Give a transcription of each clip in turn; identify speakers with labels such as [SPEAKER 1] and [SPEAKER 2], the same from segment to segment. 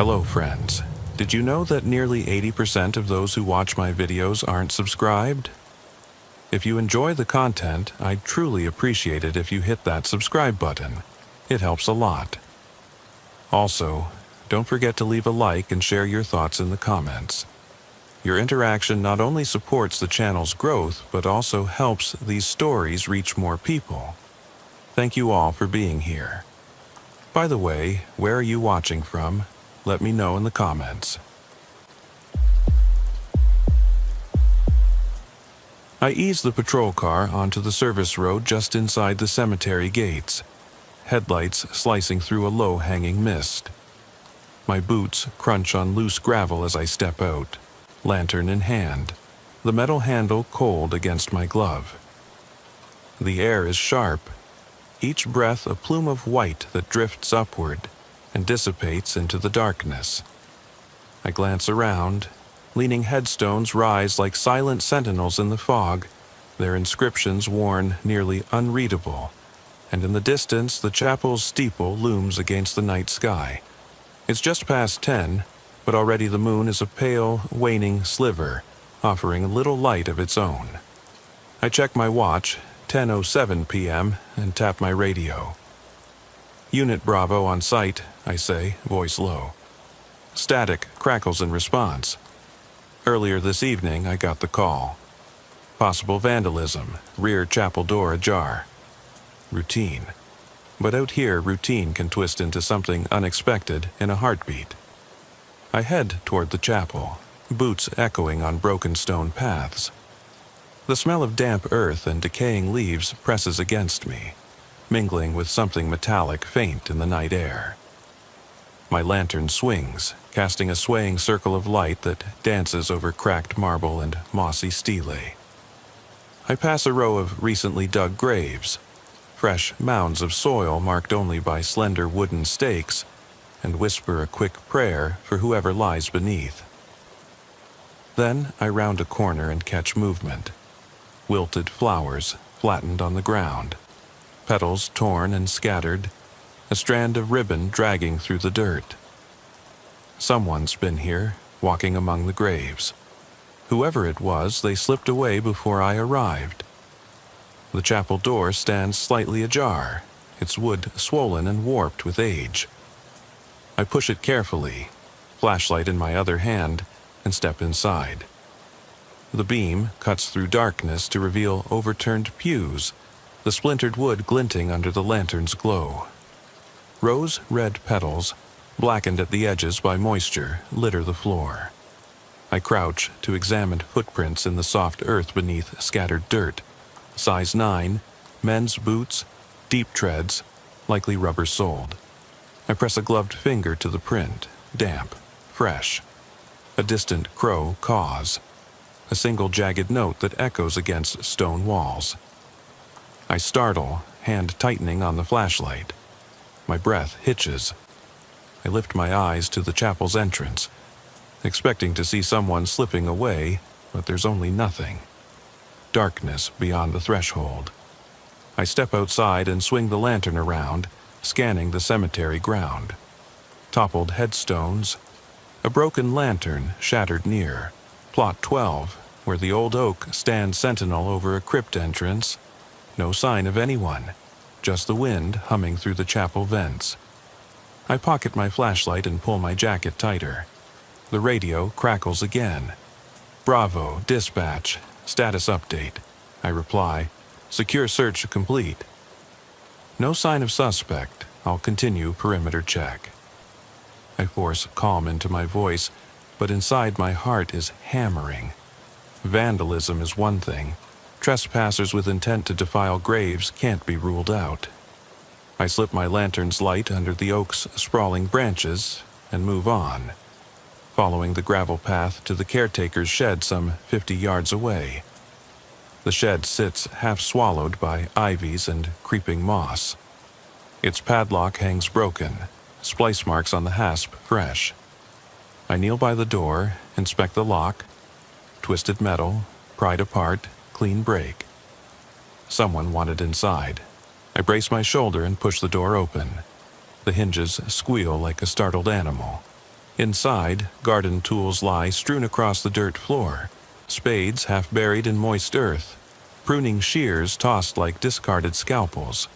[SPEAKER 1] Hello friends. Did you know that nearly 80% of those who watch my videos aren't subscribed? If you enjoy the content, I'd truly appreciate it if you hit that subscribe button. It helps a lot. Also, don't forget to leave a like and share your thoughts in the comments. Your interaction not only supports the channel's growth, but also helps these stories reach more people. Thank you all for being here. By the way, where are you watching from? Let me know in the comments. I ease the patrol car onto the service road just inside the cemetery gates, headlights slicing through a low-hanging mist. My boots crunch on loose gravel as I step out, lantern in hand, the metal handle cold against my glove. The air is sharp, each breath a plume of white that drifts upward and dissipates into the darkness. I glance around. Leaning headstones rise like silent sentinels in the fog, their inscriptions worn nearly unreadable, and in the distance the chapel's steeple looms against the night sky. It's just past 10, but already the moon is a pale, waning sliver, offering little light of its own. I check my watch, 10:07 p.m., and tap my radio. "Unit Bravo on site," I say, voice low. Static crackles in response. Earlier this evening, I got the call. Possible vandalism, rear chapel door ajar. Routine. But out here, routine can twist into something unexpected in a heartbeat. I head toward the chapel, boots echoing on broken stone paths. The smell of damp earth and decaying leaves presses against me, mingling with something metallic faint in the night air. My lantern swings, casting a swaying circle of light that dances over cracked marble and mossy stele. I pass a row of recently dug graves, fresh mounds of soil marked only by slender wooden stakes, and whisper a quick prayer for whoever lies beneath. Then I round a corner and catch movement. Wilted flowers flattened on the ground, petals torn and scattered, a strand of ribbon dragging through the dirt. Someone's been here, walking among the graves. Whoever it was, they slipped away before I arrived. The chapel door stands slightly ajar, its wood swollen and warped with age. I push it carefully, flashlight in my other hand, and step inside. The beam cuts through darkness to reveal overturned pews, the splintered wood glinting under the lantern's glow. Rose-red petals, blackened at the edges by moisture, litter the floor. I crouch to examine footprints in the soft earth beneath scattered dirt. Size 9, men's boots, deep treads, likely rubber-soled. I press a gloved finger to the print, damp, fresh. A distant crow caws, a single jagged note that echoes against stone walls. I startle, hand tightening on the flashlight. My breath hitches. I lift my eyes to the chapel's entrance, expecting to see someone slipping away, but there's only nothing. Darkness beyond the threshold. I step outside and swing the lantern around, scanning the cemetery ground. Toppled headstones, a broken lantern shattered near. Plot 12, where the old oak stands sentinel over a crypt entrance. No sign of anyone. Just the wind humming through the chapel vents. I pocket my flashlight and pull my jacket tighter. The radio crackles again. "Bravo, dispatch, status update," I reply. "Secure search complete." No sign of suspect. I'll continue perimeter check. I force calm into my voice, but inside my heart is hammering. Vandalism is one thing. Trespassers with intent to defile graves can't be ruled out. I slip my lantern's light under the oak's sprawling branches and move on, following the gravel path to the caretaker's shed some 50 yards away. The shed sits half swallowed by ivies and creeping moss. Its padlock hangs broken, splice marks on the hasp fresh. I kneel by the door, inspect the lock. Twisted metal, pried apart, clean break. Someone wanted inside. I brace my shoulder and push the door open. The hinges squeal like a startled animal. Inside, garden tools lie strewn across the dirt floor, spades half buried in moist earth, pruning shears tossed like discarded scalpels.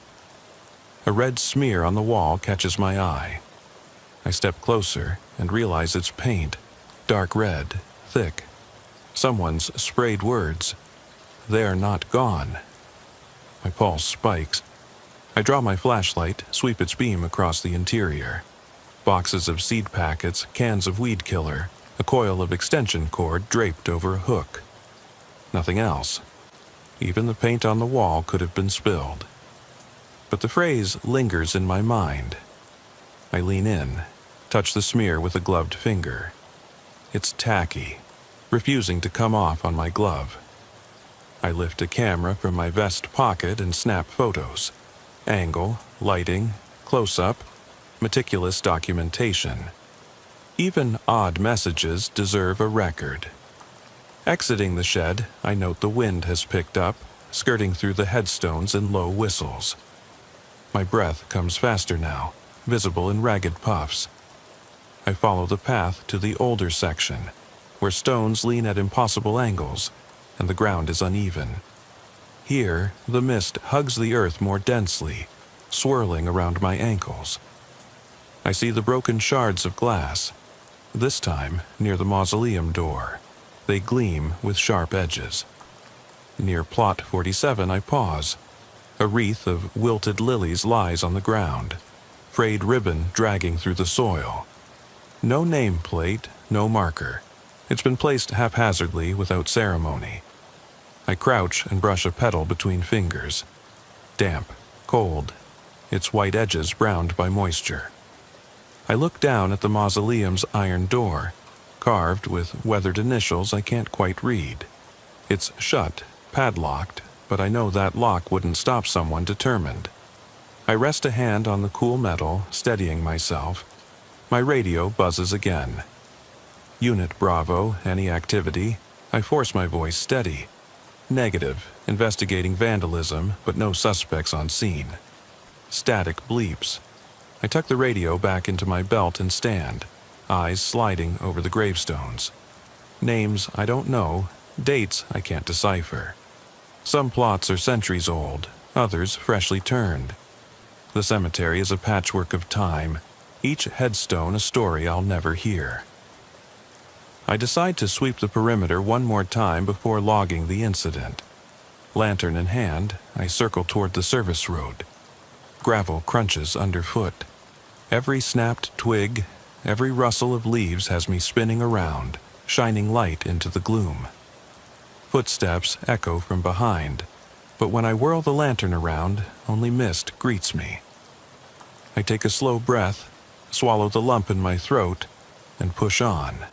[SPEAKER 1] A red smear on the wall catches my eye. I step closer and realize it's paint, dark red, thick. Someone's sprayed words. "They're not gone." My pulse spikes. I draw my flashlight, sweep its beam across the interior. Boxes of seed packets, cans of weed killer, a coil of extension cord draped over a hook. Nothing else. Even the paint on the wall could have been spilled. But the phrase lingers in my mind. I lean in, touch the smear with a gloved finger. It's tacky, refusing to come off on my glove. I lift a camera from my vest pocket and snap photos. Angle, lighting, close-up, meticulous documentation. Even odd messages deserve a record. Exiting the shed, I note the wind has picked up, skirting through the headstones in low whistles. My breath comes faster now, visible in ragged puffs. I follow the path to the older section, where stones lean at impossible angles, and the ground is uneven. Here, the mist hugs the earth more densely, swirling around my ankles. I see the broken shards of glass, this time near the mausoleum door. They gleam with sharp edges. Near plot 47, I pause. A wreath of wilted lilies lies on the ground, frayed ribbon dragging through the soil. No nameplate, no marker. It's been placed haphazardly without ceremony. I crouch and brush a petal between fingers. Damp, cold, its white edges browned by moisture. I look down at the mausoleum's iron door, carved with weathered initials I can't quite read. It's shut, padlocked, but I know that lock wouldn't stop someone determined. I rest a hand on the cool metal, steadying myself. My radio buzzes again. Unit Bravo, any activity? I force my voice steady. Negative, investigating vandalism, but no suspects on scene. Static bleeps. I tuck the radio back into my belt and stand, eyes sliding over the gravestones. Names I don't know, dates I can't decipher. Some plots are centuries old, others freshly turned. The cemetery is a patchwork of time, each headstone a story I'll never hear. I decide to sweep the perimeter one more time before logging the incident. Lantern in hand, I circle toward the service road. Gravel crunches underfoot. Every snapped twig, every rustle of leaves has me spinning around, shining light into the gloom. Footsteps echo from behind, but when I whirl the lantern around, only mist greets me. I take a slow breath, swallow the lump in my throat, and push on.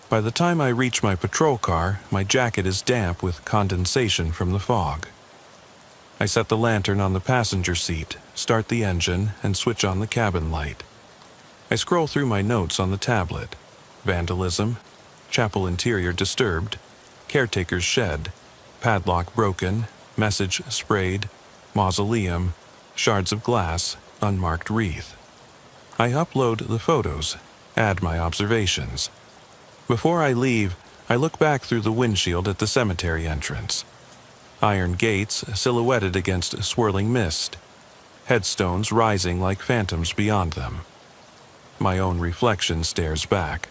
[SPEAKER 1] By the time I reach my patrol car, my jacket is damp with condensation from the fog. I set the lantern on the passenger seat, start the engine, and switch on the cabin light. I scroll through my notes on the tablet. Vandalism, chapel interior disturbed, caretaker's shed, padlock broken, message sprayed, mausoleum, shards of glass, unmarked wreath. I upload the photos, add my observations. Before I leave, I look back through the windshield at the cemetery entrance. Iron gates silhouetted against swirling mist, headstones rising like phantoms beyond them. My own reflection stares back,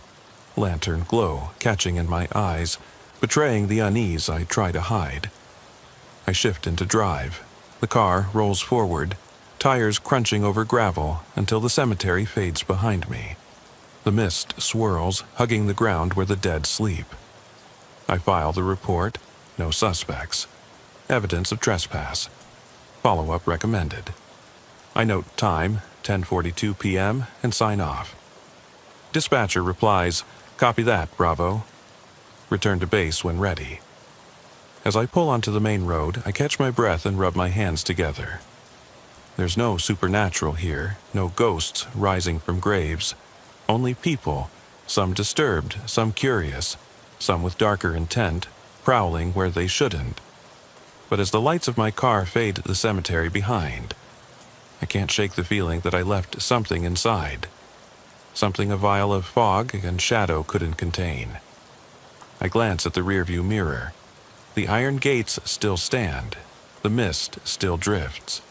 [SPEAKER 1] lantern glow catching in my eyes, betraying the unease I try to hide. I shift into drive. The car rolls forward, tires crunching over gravel until the cemetery fades behind me. The mist swirls, hugging the ground where the dead sleep. I file the report. No suspects. Evidence of trespass. Follow-up recommended. I note time, 10:42 p.m., and sign off. Dispatcher replies, "Copy that, Bravo." Return to base when ready. As I pull onto the main road, I catch my breath and rub my hands together. There's no supernatural here, no ghosts rising from graves. Only people, some disturbed, some curious, some with darker intent, prowling where they shouldn't. But as the lights of my car fade the cemetery behind, I can't shake the feeling that I left something inside. something a vial of fog and shadow couldn't contain. I glance at the rearview mirror. The iron gates still stand. The mist still drifts.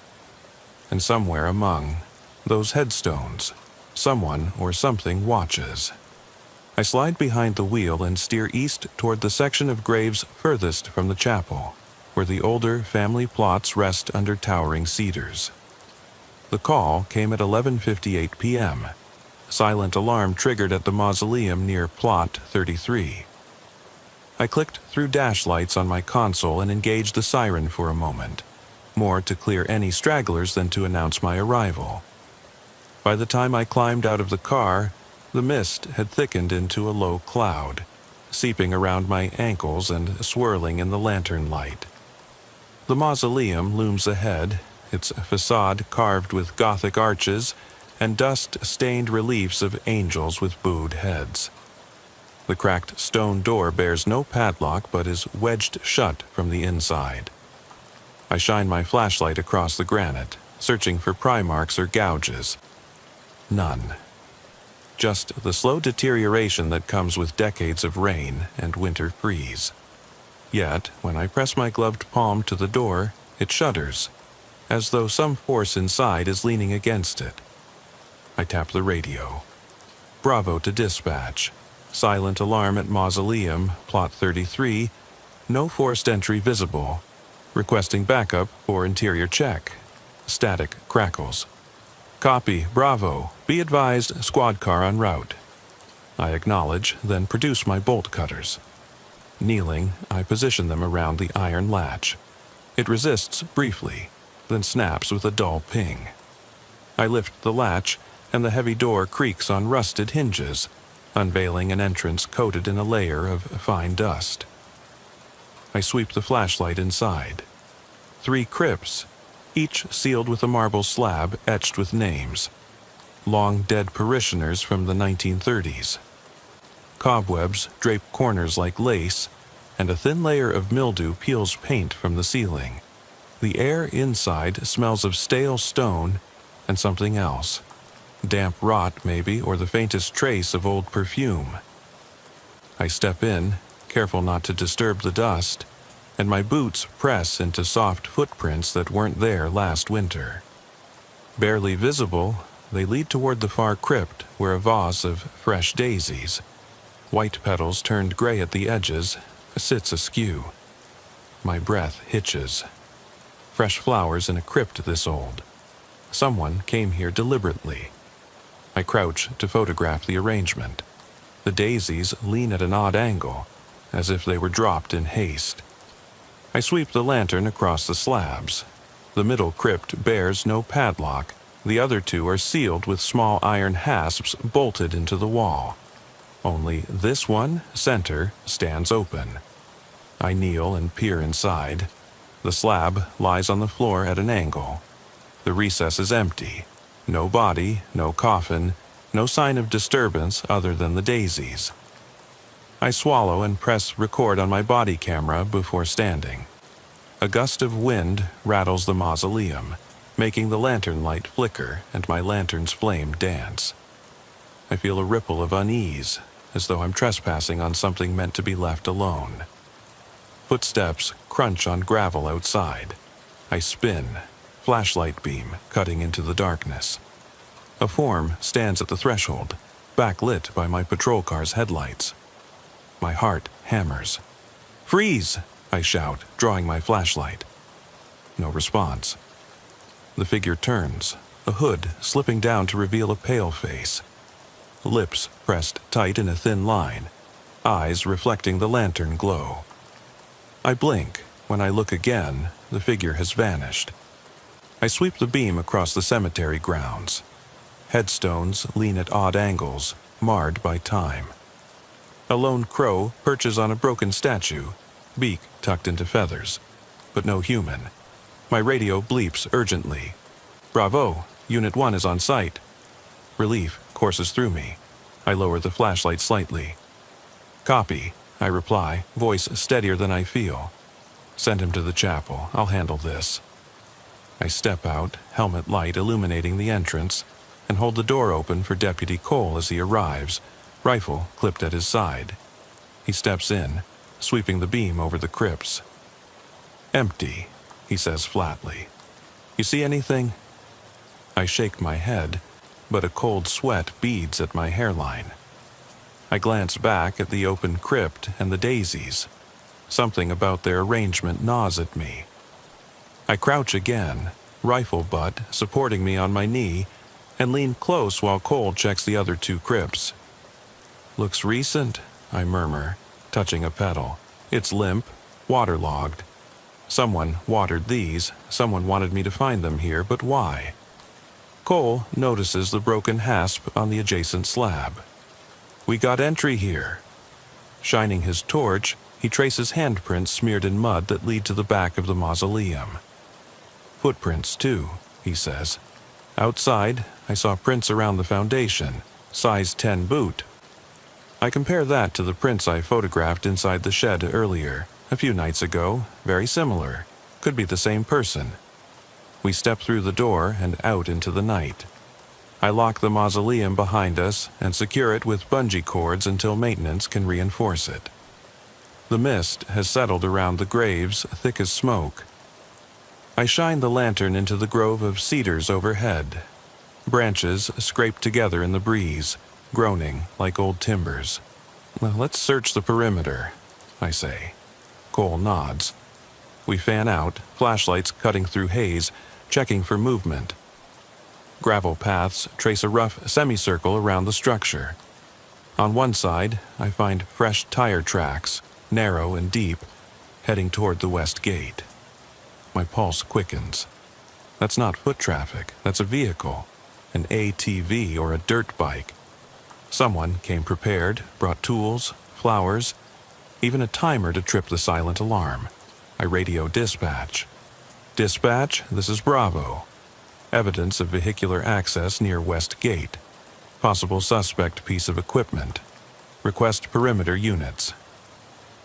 [SPEAKER 1] And somewhere among those headstones, someone or something watches. I slide behind the wheel and steer east toward the section of graves furthest from the chapel, where the older family plots rest under towering cedars. The call came at 11:58 p.m. Silent alarm triggered at the mausoleum near Plot 33. I clicked through dash lights on my console and engaged the siren for a moment, more to clear any stragglers than to announce my arrival. By the time I climbed out of the car, the mist had thickened into a low cloud, seeping around my ankles and swirling in the lantern light. The mausoleum looms ahead, its facade carved with Gothic arches and dust-stained reliefs of angels with bowed heads. The cracked stone door bears no padlock but is wedged shut from the inside. I shine my flashlight across the granite, searching for pry marks or gouges. None. Just the slow deterioration that comes with decades of rain and winter freeze. Yet, when I press my gloved palm to the door, it shudders, as though some force inside is leaning against it. I tap the radio. Bravo to dispatch. Silent alarm at Mausoleum, Plot 33. No forced entry visible. Requesting backup for interior check. Static crackles. Copy, Bravo. Be advised, squad car en route. I acknowledge, then produce my bolt cutters. Kneeling, I position them around the iron latch. It resists briefly, then snaps with a dull ping. I lift the latch, and the heavy door creaks on rusted hinges, unveiling an entrance coated in a layer of fine dust. I sweep the flashlight inside. 3 crypts, each sealed with a marble slab etched with names. Long dead parishioners from the 1930s. Cobwebs drape corners like lace, and a thin layer of mildew peels paint from the ceiling. The air inside smells of stale stone and something else. Damp rot, maybe, or the faintest trace of old perfume. I step in, careful not to disturb the dust, and my boots press into soft footprints that weren't there last winter. Barely visible, they lead toward the far crypt where a vase of fresh daisies, white petals turned gray at the edges, sits askew. My breath hitches. Fresh flowers in a crypt this old. Someone came here deliberately. I crouch to photograph the arrangement. The daisies lean at an odd angle, as if they were dropped in haste. I sweep the lantern across the slabs. The middle crypt bears no padlock. The other 2 are sealed with small iron hasps bolted into the wall. Only this one, center, stands open. I kneel and peer inside. The slab lies on the floor at an angle. The recess is empty. No body, no coffin, no sign of disturbance other than the daisies. I swallow and press record on my body camera before standing. A gust of wind rattles the mausoleum, making the lantern light flicker and my lantern's flame dance. I feel a ripple of unease, as though I'm trespassing on something meant to be left alone. Footsteps crunch on gravel outside. I spin, flashlight beam cutting into the darkness. A form stands at the threshold, backlit by my patrol car's headlights. My heart hammers. "Freeze!" I shout, drawing my flashlight. No response. The figure turns, a hood slipping down to reveal a pale face. Lips pressed tight in a thin line, eyes reflecting the lantern glow. I blink. When I look again, the figure has vanished. I sweep the beam across the cemetery grounds. Headstones lean at odd angles, marred by time. A lone crow perches on a broken statue, beak tucked into feathers, but no human. My radio bleeps urgently. "Bravo, Unit 1 is on site." Relief courses through me. I lower the flashlight slightly. "Copy," I reply, voice steadier than I feel. "Send him to the chapel. I'll handle this." I step out, helmet light illuminating the entrance. and hold the door open for Deputy Cole as he arrives, rifle clipped at his side. He steps in, sweeping the beam over the crypts. "Empty," he says flatly. "You see anything?" I shake my head, but a cold sweat beads at my hairline. I glance back at the open crypt and the daisies. Something about their arrangement gnaws at me. I crouch again, rifle butt supporting me on my knee, and lean close while Cole checks the other two crypts. "Looks recent," I murmur, touching a pedal. "It's limp, waterlogged. Someone watered these, someone wanted me to find them here, but why?" Cole notices the broken hasp on the adjacent slab. "We got entry here." Shining his torch, he traces handprints smeared in mud that lead to the back of the mausoleum. "Footprints, too," he says. "Outside, I saw prints around the foundation, size 10 boot." I compare that to the prints I photographed inside the shed earlier, a few nights ago, very similar. Could be the same person. We step through the door and out into the night. I lock the mausoleum behind us and secure it with bungee cords until maintenance can reinforce it. The mist has settled around the graves, thick as smoke. I shine the lantern into the grove of cedars overhead. Branches scrape together in the breeze, groaning like old timbers. "Well, let's search the perimeter," I say. Cole nods. We fan out, flashlights cutting through haze, checking for movement. Gravel paths trace a rough semicircle around the structure. On one side, I find fresh tire tracks, narrow and deep, heading toward the west gate. My pulse quickens. That's not foot traffic, that's a vehicle, an ATV or a dirt bike. Someone came prepared, brought tools, flowers, even a timer to trip the silent alarm. I radio dispatch. "Dispatch, this is Bravo. Evidence of vehicular access near West Gate. Possible suspect piece of equipment. Request perimeter units."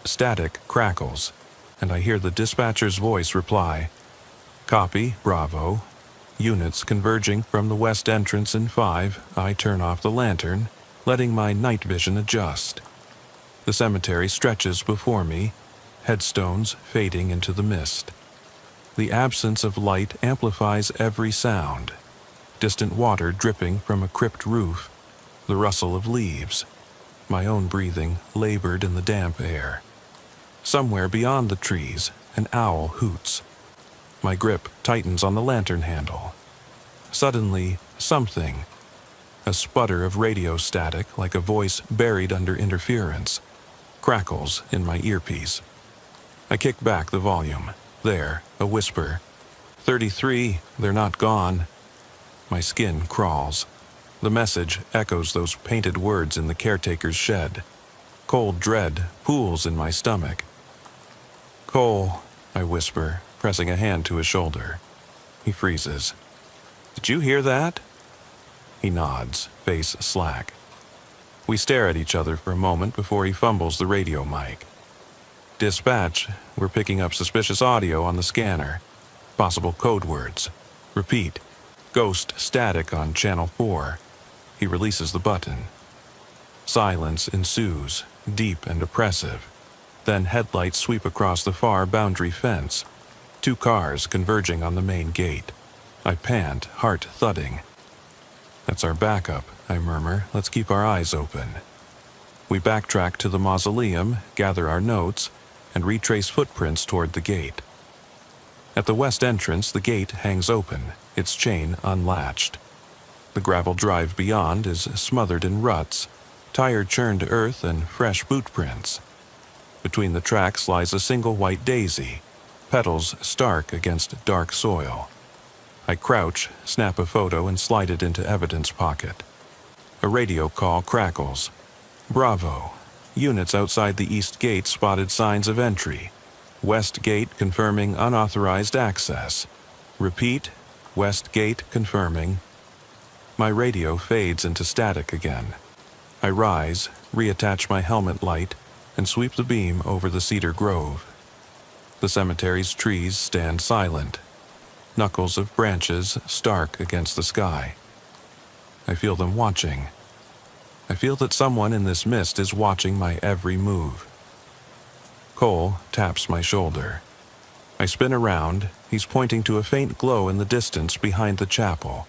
[SPEAKER 1] Static crackles, and I hear the dispatcher's voice reply, "Copy, Bravo. Units converging from the west entrance in 5. I turn off the lantern, letting my night vision adjust. The cemetery stretches before me, headstones fading into the mist. The absence of light amplifies every sound. Distant water dripping from a crypt roof, the rustle of leaves, my own breathing labored in the damp air. Somewhere beyond the trees, an owl hoots. My grip tightens on the lantern handle. Suddenly, something, a sputter of radio static like a voice buried under interference, crackles in my earpiece. I kick back the volume. There, a whisper. 33, they're not gone. My skin crawls. The message echoes those painted words in the caretaker's shed. Cold dread pools in my stomach. "Cole," I whisper, pressing a hand to his shoulder. He freezes. "Did you hear that?" He nods, face slack. We stare at each other for a moment before he fumbles the radio mic. "Dispatch, we're picking up suspicious audio on the scanner. Possible code words. Repeat, ghost static on channel 4. He releases the button. Silence ensues, deep and oppressive. Then headlights sweep across the far boundary fence. 2 cars converging on the main gate. I pant, heart thudding. "That's our backup," I murmur. "Let's keep our eyes open." We backtrack to the mausoleum, gather our notes, and retrace footprints toward the gate. At the west entrance, the gate hangs open, its chain unlatched. The gravel drive beyond is smothered in ruts, tire-churned earth and fresh boot prints. Between the tracks lies a single white daisy, petals stark against dark soil. I crouch, snap a photo, and slide it into evidence pocket. A radio call crackles. "Bravo. Units outside the east gate spotted signs of entry. West gate confirming unauthorized access. Repeat, west gate confirming." My radio fades into static again. I rise, reattach my helmet light, and sweep the beam over the cedar grove. The cemetery's trees stand silent, knuckles of branches stark against the sky. I feel them watching. I feel that someone in this mist is watching my every move. Cole taps my shoulder. I spin around. He's pointing to a faint glow in the distance behind the chapel,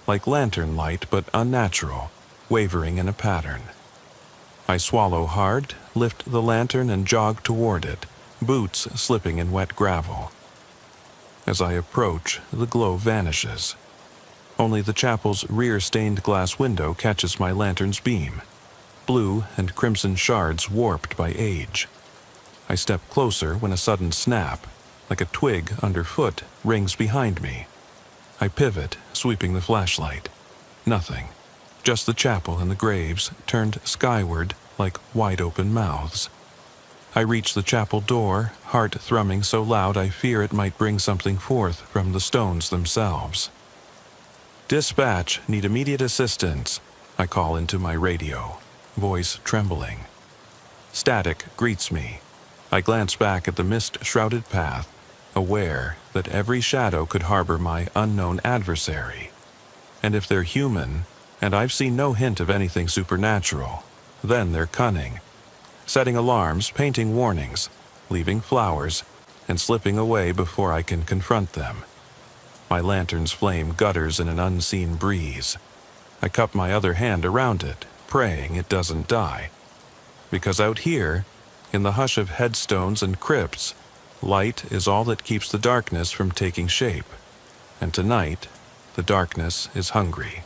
[SPEAKER 1] like lantern light but unnatural, wavering in a pattern. I swallow hard, lift the lantern and jog toward it, boots slipping in wet gravel. As I approach, the glow vanishes. Only the chapel's rear stained glass window catches my lantern's beam, blue and crimson shards warped by age. I step closer when a sudden snap, like a twig underfoot, rings behind me. I pivot, sweeping the flashlight. Nothing. Just the chapel and the graves, turned skyward like wide-open mouths. I reach the chapel door, heart thrumming so loud I fear it might bring something forth from the stones themselves. "Dispatch, need immediate assistance," I call into my radio, voice trembling. Static greets me. I glance back at the mist-shrouded path, aware that every shadow could harbor my unknown adversary. And if they're human, and I've seen no hint of anything supernatural, then they're cunning, setting alarms, painting warnings, leaving flowers, and slipping away before I can confront them. My lantern's flame gutters in an unseen breeze. I cup my other hand around it, praying it doesn't die. Because out here, in the hush of headstones and crypts, light is all that keeps the darkness from taking shape. And tonight, the darkness is hungry.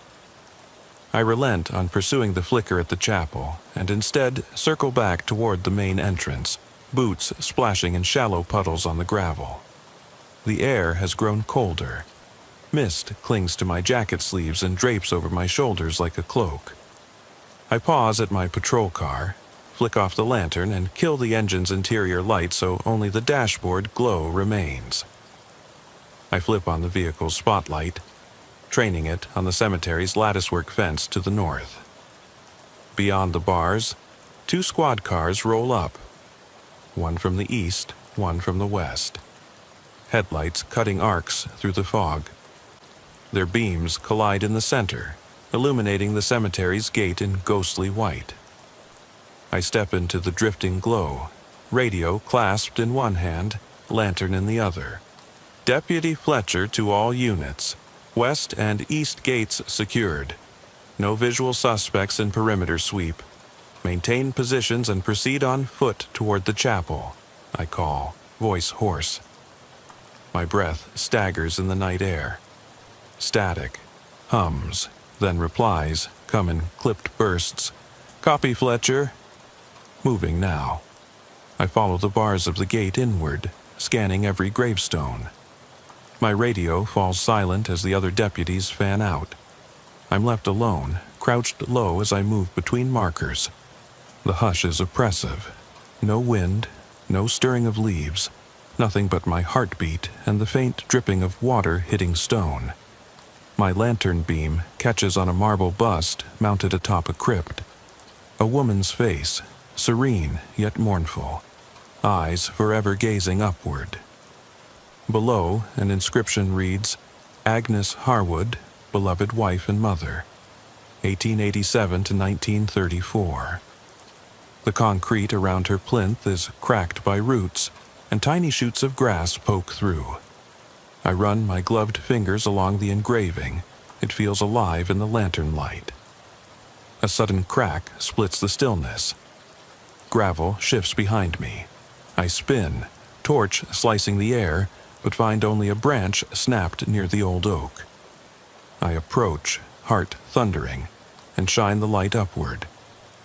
[SPEAKER 1] I relent on pursuing the flicker at the chapel, and instead circle back toward the main entrance, boots splashing in shallow puddles on the gravel. The air has grown colder. Mist clings to my jacket sleeves and drapes over my shoulders like a cloak. I pause at my patrol car, flick off the lantern, and kill the engine's interior light so only the dashboard glow remains. I flip on the vehicle's spotlight, training it on the cemetery's latticework fence to the north. Beyond the bars, 2 squad cars roll up, one from the east, one from the west. Headlights cutting arcs through the fog. Their beams collide in the center, illuminating the cemetery's gate in ghostly white. I step into the drifting glow, radio clasped in one hand, lantern in the other. "Deputy Fletcher to all units. West and east gates secured. No visual suspects in perimeter sweep. Maintain positions and proceed on foot toward the chapel," I call, voice hoarse. My breath staggers in the night air. Static, hums, then replies come in clipped bursts. "Copy, Fletcher." Moving now. I follow the bars of the gate inward, scanning every gravestone. My radio falls silent as the other deputies fan out. I'm left alone, crouched low as I move between markers. The hush is oppressive. No wind, no stirring of leaves, nothing but my heartbeat and the faint dripping of water hitting stone. My lantern beam catches on a marble bust mounted atop a crypt. A woman's face, serene yet mournful, eyes forever gazing upward. Below, an inscription reads, "Agnes Harwood, beloved wife and mother, 1887 to 1934. The concrete around her plinth is cracked by roots, and tiny shoots of grass poke through. I run my gloved fingers along the engraving. It feels alive in the lantern light. A sudden crack splits the stillness. Gravel shifts behind me. I spin, torch slicing the air, but find only a branch snapped near the old oak. I approach, heart thundering, and shine the light upward.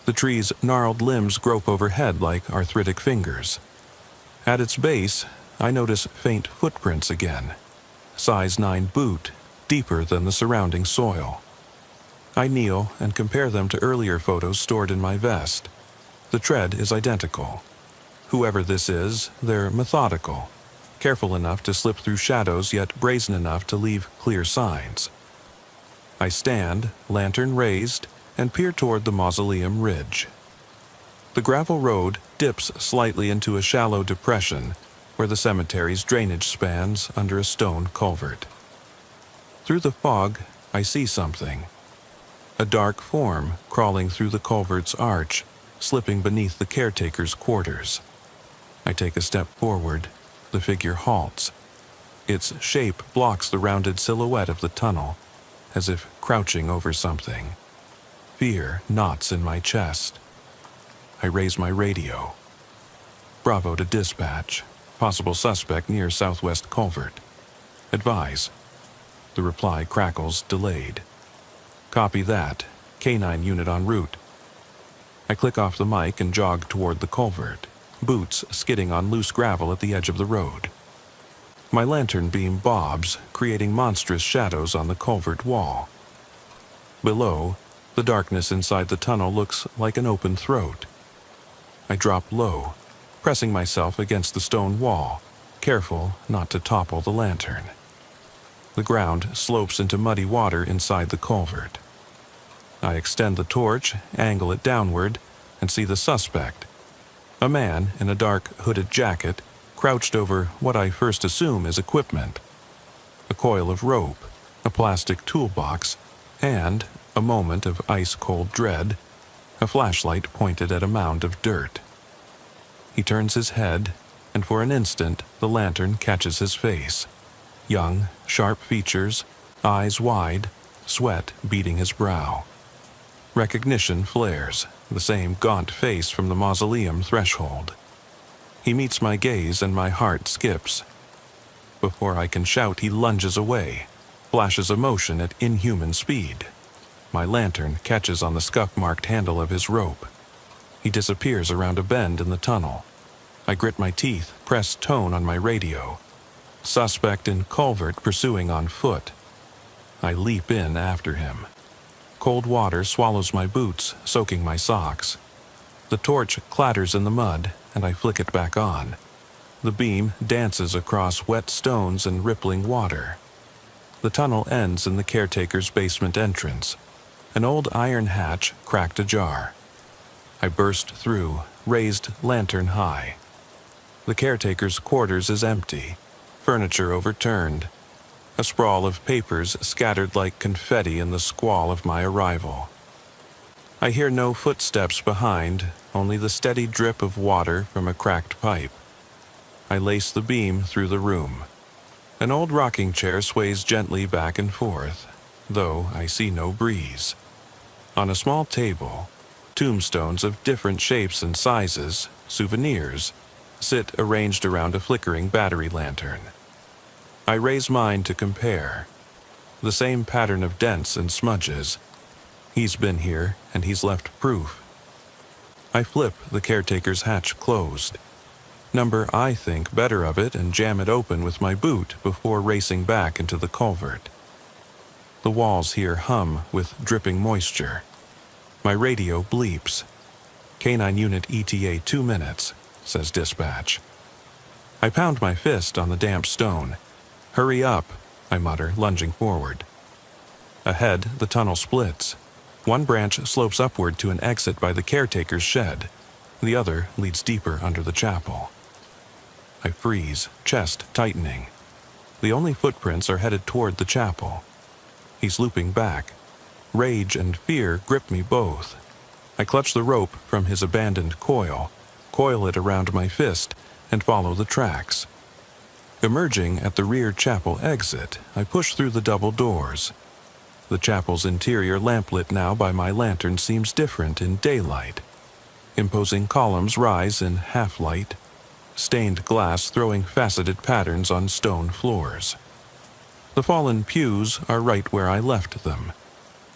[SPEAKER 1] The tree's gnarled limbs grope overhead like arthritic fingers. At its base, I notice faint footprints again. Size 9 boot, deeper than the surrounding soil. I kneel and compare them to earlier photos stored in my vest. The tread is identical. Whoever this is, they're methodical, careful enough to slip through shadows yet brazen enough to leave clear signs. I stand, lantern raised, and peer toward the mausoleum ridge. The gravel road dips slightly into a shallow depression where the cemetery's drainage spans under a stone culvert. Through the fog, I see something. a dark form crawling through the culvert's arch, slipping beneath the caretaker's quarters. I take a step forward. The figure halts. Its shape blocks the rounded silhouette of the tunnel, as if crouching over something. Fear knots in my chest. I raise my radio. Bravo to dispatch. Possible suspect near southwest culvert. Advise. The reply crackles, delayed. Copy that. K9 unit en route. I click off the mic and jog toward the culvert, boots skidding on loose gravel at the edge of the road. My lantern beam bobs, creating monstrous shadows on the culvert wall. Below, the darkness inside the tunnel looks like an open throat. I drop low, pressing myself against the stone wall, careful not to topple the lantern. The ground slopes into muddy water inside the culvert. I extend the torch, angle it downward, and see the suspect. A man in a dark hooded jacket, crouched over what I first assume is equipment. A coil of rope, a plastic toolbox, and, a moment of ice-cold dread, a flashlight pointed at a mound of dirt. He turns his head, and for an instant the lantern catches his face. Young, sharp features, eyes wide, sweat beading his brow. Recognition flares, the same gaunt face from the mausoleum threshold. He meets my gaze and my heart skips. Before I can shout, he lunges away, flashes a motion at inhuman speed. My lantern catches on the scuff-marked handle of his rope. He disappears around a bend in the tunnel. I grit my teeth, press tone on my radio. Suspect in culvert pursuing on foot. I leap in after him. Cold water swallows my boots, soaking my socks. The torch clatters in the mud, and I flick it back on. The beam dances across wet stones and rippling water. The tunnel ends in the caretaker's basement entrance. An old iron hatch cracked ajar. I burst through, raised lantern high. The caretaker's quarters is empty, furniture overturned, a sprawl of papers scattered like confetti in the squall of my arrival. I hear no footsteps behind, only the steady drip of water from a cracked pipe. I lace the beam through the room. An old rocking chair sways gently back and forth, though I see no breeze. On a small table, tombstones of different shapes and sizes, souvenirs, sit arranged around a flickering battery lantern. I raise mine to compare. The same pattern of dents and smudges. He's been here, and he's left proof. I flip the caretaker's hatch closed. Number I think better of it and jam it open with my boot before racing back into the culvert. The walls here hum with dripping moisture. My radio bleeps. K9 unit ETA 2 minutes, says dispatch. I pound my fist on the damp stone. Hurry up, I mutter, lunging forward. Ahead, the tunnel splits. One branch slopes upward to an exit by the caretaker's shed. The other leads deeper under the chapel. I freeze, chest tightening. The only footprints are headed toward the chapel. He's looping back. Rage and fear grip me both. I clutch the rope from his abandoned coil it around my fist, and follow the tracks. Emerging at the rear chapel exit, I push through the double doors. The chapel's interior, lamplit now by my lantern, seems different in daylight. Imposing columns rise in half-light, stained glass throwing faceted patterns on stone floors. The fallen pews are right where I left them,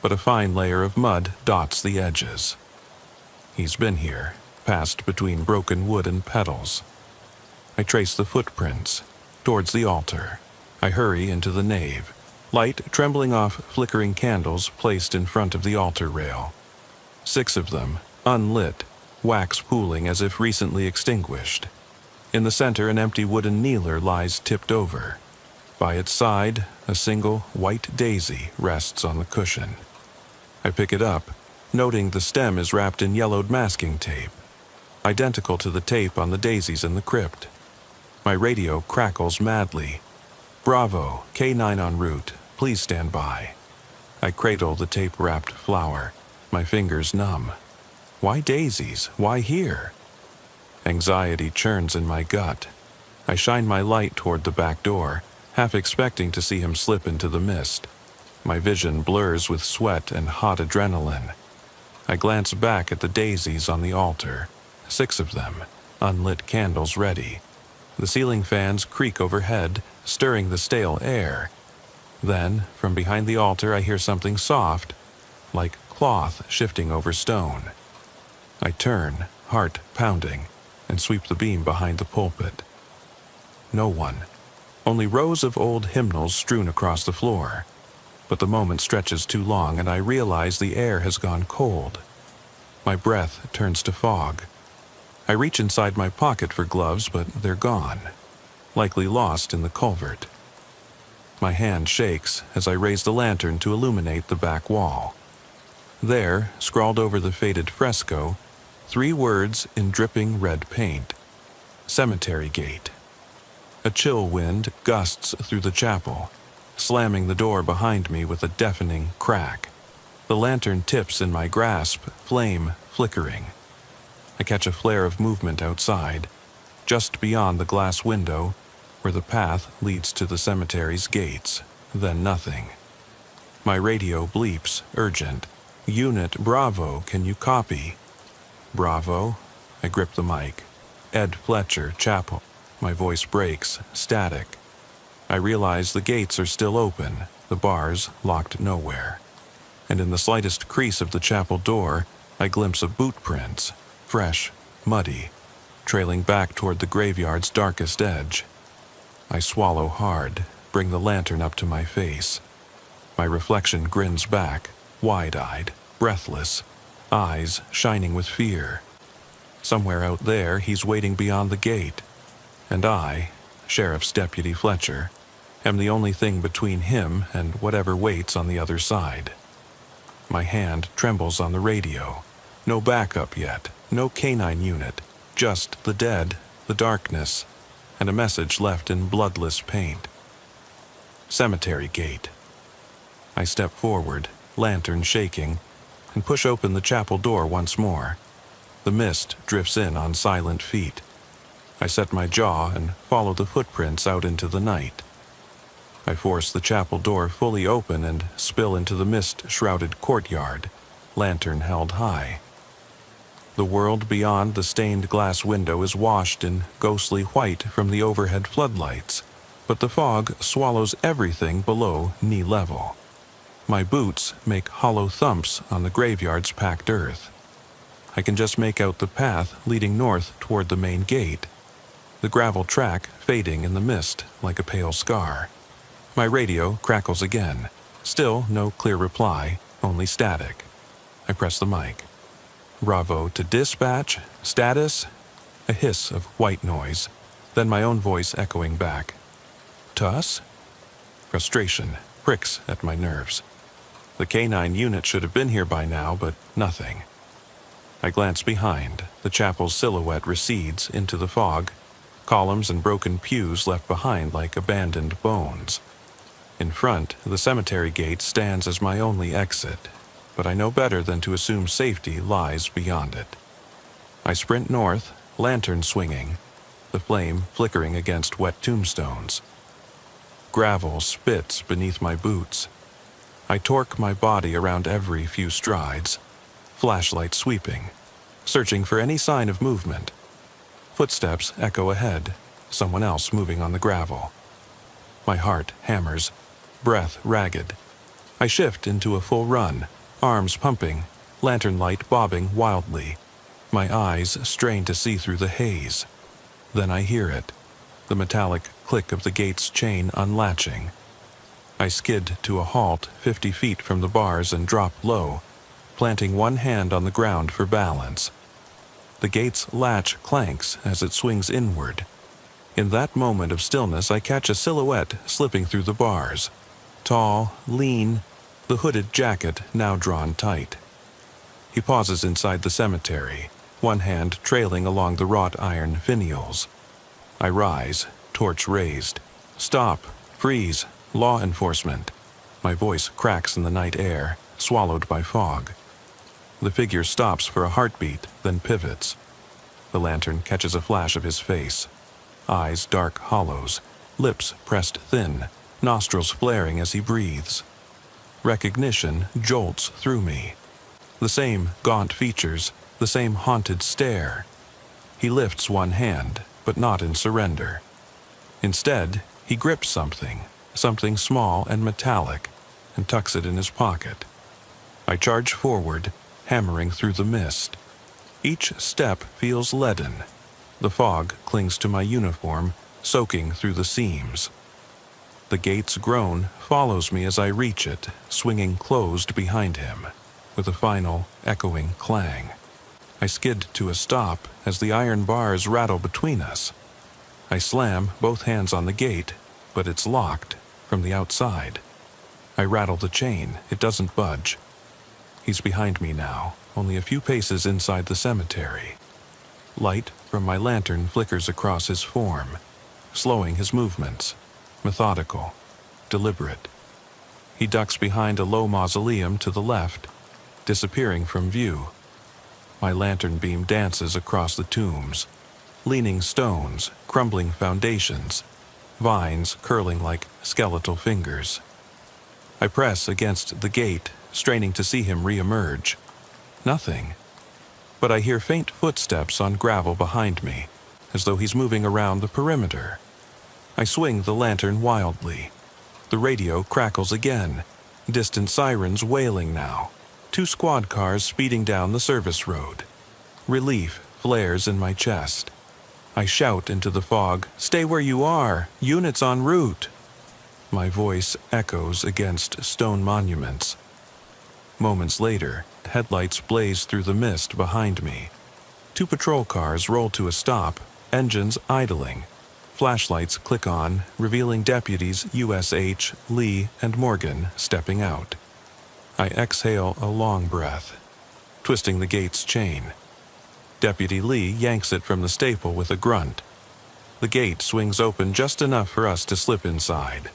[SPEAKER 1] but a fine layer of mud dots the edges. He's been here, passed between broken wood and pedals. I trace the footprints towards the altar. I hurry into the nave, light trembling off flickering candles placed in front of the altar rail. 6 of them, unlit, wax pooling as if recently extinguished. In the center, an empty wooden kneeler lies tipped over. By its side, a single white daisy rests on the cushion. I pick it up, noting the stem is wrapped in yellowed masking tape, identical to the tape on the daisies in the crypt. My radio crackles madly. Bravo, K9 en route. Please stand by. I cradle the tape-wrapped flower, my fingers numb. Why daisies? Why here? Anxiety churns in my gut. I shine my light toward the back door, half expecting to see him slip into the mist. My vision blurs with sweat and hot adrenaline. I glance back at the daisies on the altar, 6 of them, unlit candles ready. The ceiling fans creak overhead, stirring the stale air. Then, from behind the altar, I hear something soft, like cloth shifting over stone. I turn, heart pounding, and sweep the beam behind the pulpit. No one. Only rows of old hymnals strewn across the floor. But the moment stretches too long, and I realize the air has gone cold. My breath turns to fog. I reach inside my pocket for gloves, but they're gone, likely lost in the culvert. My hand shakes as I raise the lantern to illuminate the back wall. There, scrawled over the faded fresco, 3 words in dripping red paint: Cemetery Gate. A chill wind gusts through the chapel, slamming the door behind me with a deafening crack. The lantern tips in my grasp, flame flickering. I catch a flare of movement outside, just beyond the glass window, where the path leads to the cemetery's gates, then nothing. My radio bleeps, urgent. Unit Bravo, can you copy? Bravo? I grip the mic. Ed Fletcher, Chapel. My voice breaks, static. I realize the gates are still open, the bars locked nowhere. And in the slightest crease of the chapel door, I glimpse of boot prints, fresh, muddy, trailing back toward the graveyard's darkest edge. I swallow hard, bring the lantern up to my face. My reflection grins back, wide-eyed, breathless, eyes shining with fear. Somewhere out there, he's waiting beyond the gate. And I, Sheriff's Deputy Fletcher, am the only thing between him and whatever waits on the other side. My hand trembles on the radio. No backup yet, no canine unit, just the dead, the darkness, and a message left in bloodless paint. Cemetery Gate. I step forward, lantern shaking, and push open the chapel door once more. The mist drifts in on silent feet. I set my jaw and follow the footprints out into the night. I force the chapel door fully open and spill into the mist-shrouded courtyard, lantern held high. The world beyond the stained glass window is washed in ghostly white from the overhead floodlights, but the fog swallows everything below knee level. My boots make hollow thumps on the graveyard's packed earth. I can just make out the path leading north toward the main gate, the gravel track fading in the mist like a pale scar. My radio crackles again. Still no clear reply, only static. I press the mic. Bravo to dispatch, status, a hiss of white noise, then my own voice echoing back. Tuss? Frustration pricks at my nerves. The canine unit should have been here by now, but nothing. I glance behind. The chapel's silhouette recedes into the fog, columns and broken pews left behind like abandoned bones. In front, the cemetery gate stands as my only exit, but I know better than to assume safety lies beyond it. I sprint north, lantern swinging, the flame flickering against wet tombstones. Gravel spits beneath my boots. I torque my body around every few strides, flashlight sweeping, searching for any sign of movement. Footsteps echo ahead, someone else moving on the gravel. My heart hammers, breath ragged. I shift into a full run, arms pumping, lantern light bobbing wildly. My eyes strain to see through the haze. Then I hear it, the metallic click of the gate's chain unlatching. I skid to a halt 50 feet from the bars and drop low, planting one hand on the ground for balance. The gate's latch clanks as it swings inward. In that moment of stillness, I catch a silhouette slipping through the bars. Tall, lean, the hooded jacket now drawn tight. He pauses inside the cemetery, one hand trailing along the wrought iron finials. I rise, torch raised. Stop, freeze, law enforcement. My voice cracks in the night air, swallowed by fog. The figure stops for a heartbeat, then pivots. The lantern catches a flash of his face. Eyes dark hollows, lips pressed thin, nostrils flaring as he breathes. Recognition jolts through me. The same gaunt features, the same haunted stare. He lifts one hand, but not in surrender. Instead, he grips something small and metallic, and tucks it in his pocket. I charge forward, hammering through the mist. Each step feels leaden. The fog clings to my uniform, soaking through the seams. The gate's groan follows me as I reach it, swinging closed behind him, with a final, echoing clang. I skid to a stop as the iron bars rattle between us. I slam both hands on the gate, but it's locked from the outside. I rattle the chain. It doesn't budge. He's behind me now, only a few paces inside the cemetery. Light from my lantern flickers across his form, slowing his movements, methodical, deliberate. He ducks behind a low mausoleum to the left, disappearing from view. My lantern beam dances across the tombs, leaning stones, crumbling foundations, vines curling like skeletal fingers. I press against the gate, straining to see him re-emerge. Nothing. But I hear faint footsteps on gravel behind me, as though he's moving around the perimeter. I swing the lantern wildly. The radio crackles again, distant sirens wailing now. 2 squad cars speeding down the service road. Relief flares in my chest. I shout into the fog, "Stay where you are! Units en route!" My voice echoes against stone monuments. Moments later, headlights blaze through the mist behind me. 2 patrol cars roll to a stop, engines idling. Flashlights click on, revealing deputies USH, Lee, and Morgan stepping out. I exhale a long breath, twisting the gate's chain. Deputy Lee yanks it from the staple with a grunt. The gate swings open just enough for us to slip inside.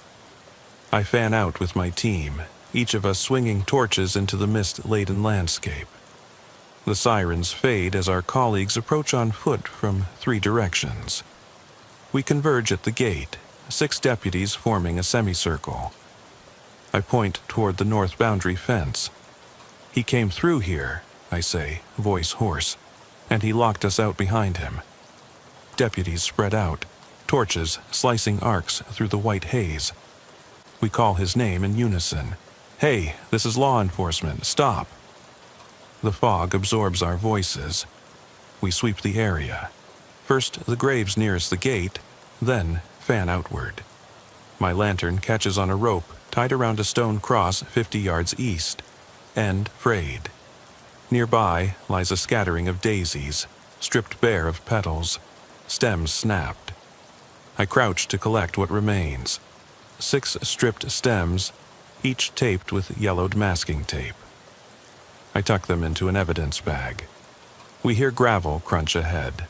[SPEAKER 1] I fan out with my team, each of us swinging torches into the mist-laden landscape. The sirens fade as our colleagues approach on foot from 3 directions. We converge at the gate, 6 deputies forming a semicircle. I point toward the north boundary fence. "He came through here," I say, voice hoarse, "and he locked us out behind him." Deputies spread out, torches slicing arcs through the white haze. We call his name in unison. "Hey, this is law enforcement, stop!" The fog absorbs our voices. We sweep the area. First the graves nearest the gate, then fan outward. My lantern catches on a rope tied around a stone cross 50 yards east. End frayed. Nearby lies a scattering of daisies, stripped bare of petals, stems snapped. I crouch to collect what remains. 6 stripped stems, each taped with yellowed masking tape. I tuck them into an evidence bag. We hear gravel crunch ahead,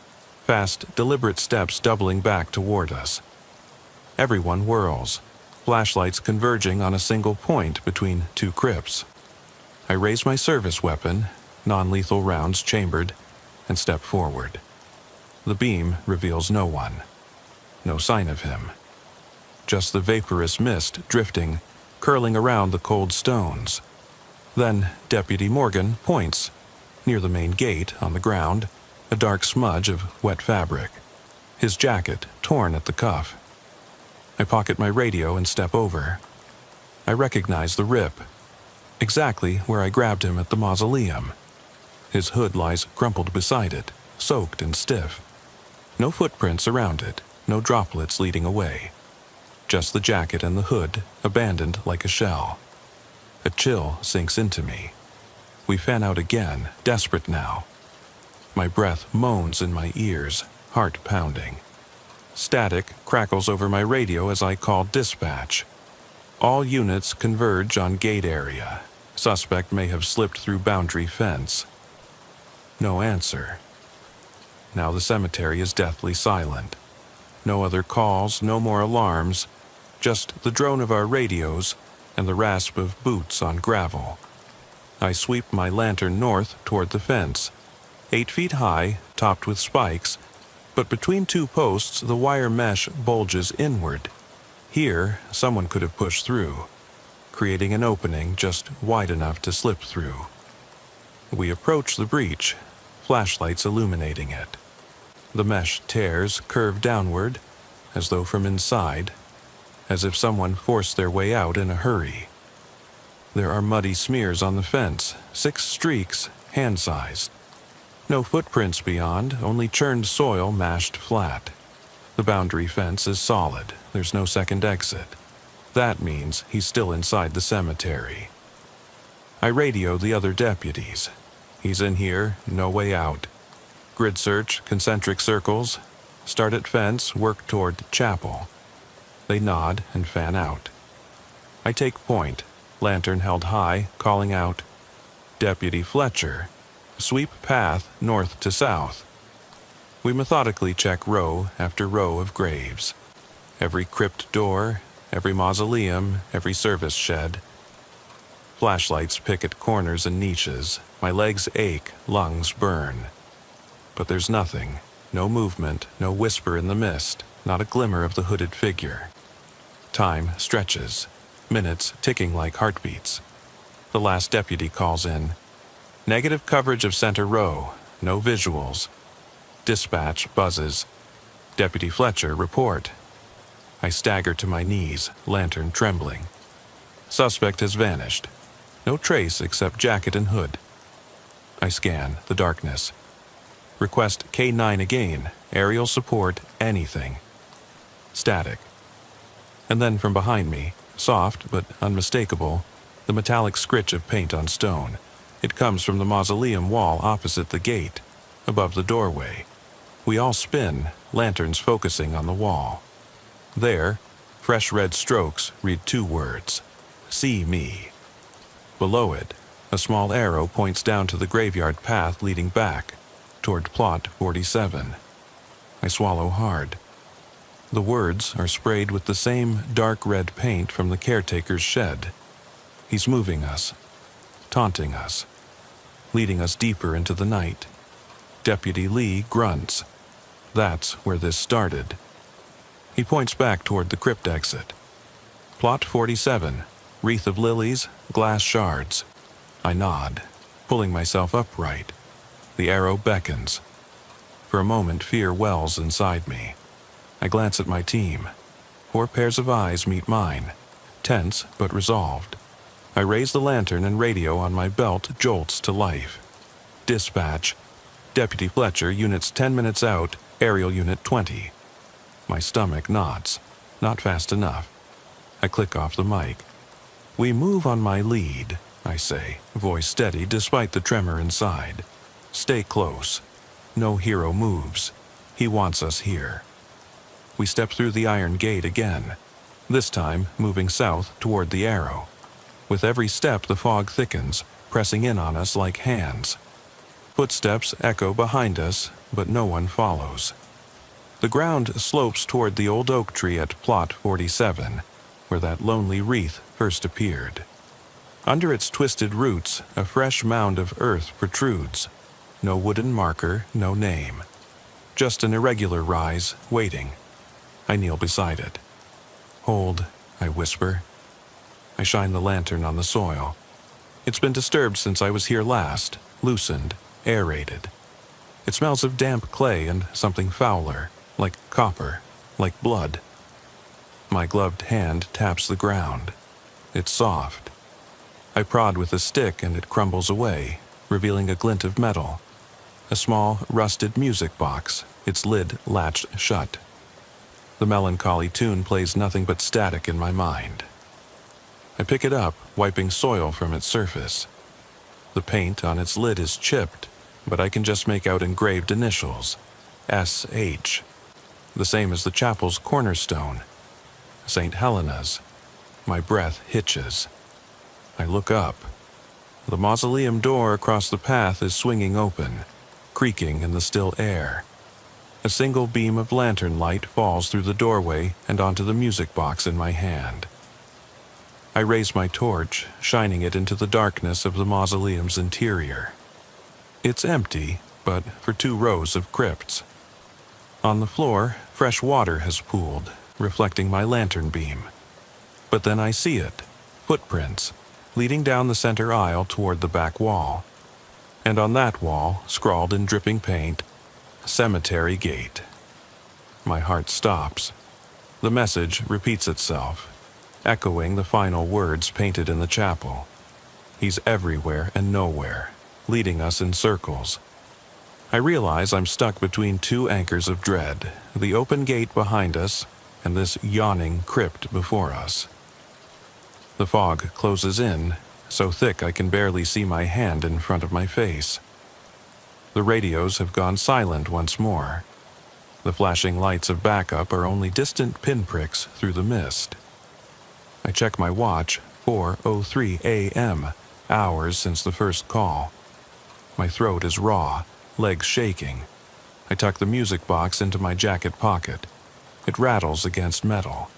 [SPEAKER 1] fast, deliberate steps doubling back toward us. Everyone whirls, flashlights converging on a single point between 2 crypts. I raise my service weapon, non-lethal rounds chambered, and step forward. The beam reveals no one. No sign of him. Just the vaporous mist drifting, curling around the cold stones. Then Deputy Morgan points, near the main gate on the ground, a dark smudge of wet fabric. His jacket torn at the cuff. I pocket my radio and step over. I recognize the rip, exactly where I grabbed him at the mausoleum. His hood lies crumpled beside it, soaked and stiff. No footprints around it, no droplets leading away. Just the jacket and the hood, abandoned like a shell. A chill sinks into me. We fan out again, desperate now. My breath moans in my ears, heart pounding. Static crackles over my radio as I call dispatch. All units converge on gate area. Suspect may have slipped through boundary fence. No answer. Now the cemetery is deathly silent. No other calls, no more alarms, just the drone of our radios and the rasp of boots on gravel. I sweep my lantern north toward the fence, 8 feet high, topped with spikes, but between 2 posts the wire mesh bulges inward. Here, someone could have pushed through, creating an opening just wide enough to slip through. We approach the breach, flashlights illuminating it. The mesh tears curve downward, as though from inside, as if someone forced their way out in a hurry. There are muddy smears on the fence, 6 streaks, hand-sized. No footprints beyond, only churned soil mashed flat. The boundary fence is solid, there's no second exit. That means he's still inside the cemetery. I radio the other deputies. He's in here, no way out. Grid search, concentric circles, start at fence, work toward chapel. They nod and fan out. I take point, lantern held high, calling out, "Deputy Fletcher, sweep path north to south." We methodically check row after row of graves. Every crypt door, every mausoleum, every service shed. Flashlights pick at corners and niches. My legs ache, lungs burn. But there's nothing, no movement, no whisper in the mist, not a glimmer of the hooded figure. Time stretches, minutes ticking like heartbeats. The last deputy calls in. "Negative coverage of center row, no visuals." Dispatch buzzes. "Deputy Fletcher, report." I stagger to my knees, lantern trembling. Suspect has vanished. No trace except jacket and hood. I scan the darkness. Request K9 again, aerial support, anything. Static. And then from behind me, soft but unmistakable, the metallic scritch of paint on stone. It comes from the mausoleum wall opposite the gate, above the doorway. We all spin, lanterns focusing on the wall. There, fresh red strokes read 2 words. "See me." Below it, a small arrow points down to the graveyard path leading back, toward plot 47. I swallow hard. The words are sprayed with the same dark red paint from the caretaker's shed. He's moving us, taunting us, leading us deeper into the night. Deputy Lee grunts. That's where this started. He points back toward the crypt exit. Plot 47, wreath of lilies, glass shards. I nod, pulling myself upright. The arrow beckons. For a moment, fear wells inside me. I glance at my team. 4 pairs of eyes meet mine, tense but resolved. I raise the lantern and radio on my belt jolts to life. Dispatch. Deputy Fletcher, units 10 minutes out, aerial unit 20. My stomach knots. Not fast enough. I click off the mic. "We move on my lead," I say, voice steady despite the tremor inside. "Stay close. No hero moves. He wants us here." We step through the iron gate again, this time moving south toward the arrow. With every step the fog thickens, pressing in on us like hands. Footsteps echo behind us, but no one follows. The ground slopes toward the old oak tree at plot 47, where that lonely wreath first appeared. Under its twisted roots, a fresh mound of earth protrudes. No wooden marker, no name. Just an irregular rise, waiting. I kneel beside it. "Hold," I whisper. I shine the lantern on the soil. It's been disturbed since I was here last, loosened, aerated. It smells of damp clay and something fouler, like copper, like blood. My gloved hand taps the ground. It's soft. I prod with a stick and it crumbles away, revealing a glint of metal. A small, rusted music box, its lid latched shut. The melancholy tune plays nothing but static in my mind. I pick it up, wiping soil from its surface. The paint on its lid is chipped, but I can just make out engraved initials. S.H. The same as the chapel's cornerstone. St. Helena's. My breath hitches. I look up. The mausoleum door across the path is swinging open, creaking in the still air. A single beam of lantern light falls through the doorway and onto the music box in my hand. I raise my torch, shining it into the darkness of the mausoleum's interior. It's empty, but for 2 rows of crypts. On the floor, fresh water has pooled, reflecting my lantern beam. But then I see it, footprints, leading down the center aisle toward the back wall. And on that wall, scrawled in dripping paint, "Cemetery Gate." My heart stops. The message repeats itself, echoing the final words painted in the chapel. He's everywhere and nowhere, leading us in circles. I realize I'm stuck between 2 anchors of dread, the open gate behind us and this yawning crypt before us. The fog closes in, so thick I can barely see my hand in front of my face. The radios have gone silent once more. The flashing lights of backup are only distant pinpricks through the mist. I check my watch, 4:03 a.m., hours since the first call. My throat is raw, legs shaking. I tuck the music box into my jacket pocket. It rattles against metal.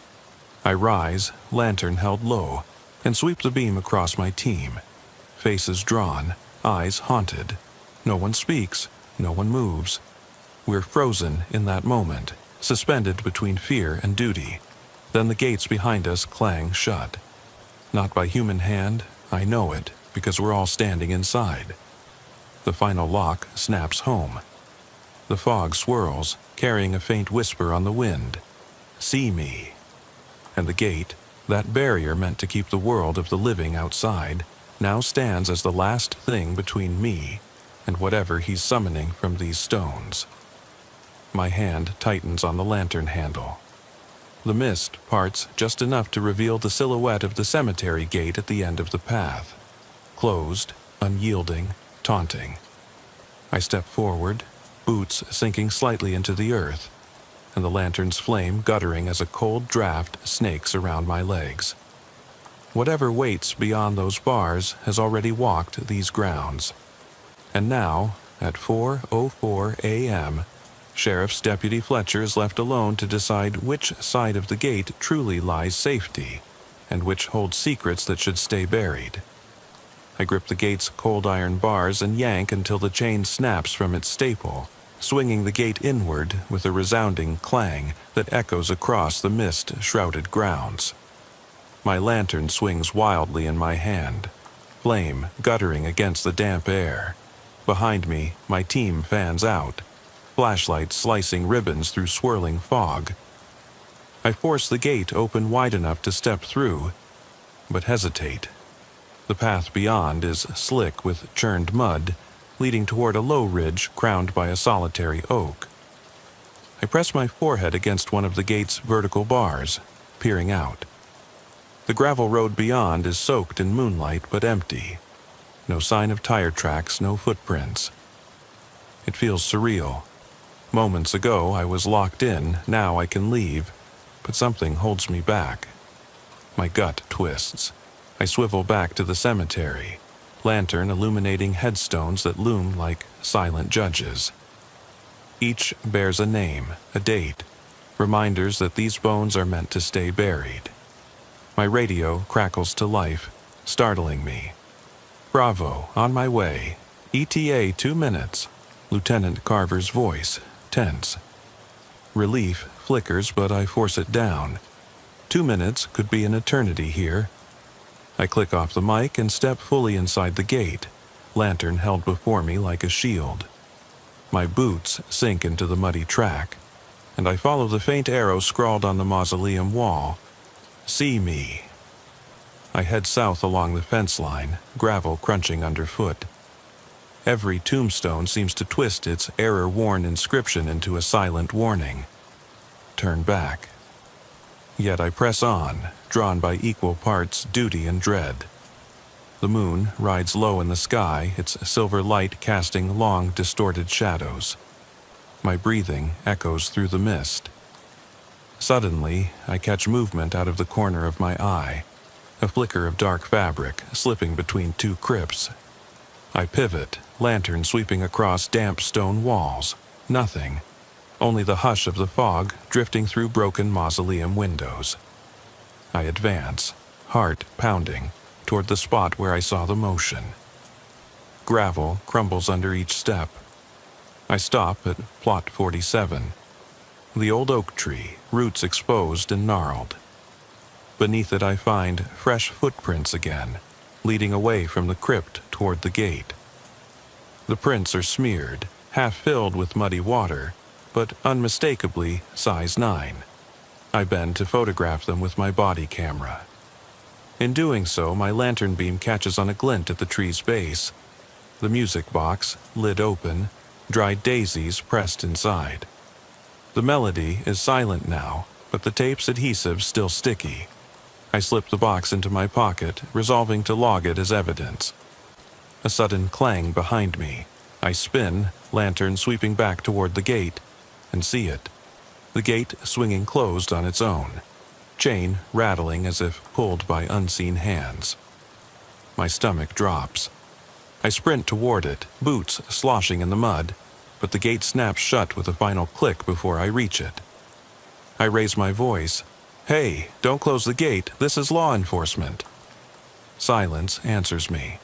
[SPEAKER 1] I rise, lantern held low, and sweep the beam across my team. Faces drawn, eyes haunted. No one speaks, no one moves. We're frozen in that moment, suspended between fear and duty. Then the gates behind us clang shut. Not by human hand, I know it, because we're all standing inside. The final lock snaps home. The fog swirls, carrying a faint whisper on the wind. "See me." And the gate, that barrier meant to keep the world of the living outside, now stands as the last thing between me and whatever he's summoning from these stones. My hand tightens on the lantern handle. The mist parts just enough to reveal the silhouette of the cemetery gate at the end of the path. Closed, unyielding, taunting. I step forward, boots sinking slightly into the earth, and the lantern's flame guttering as a cold draft snakes around my legs. Whatever waits beyond those bars has already walked these grounds. And now, at 4:04 a.m., Sheriff's Deputy Fletcher is left alone to decide which side of the gate truly lies safety, and which holds secrets that should stay buried. I grip the gate's cold iron bars and yank until the chain snaps from its staple, swinging the gate inward with a resounding clang that echoes across the mist-shrouded grounds. My lantern swings wildly in my hand, flame guttering against the damp air. Behind me, my team fans out, flashlights slicing ribbons through swirling fog. I force the gate open wide enough to step through, but hesitate. The path beyond is slick with churned mud, leading toward a low ridge crowned by a solitary oak. I press my forehead against one of the gate's vertical bars, peering out. The gravel road beyond is soaked in moonlight but empty. No sign of tire tracks, no footprints. It feels surreal. Moments ago I was locked in, now I can leave, but something holds me back. My gut twists. I swivel back to the cemetery, lantern illuminating headstones that loom like silent judges. Each bears a name, a date, reminders that these bones are meant to stay buried. My radio crackles to life, startling me. "Bravo, on my way. ETA 2 minutes. Lieutenant Carver's voice, tense. Relief flickers, but I force it down. 2 minutes could be an eternity here. I click off the mic and step fully inside the gate, lantern held before me like a shield. My boots sink into the muddy track, and I follow the faint arrow scrawled on the mausoleum wall. "See me." I head south along the fence line, gravel crunching underfoot. Every tombstone seems to twist its error-worn inscription into a silent warning. Turn back. Yet I press on, drawn by equal parts duty and dread. The moon rides low in the sky, its silver light casting long, distorted shadows. My breathing echoes through the mist. Suddenly, I catch movement out of the corner of my eye, a flicker of dark fabric slipping between 2 crypts. I pivot, lantern sweeping across damp stone walls. Nothing. Only the hush of the fog drifting through broken mausoleum windows. I advance, heart pounding, toward the spot where I saw the motion. Gravel crumbles under each step. I stop at plot 47. The old oak tree, roots exposed and gnarled. Beneath it I find fresh footprints again, leading away from the crypt toward the gate. The prints are smeared, half filled with muddy water, but unmistakably size 9. I bend to photograph them with my body camera. In doing so, my lantern beam catches on a glint at the tree's base. The music box, lid open, dried daisies pressed inside. The melody is silent now, but the tape's adhesive still sticky. I slip the box into my pocket, resolving to log it as evidence. A sudden clang behind me. I spin, lantern sweeping back toward the gate, and see it. The gate swinging closed on its own, chain rattling as if pulled by unseen hands. My stomach drops. I sprint toward it, boots sloshing in the mud, but the gate snaps shut with a final click before I reach it. I raise my voice. "Hey, don't close the gate, this is law enforcement." Silence answers me.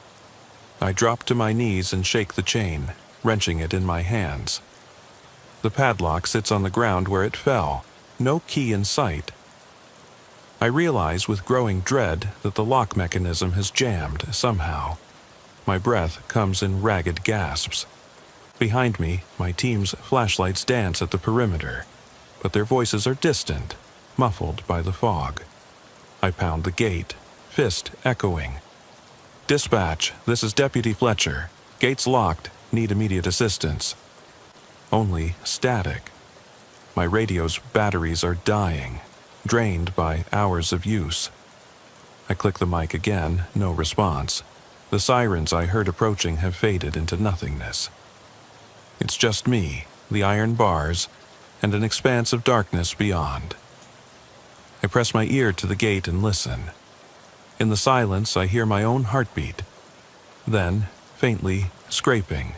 [SPEAKER 1] I drop to my knees and shake the chain, wrenching it in my hands. The padlock sits on the ground where it fell, no key in sight. I realize with growing dread that the lock mechanism has jammed somehow. My breath comes in ragged gasps. Behind me, my team's flashlights dance at the perimeter, but their voices are distant, muffled by the fog. I pound the gate, fist echoing. "Dispatch, this is Deputy Fletcher. Gate's locked, need immediate assistance." Only static. My radio's batteries are dying, drained by hours of use. I click the mic again, no response. The sirens I heard approaching have faded into nothingness. It's just me, the iron bars, and an expanse of darkness beyond. I press my ear to the gate and listen. In the silence, I hear my own heartbeat. Then, faintly, scraping,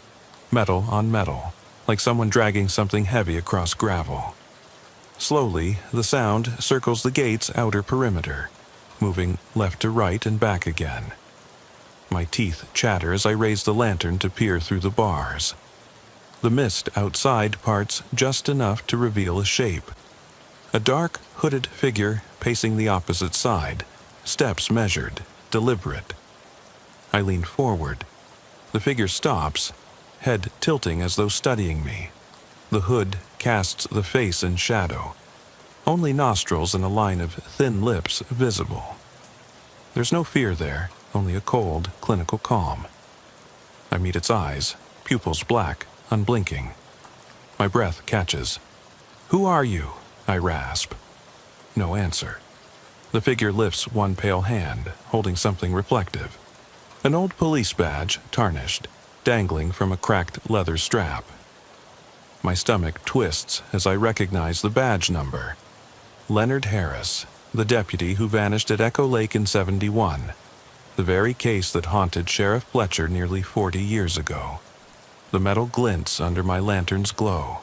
[SPEAKER 1] metal on metal, like someone dragging something heavy across gravel. Slowly, the sound circles the gate's outer perimeter, moving left to right and back again. My teeth chatter as I raise the lantern to peer through the bars. The mist outside parts just enough to reveal a shape. A dark, hooded figure pacing the opposite side, steps measured, deliberate. I lean forward. The figure stops, head tilting as though studying me. The hood casts the face in shadow. Only nostrils and a line of thin lips visible. There's no fear there, only a cold, clinical calm. I meet its eyes, pupils black, unblinking. My breath catches. "Who are you?" I rasp. No answer. The figure lifts one pale hand, holding something reflective. An old police badge, tarnished, dangling from a cracked leather strap. My stomach twists as I recognize the badge number. Leonard Harris, the deputy who vanished at Echo Lake in '71. The very case that haunted Sheriff Fletcher nearly 40 years ago. The metal glints under my lantern's glow.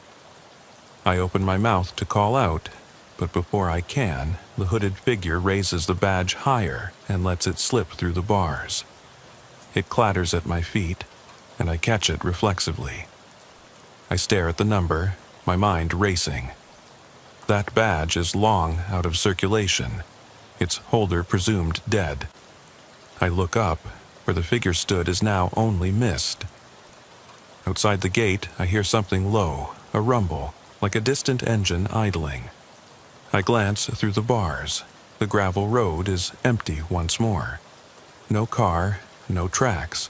[SPEAKER 1] I open my mouth to call out, but before I can, the hooded figure raises the badge higher and lets it slip through the bars. It clatters at my feet, and I catch it reflexively. I stare at the number, my mind racing. That badge is long out of circulation, its holder presumed dead. I look up, where the figure stood is now only mist. Outside the gate, I hear something low, a rumble, like a distant engine idling. I glance through the bars. The gravel road is empty once more. No car, no tracks.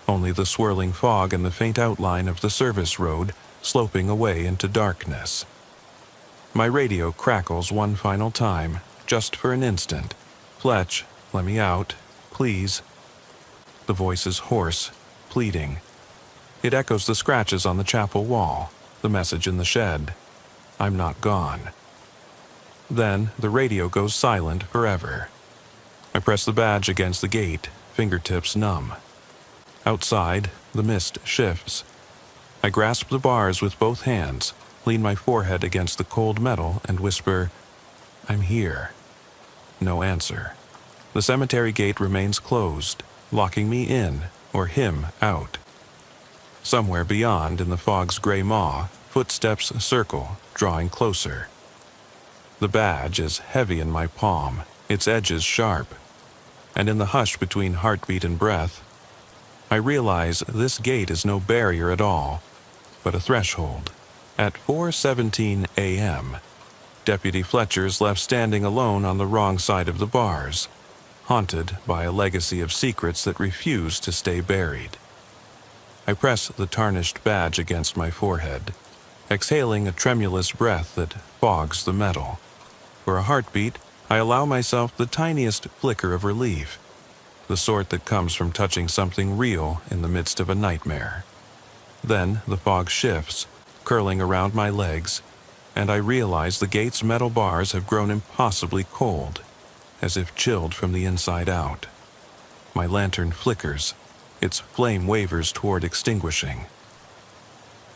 [SPEAKER 1] Only the swirling fog and the faint outline of the service road sloping away into darkness. My radio crackles one final time, just for an instant. "Fletch, let me out, please." The voice is hoarse, pleading. It echoes the scratches on the chapel wall, the message in the shed. I'm not gone. Then the radio goes silent forever. I press the badge against the gate, fingertips numb. Outside, the mist shifts. I grasp the bars with both hands, lean my forehead against the cold metal, and whisper, "I'm here." No answer. The cemetery gate remains closed, locking me in or him out. Somewhere beyond, in the fog's gray maw, footsteps circle, drawing closer. The badge is heavy in my palm, its edges sharp, and in the hush between heartbeat and breath, I realize this gate is no barrier at all, but a threshold. At 4:17 a.m., Deputy Fletcher is left standing alone on the wrong side of the bars, haunted by a legacy of secrets that refuse to stay buried. I press the tarnished badge against my forehead, exhaling a tremulous breath that fogs the metal. For a heartbeat, I allow myself the tiniest flicker of relief, the sort that comes from touching something real in the midst of a nightmare. Then the fog shifts, curling around my legs, and I realize the gate's metal bars have grown impossibly cold, as if chilled from the inside out. My lantern flickers, its flame wavers toward extinguishing.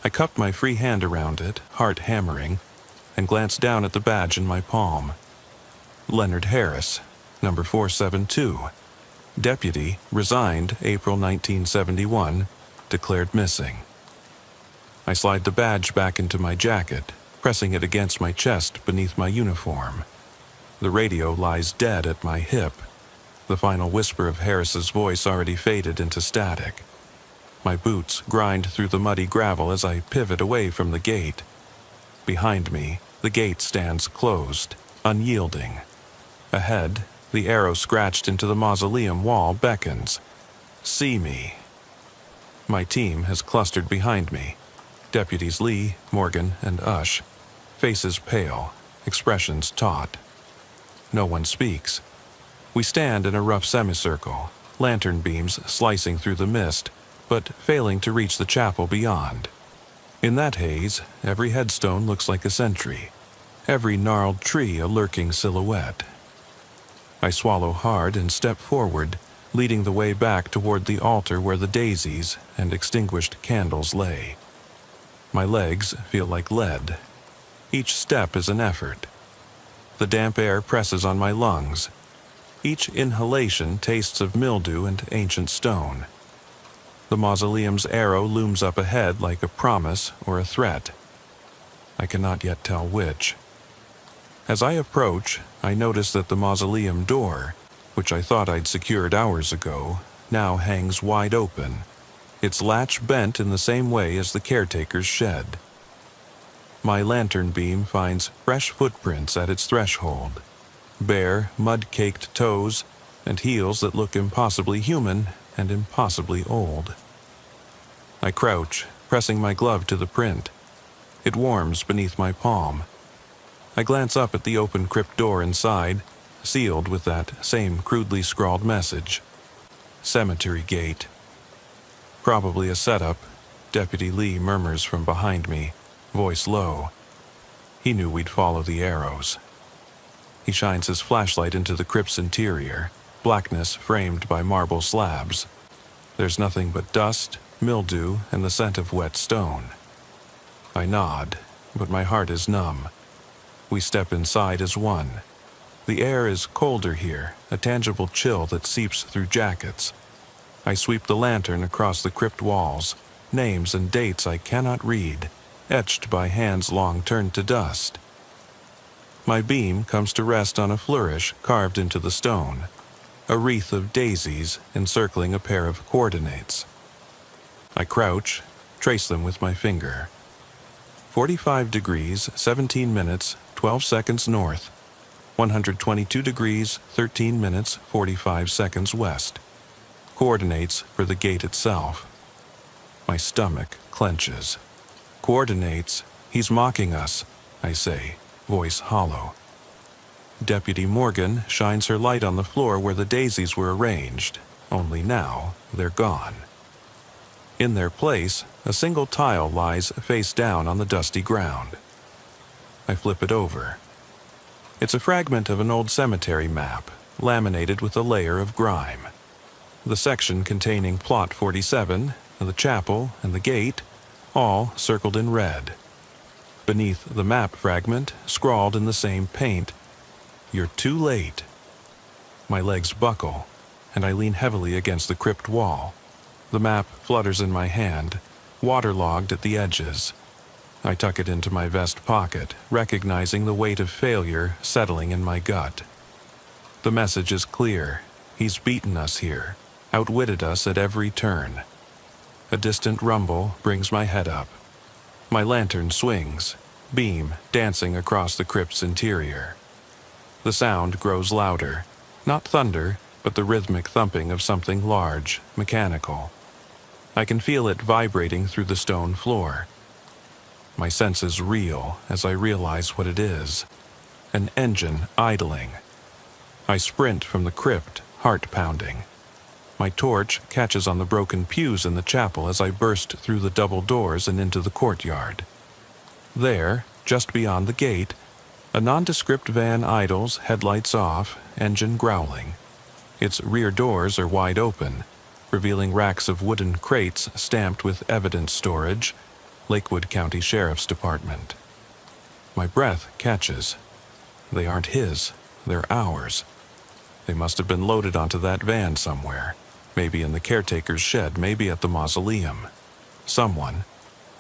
[SPEAKER 1] I cup my free hand around it, heart hammering, and glance down at the badge in my palm. Leonard Harris, number 472. Deputy, resigned April 1971, declared missing. I slide the badge back into my jacket, pressing it against my chest beneath my uniform. The radio lies dead at my hip, the final whisper of Harris's voice already faded into static. My boots grind through the muddy gravel as I pivot away from the gate. Behind me, the gate stands closed, unyielding. Ahead, the arrow scratched into the mausoleum wall beckons. See me. My team has clustered behind me. Deputies Lee, Morgan, and Ush. Faces pale, expressions taut. No one speaks. We stand in a rough semicircle, lantern beams slicing through the mist, but failing to reach the chapel beyond. In that haze, every headstone looks like a sentry, every gnarled tree a lurking silhouette. I swallow hard and step forward, leading the way back toward the altar where the daisies and extinguished candles lay. My legs feel like lead. Each step is an effort. The damp air presses on my lungs. Each inhalation tastes of mildew and ancient stone. The mausoleum's arrow looms up ahead like a promise or a threat. I cannot yet tell which. As I approach, I notice that the mausoleum door, which I thought I'd secured hours ago, now hangs wide open, its latch bent in the same way as the caretaker's shed. My lantern beam finds fresh footprints at its threshold, bare, mud-caked toes and heels that look impossibly human and impossibly old. I crouch, pressing my glove to the print. It warms beneath my palm. I glance up at the open crypt door inside, sealed with that same crudely scrawled message. Cemetery gate. Probably a setup, Deputy Lee murmurs from behind me, voice low. He knew we'd follow the arrows. He shines his flashlight into the crypt's interior, blackness framed by marble slabs. There's nothing but dust, mildew, and the scent of wet stone. I nod, but my heart is numb. We step inside as one. The air is colder here, a tangible chill that seeps through jackets. I sweep the lantern across the crypt walls, names and dates I cannot read, etched by hands long turned to dust. My beam comes to rest on a flourish carved into the stone, a wreath of daisies encircling a pair of coordinates. I crouch, trace them with my finger. 45 degrees, 17 minutes, 12 seconds north. 122 degrees, 13 minutes, 45 seconds west. Coordinates for the gate itself. My stomach clenches. Coordinates, he's mocking us, I say, voice hollow. Deputy Morgan shines her light on the floor where the daisies were arranged, only now they're gone. In their place, a single tile lies face down on the dusty ground. I flip it over. It's a fragment of an old cemetery map, laminated with a layer of grime. The section containing Plot 47, the chapel, and the gate, all circled in red. Beneath the map fragment, scrawled in the same paint, "You're too late." My legs buckle, and I lean heavily against the crypt wall. The map flutters in my hand, waterlogged at the edges. I tuck it into my vest pocket, recognizing the weight of failure settling in my gut. The message is clear. He's beaten us here, outwitted us at every turn. A distant rumble brings my head up. My lantern swings, beam dancing across the crypt's interior. The sound grows louder, not thunder, but the rhythmic thumping of something large, mechanical. I can feel it vibrating through the stone floor. My senses reel as I realize what it is. An engine idling. I sprint from the crypt, heart pounding. My torch catches on the broken pews in the chapel as I burst through the double doors and into the courtyard. There, just beyond the gate, a nondescript van idles, headlights off, engine growling. Its rear doors are wide open, revealing racks of wooden crates stamped with evidence storage, Lakewood County Sheriff's Department. My breath catches. They aren't his, they're ours. They must have been loaded onto that van somewhere, maybe in the caretaker's shed, maybe at the mausoleum. Someone,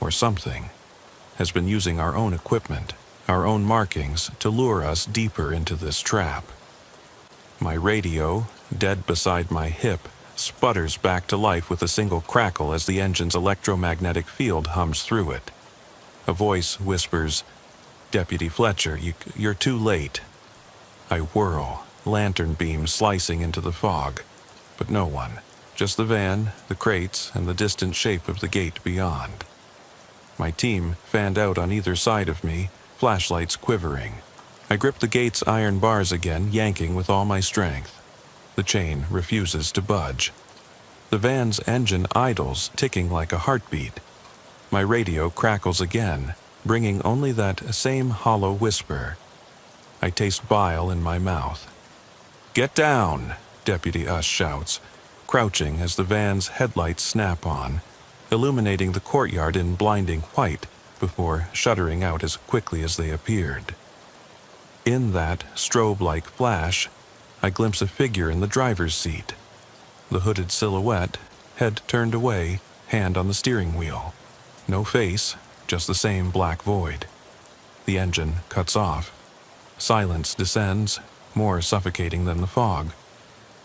[SPEAKER 1] or something, has been using our own equipment, our own markings, to lure us deeper into this trap. My radio, dead beside my hip, sputters back to life with a single crackle as the engine's electromagnetic field hums through it. A voice whispers, "Deputy Fletcher, you're too late." I whirl, lantern beam slicing into the fog, but no one, just the van, the crates, and the distant shape of the gate beyond. My team fanned out on either side of me, flashlights quivering. I grip the gate's iron bars again, yanking with all my strength. The chain refuses to budge. The van's engine idles, ticking like a heartbeat. My radio crackles again, bringing only that same hollow whisper. I taste bile in my mouth. "Get down!" Deputy Ush shouts, crouching as the van's headlights snap on, illuminating the courtyard in blinding white before shuddering out as quickly as they appeared. In that strobe-like flash, I glimpse a figure in the driver's seat. The hooded silhouette, head turned away, hand on the steering wheel. No face, just the same black void. The engine cuts off. Silence descends, more suffocating than the fog.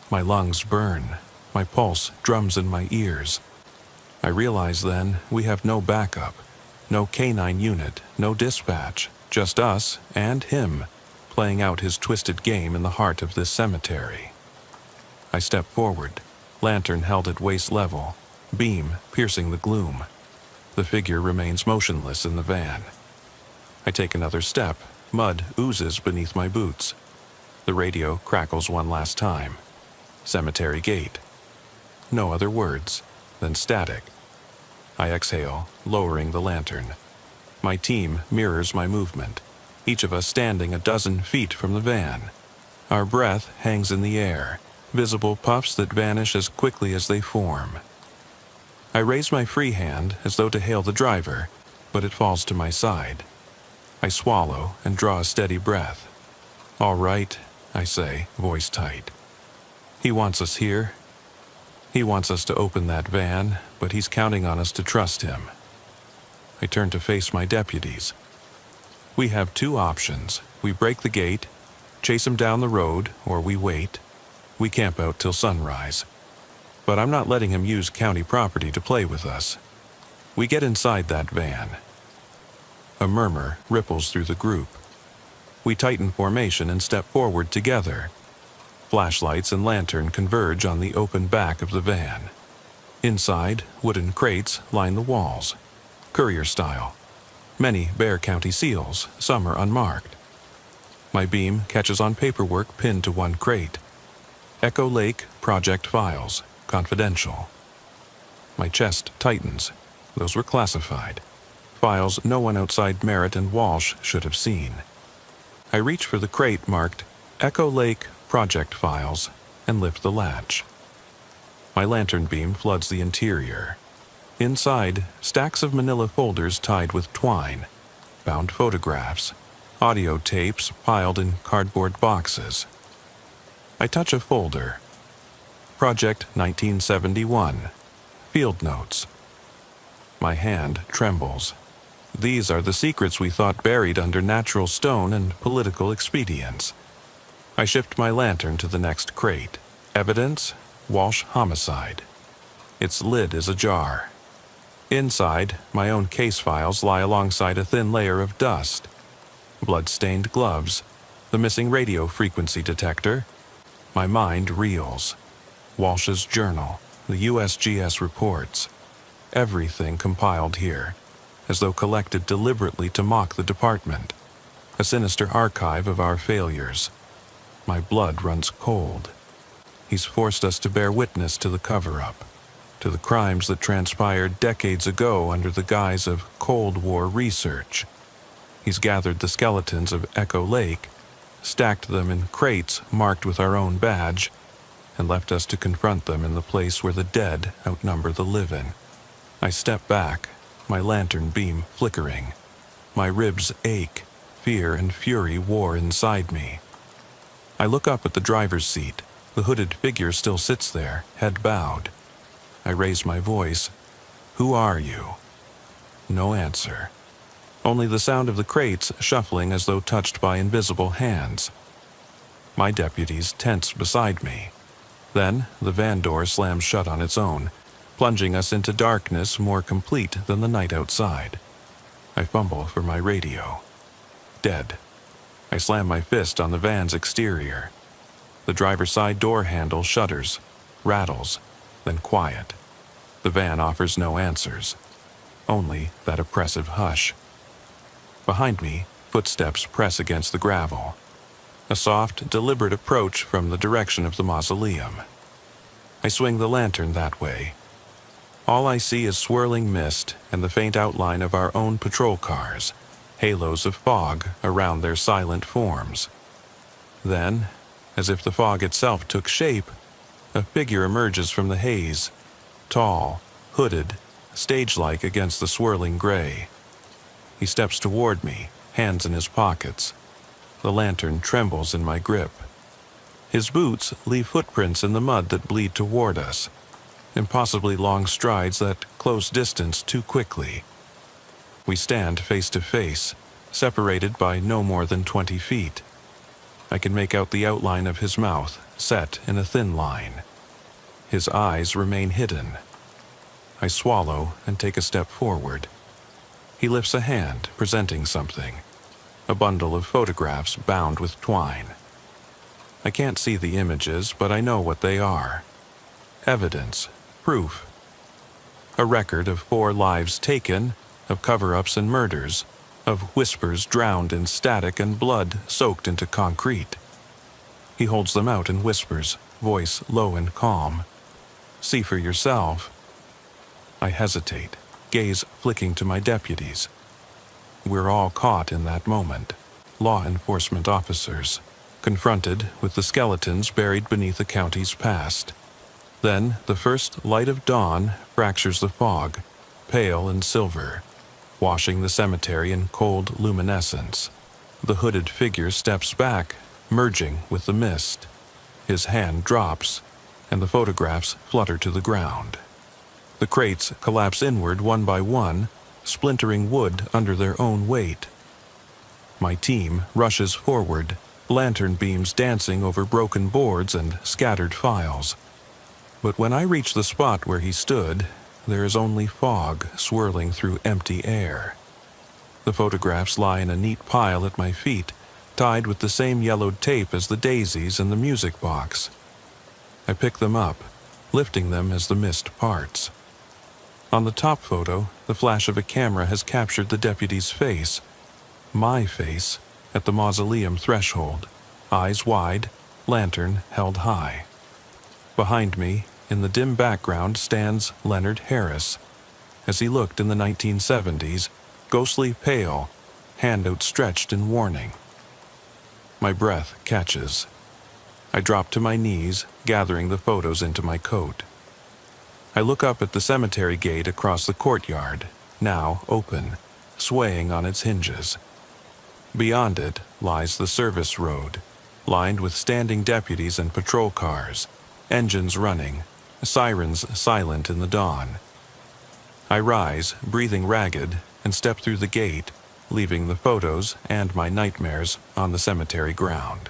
[SPEAKER 1] My lungs burn. My pulse drums in my ears. I realize then we have no backup, no canine unit, no dispatch, just us and him, playing out his twisted game in the heart of this cemetery. I step forward, lantern held at waist level, beam piercing the gloom. The figure remains motionless in the van. I take another step, mud oozes beneath my boots. The radio crackles one last time. Cemetery gate. No other words, then static. I exhale, lowering the lantern. My team mirrors my movement, each of us standing a dozen feet from the van. Our breath hangs in the air, visible puffs that vanish as quickly as they form. I raise my free hand as though to hail the driver, but it falls to my side. I swallow and draw a steady breath. "All right," I say, voice tight. "He wants us here. He wants us to open that van, but he's counting on us to trust him." I turn to face my deputies. We have two options. We break the gate, chase him down the road, or we wait. We camp out till sunrise. But I'm not letting him use county property to play with us. We get inside that van. A murmur ripples through the group. We tighten formation and step forward together. Flashlights and lantern converge on the open back of the van. Inside, wooden crates line the walls, courier style. Many bear county seals, some are unmarked. My beam catches on paperwork pinned to one crate. Echo Lake project files, confidential. My chest tightens. Those were classified. Files no one outside Merritt and Walsh should have seen. I reach for the crate marked Echo Lake project files and lift the latch. My lantern beam floods the interior. Inside, stacks of manila folders tied with twine, bound photographs, audio tapes piled in cardboard boxes. I touch a folder. Project 1971. Field notes. My hand trembles. These are the secrets we thought buried under natural stone and political expedients. I shift my lantern to the next crate. Evidence: Walsh homicide. Its lid is ajar. Inside, my own case files lie alongside a thin layer of dust. Blood-stained gloves, the missing radio frequency detector. My mind reels. Walsh's journal, the USGS reports. Everything compiled here, as though collected deliberately to mock the department. A sinister archive of our failures. My blood runs cold. He's forced us to bear witness to the cover-up, to the crimes that transpired decades ago under the guise of Cold War research. He's gathered the skeletons of Echo Lake, stacked them in crates marked with our own badge, and left us to confront them in the place where the dead outnumber the living. I step back, my lantern beam flickering. My ribs ache, fear and fury war inside me. I look up at the driver's seat. The hooded figure still sits there, head bowed. I raise my voice. "Who are you?" No answer. Only the sound of the crates shuffling as though touched by invisible hands. My deputies tense beside me. Then the van door slams shut on its own, plunging us into darkness more complete than the night outside. I fumble for my radio. Dead. I slam my fist on the van's exterior. The driver's side door handle shudders, rattles, then quiet. The van offers no answers, only that oppressive hush. Behind me, footsteps press against the gravel. A soft, deliberate approach from the direction of the mausoleum. I swing the lantern that way. All I see is swirling mist and the faint outline of our own patrol cars, halos of fog around their silent forms. Then, as if the fog itself took shape, a figure emerges from the haze, tall, hooded, stage-like against the swirling gray. He steps toward me, hands in his pockets. The lantern trembles in my grip. His boots leave footprints in the mud that bleed toward us, impossibly long strides that close distance too quickly. We stand face to face, separated by no more than 20 feet. I can make out the outline of his mouth, set in a thin line. His eyes remain hidden. I swallow and take a step forward. He lifts a hand, presenting something. A bundle of photographs bound with twine. I can't see the images, but I know what they are. Evidence, proof. A record of 4 lives taken, of cover-ups and murders, of whispers drowned in static and blood soaked into concrete. He holds them out and whispers, voice low and calm. "See for yourself." I hesitate, gaze flicking to my deputies. We're all caught in that moment, law enforcement officers, confronted with the skeletons buried beneath the county's past. Then the first light of dawn fractures the fog, pale and silver, washing the cemetery in cold luminescence. The hooded figure steps back, merging with the mist. His hand drops, and the photographs flutter to the ground. The crates collapse inward one by one, splintering wood under their own weight. My team rushes forward, lantern beams dancing over broken boards and scattered files. But when I reach the spot where he stood, there is only fog swirling through empty air. The photographs lie in a neat pile at my feet, tied with the same yellowed tape as the daisies in the music box. I pick them up, lifting them as the mist parts. On the top photo, the flash of a camera has captured the deputy's face, my face, at the mausoleum threshold, eyes wide, lantern held high. Behind me, in the dim background, stands Leonard Harris. As he looked in the 1970s, ghostly pale, hand outstretched in warning. My breath catches. I drop to my knees, gathering the photos into my coat. I look up at the cemetery gate across the courtyard, now open, swaying on its hinges. Beyond it lies the service road, lined with standing deputies and patrol cars, engines running, sirens silent in the dawn. I rise, breathing ragged, and step through the gate, leaving the photos and my nightmares on the cemetery ground.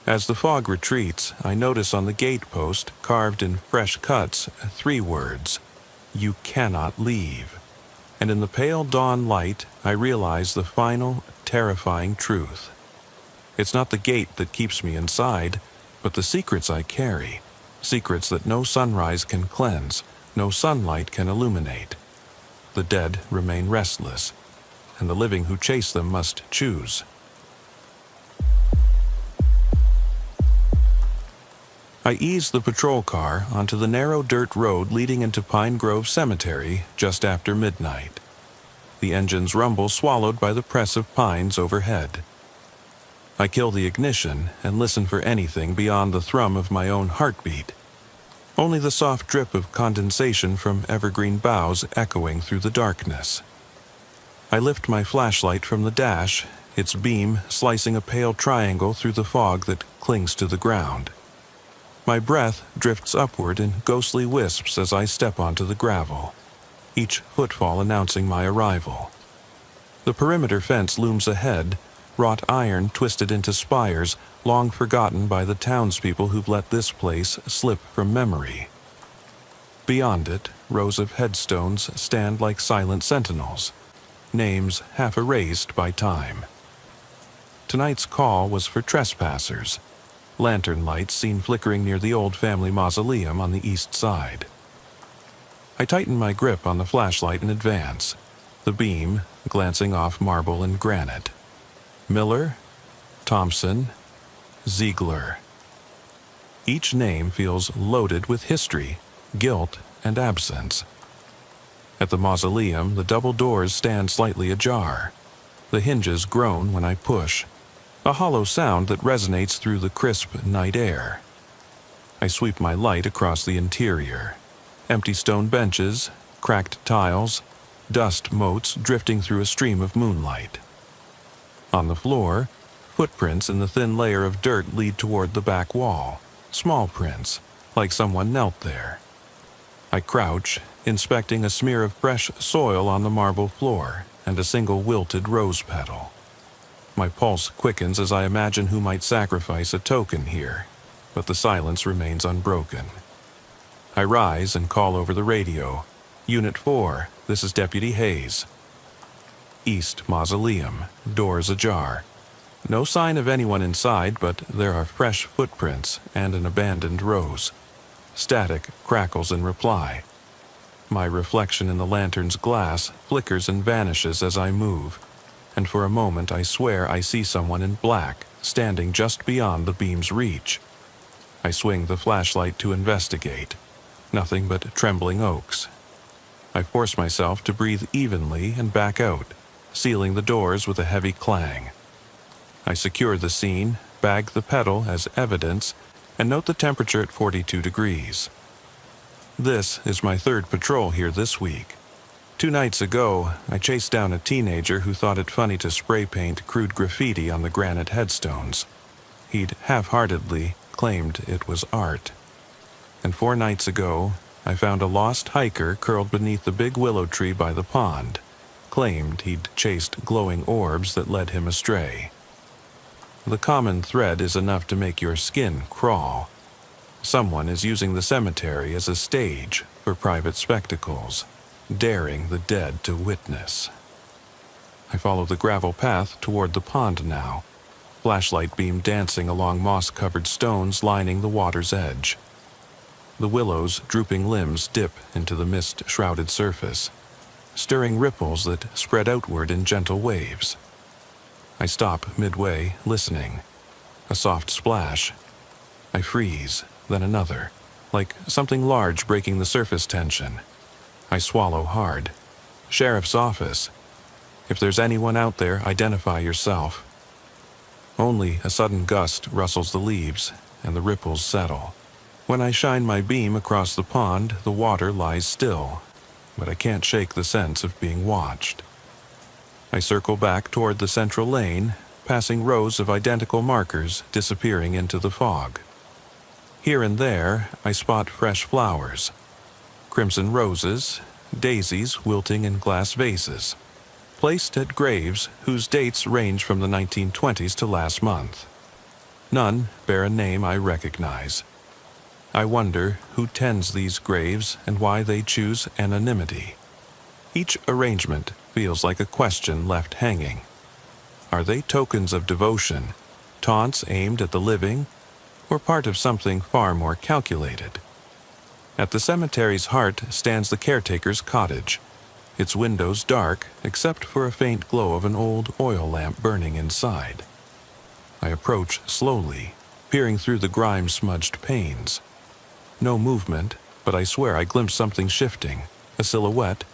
[SPEAKER 1] As the fog retreats, I notice on the gate post, carved in fresh cuts, 3 words: "You cannot leave." And in the pale dawn light, I realize the final, terrifying truth. It's not the gate that keeps me inside, but the secrets I carry, secrets that no sunrise can cleanse, no sunlight can illuminate. The dead remain restless, and the living who chase them must choose. I ease the patrol car onto the narrow dirt road leading into Pine Grove Cemetery just after midnight. The engine's rumble swallowed by the press of pines overhead. I kill the ignition and listen for anything beyond the thrum of my own heartbeat. Only the soft drip of condensation from evergreen boughs echoing through the darkness. I lift my flashlight from the dash, its beam slicing a pale triangle through the fog that clings to the ground. My breath drifts upward in ghostly wisps as I step onto the gravel, each footfall announcing my arrival. The perimeter fence looms ahead, wrought iron twisted into spires long forgotten by the townspeople who've let this place slip from memory. Beyond it, rows of headstones stand like silent sentinels, names half erased by time. Tonight's call was for trespassers, lantern lights seen flickering near the old family mausoleum on the east side. I tighten my grip on the flashlight in advance, the beam glancing off marble and granite. Miller, Thompson, Ziegler. Each name feels loaded with history, guilt, and absence. At the mausoleum, the double doors stand slightly ajar. The hinges groan when I push, a hollow sound that resonates through the crisp night air. I sweep my light across the interior. Empty stone benches, cracked tiles, dust motes drifting through a stream of moonlight. On the floor, footprints in the thin layer of dirt lead toward the back wall, small prints, like someone knelt there. I crouch, inspecting a smear of fresh soil on the marble floor and a single wilted rose petal. My pulse quickens as I imagine who might sacrifice a token here, but the silence remains unbroken. I rise and call over the radio. Unit 4, this is Deputy Hayes. East Mausoleum, doors ajar. No sign of anyone inside, but there are fresh footprints and an abandoned rose. Static crackles in reply. My reflection in the lantern's glass flickers and vanishes as I move, and for a moment I swear I see someone in black standing just beyond the beam's reach. I swing the flashlight to investigate. Nothing but trembling oaks. I force myself to breathe evenly and back out, sealing the doors with a heavy clang. I secure the scene, bag the petal as evidence, and note the temperature at 42 degrees. This is my 3rd patrol here this week. 2 nights ago, I chased down a teenager who thought it funny to spray paint crude graffiti on the granite headstones. He'd half-heartedly claimed it was art. And 4 nights ago, I found a lost hiker curled beneath the big willow tree by the pond, claimed he'd chased glowing orbs that led him astray. The common thread is enough to make your skin crawl. Someone is using the cemetery as a stage for private spectacles, daring the dead to witness. I follow the gravel path toward the pond now, flashlight beam dancing along moss-covered stones lining the water's edge. The willow's drooping limbs dip into the mist-shrouded surface, stirring ripples that spread outward in gentle waves. I stop midway, listening. A soft splash. I freeze, then another, like something large breaking the surface tension. I swallow hard. Sheriff's office. If there's anyone out there, identify yourself. Only a sudden gust rustles the leaves, and the ripples settle. When I shine my beam across the pond, the water lies still, but I can't shake the sense of being watched. I circle back toward the central lane, passing rows of identical markers disappearing into the fog. Here and there, I spot fresh flowers. Crimson roses, daisies wilting in glass vases, placed at graves whose dates range from the 1920s to last month. None bear a name I recognize. I wonder who tends these graves and why they choose anonymity. Each arrangement feels like a question left hanging. Are they tokens of devotion, taunts aimed at the living, or part of something far more calculated? At the cemetery's heart stands the caretaker's cottage, its windows dark except for a faint glow of an old oil lamp burning inside. I approach slowly, peering through the grime-smudged panes. No movement, but I swear I glimpse something shifting, a silhouette.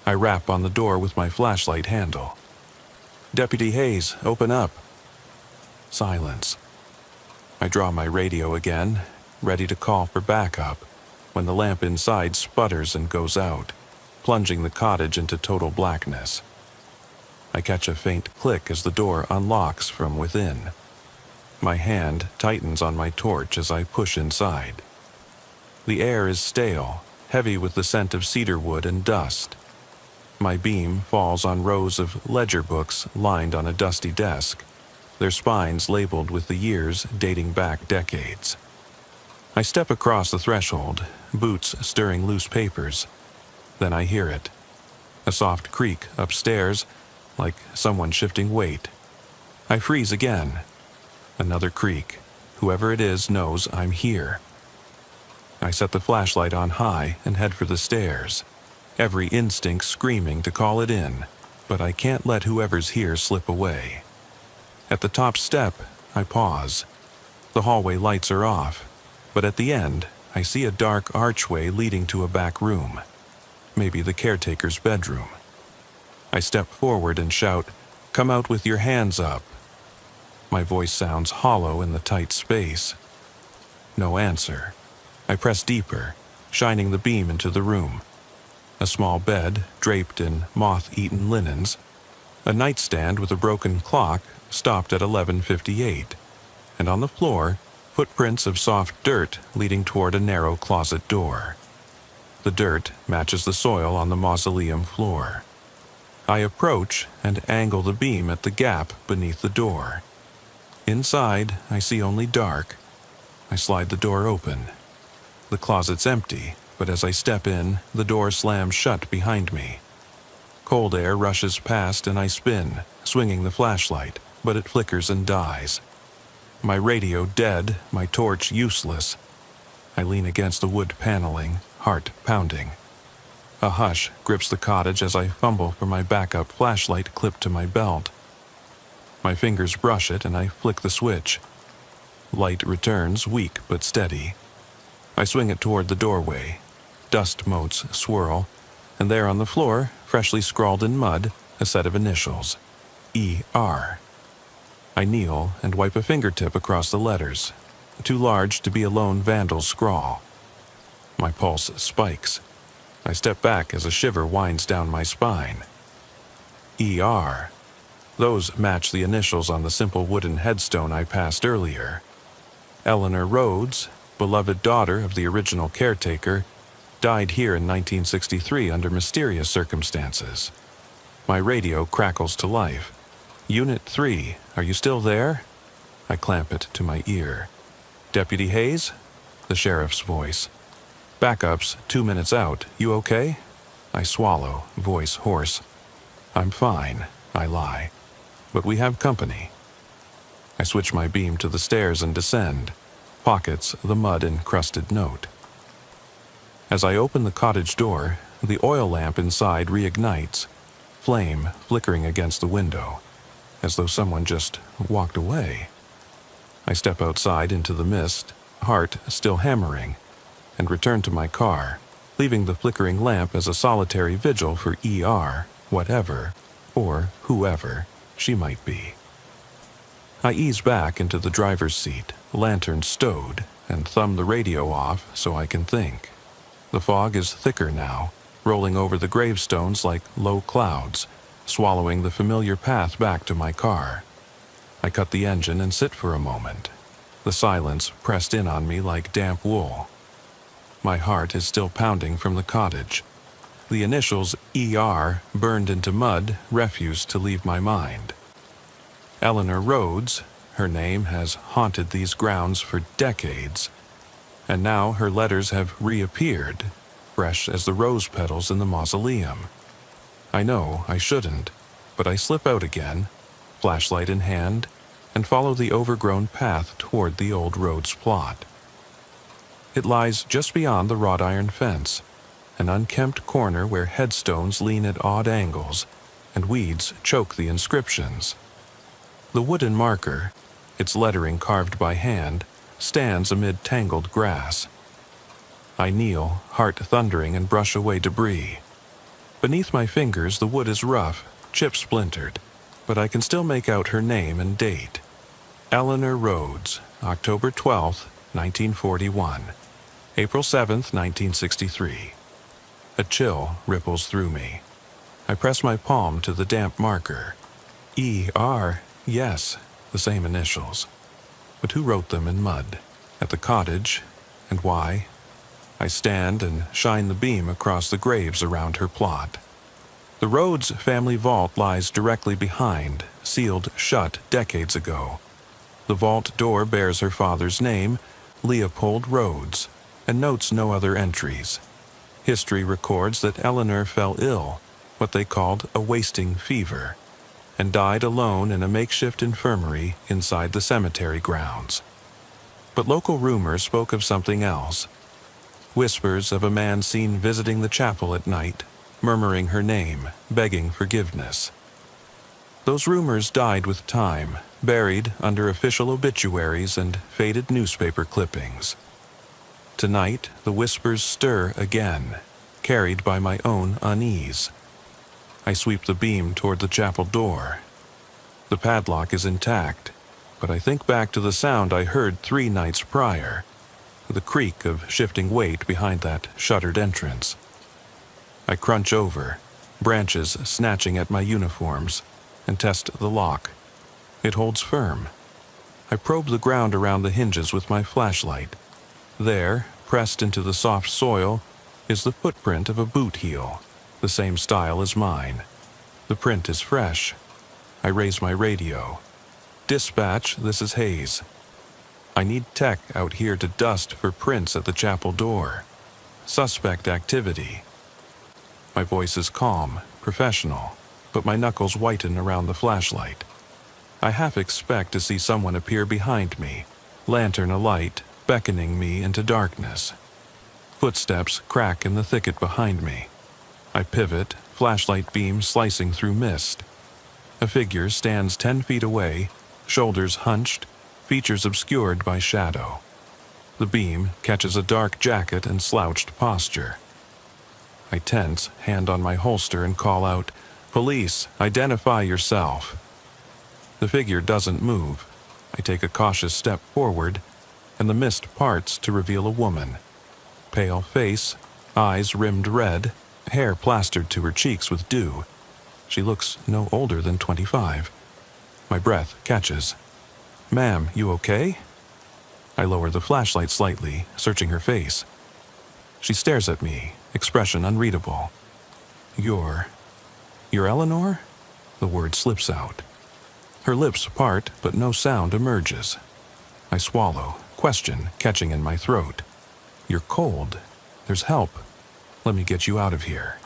[SPEAKER 1] I rap on the door with my flashlight handle. "Deputy Hayes, open up." Silence. I draw my radio again, ready to call for backup, when the lamp inside sputters and goes out, plunging the cottage into total blackness. I catch a faint click as the door unlocks from within. My hand tightens on my torch as I push inside. The air is stale, heavy with the scent of cedar wood and dust. My beam falls on rows of ledger books lined on a dusty desk, their spines labeled with the years dating back decades. I step across the threshold, boots stirring loose papers. Then I hear it. A soft creak upstairs, like someone shifting weight. I freeze again. Another creak. Whoever it is knows I'm here. I set the flashlight on high and head for the stairs, every instinct screaming to call it in, but I can't let whoever's here slip away. At the top step, I pause. The hallway lights are off, but at the end, I see a dark archway leading to a back room, maybe the caretaker's bedroom. I step forward and shout, "Come out with your hands up." My voice sounds hollow in the tight space. No answer. I press deeper, shining the beam into the room. A small bed, draped in moth-eaten linens. A nightstand with a broken clock, stopped at 11:58. And on the floor, footprints of soft dirt leading toward a narrow closet door. The dirt matches the soil on the mausoleum floor. I approach and angle the beam at the gap beneath the door. Inside, I see only dark. I slide the door open. The closet's empty, but as I step in, the door slams shut behind me. Cold air rushes past and I spin, swinging the flashlight, but it flickers and dies. My radio dead, my torch useless. I lean against the wood paneling, heart pounding. A hush grips the cottage as I fumble for my backup flashlight clipped to my belt. My fingers brush it and I flick the switch. Light returns, weak but steady. I swing it toward the doorway. Dust motes swirl, and there on the floor, freshly scrawled in mud, a set of initials. E.R. I kneel and wipe a fingertip across the letters, too large to be a lone vandal's scrawl. My pulse spikes. I step back as a shiver winds down my spine. E.R. Those match the initials on the simple wooden headstone I passed earlier. Eleanor Rhodes, beloved daughter of the original caretaker, died here in 1963 under mysterious circumstances. My radio crackles to life. "Unit 3, are you still there?" I clamp it to my ear. "Deputy Hayes?" The sheriff's voice. "Backup's 2 minutes out. You okay?" I swallow, voice hoarse. "I'm fine," I lie. "But we have company." I switch my beam to the stairs and descend, pockets the mud-encrusted note. As I open the cottage door, the oil lamp inside reignites, flame flickering against the window, as though someone just walked away. I step outside into the mist, heart still hammering, and return to my car, leaving the flickering lamp as a solitary vigil for E.R., whatever, or whoever she might be. I ease back into the driver's seat, lantern stowed, and thumb the radio off so I can think. The fog is thicker now, rolling over the gravestones like low clouds, swallowing the familiar path back to my car. I cut the engine and sit for a moment. The silence pressed in on me like damp wool. My heart is still pounding from the cottage. The initials ER, burned into mud, refuse to leave my mind. Eleanor Rhodes, her name has haunted these grounds for decades, and now her letters have reappeared, fresh as the rose petals in the mausoleum. I know I shouldn't, but I slip out again, flashlight in hand, and follow the overgrown path toward the old Rhodes plot. It lies just beyond the wrought iron fence, an unkempt corner where headstones lean at odd angles and weeds choke the inscriptions. The wooden marker, its lettering carved by hand, stands amid tangled grass. I kneel, heart thundering, and brush away debris. Beneath my fingers, the wood is rough, chip-splintered, but I can still make out her name and date. Eleanor Rhodes, October 12, 1941. April 7, 1963. A chill ripples through me. I press my palm to the damp marker. E.R., yes, the same initials. But who wrote them in mud? At the cottage, and why? I stand and shine the beam across the graves around her plot. The Rhodes family vault lies directly behind, sealed shut decades ago. The vault door bears her father's name, Leopold Rhodes, and notes no other entries. History records that Eleanor fell ill, what they called a wasting fever, and died alone in a makeshift infirmary inside the cemetery grounds. But local rumors spoke of something else. Whispers of a man seen visiting the chapel at night, murmuring her name, begging forgiveness. Those rumors died with time, buried under official obituaries and faded newspaper clippings. Tonight, the whispers stir again, carried by my own unease. I sweep the beam toward the chapel door. The padlock is intact, but I think back to the sound I heard 3 nights prior, the creak of shifting weight behind that shuttered entrance. I crunch over, branches snatching at my uniforms, and test the lock. It holds firm. I probe the ground around the hinges with my flashlight. There, pressed into the soft soil, is the footprint of a boot heel, the same style as mine. The print is fresh. I raise my radio. Dispatch, this is Hayes. I need tech out here to dust for prints at the chapel door. Suspect activity. My voice is calm, professional, but my knuckles whiten around the flashlight. I half expect to see someone appear behind me, lantern alight, beckoning me into darkness. Footsteps crack in the thicket behind me. I pivot, flashlight beam slicing through mist. A figure stands 10 feet away, shoulders hunched, features obscured by shadow. The beam catches a dark jacket and slouched posture. I tense, hand on my holster, and call out, "Police, identify yourself." The figure doesn't move. I take a cautious step forward, and the mist parts to reveal a woman. Pale face, eyes rimmed red, hair plastered to her cheeks with dew. She looks no older than 25. My breath catches. "Ma'am, you okay?" I lower the flashlight slightly, searching her face. She stares at me, expression unreadable. You're Eleanor?" The word slips out. Her lips part, but no sound emerges. I swallow, question catching in my throat. "You're cold. There's help. Let me get you out of here."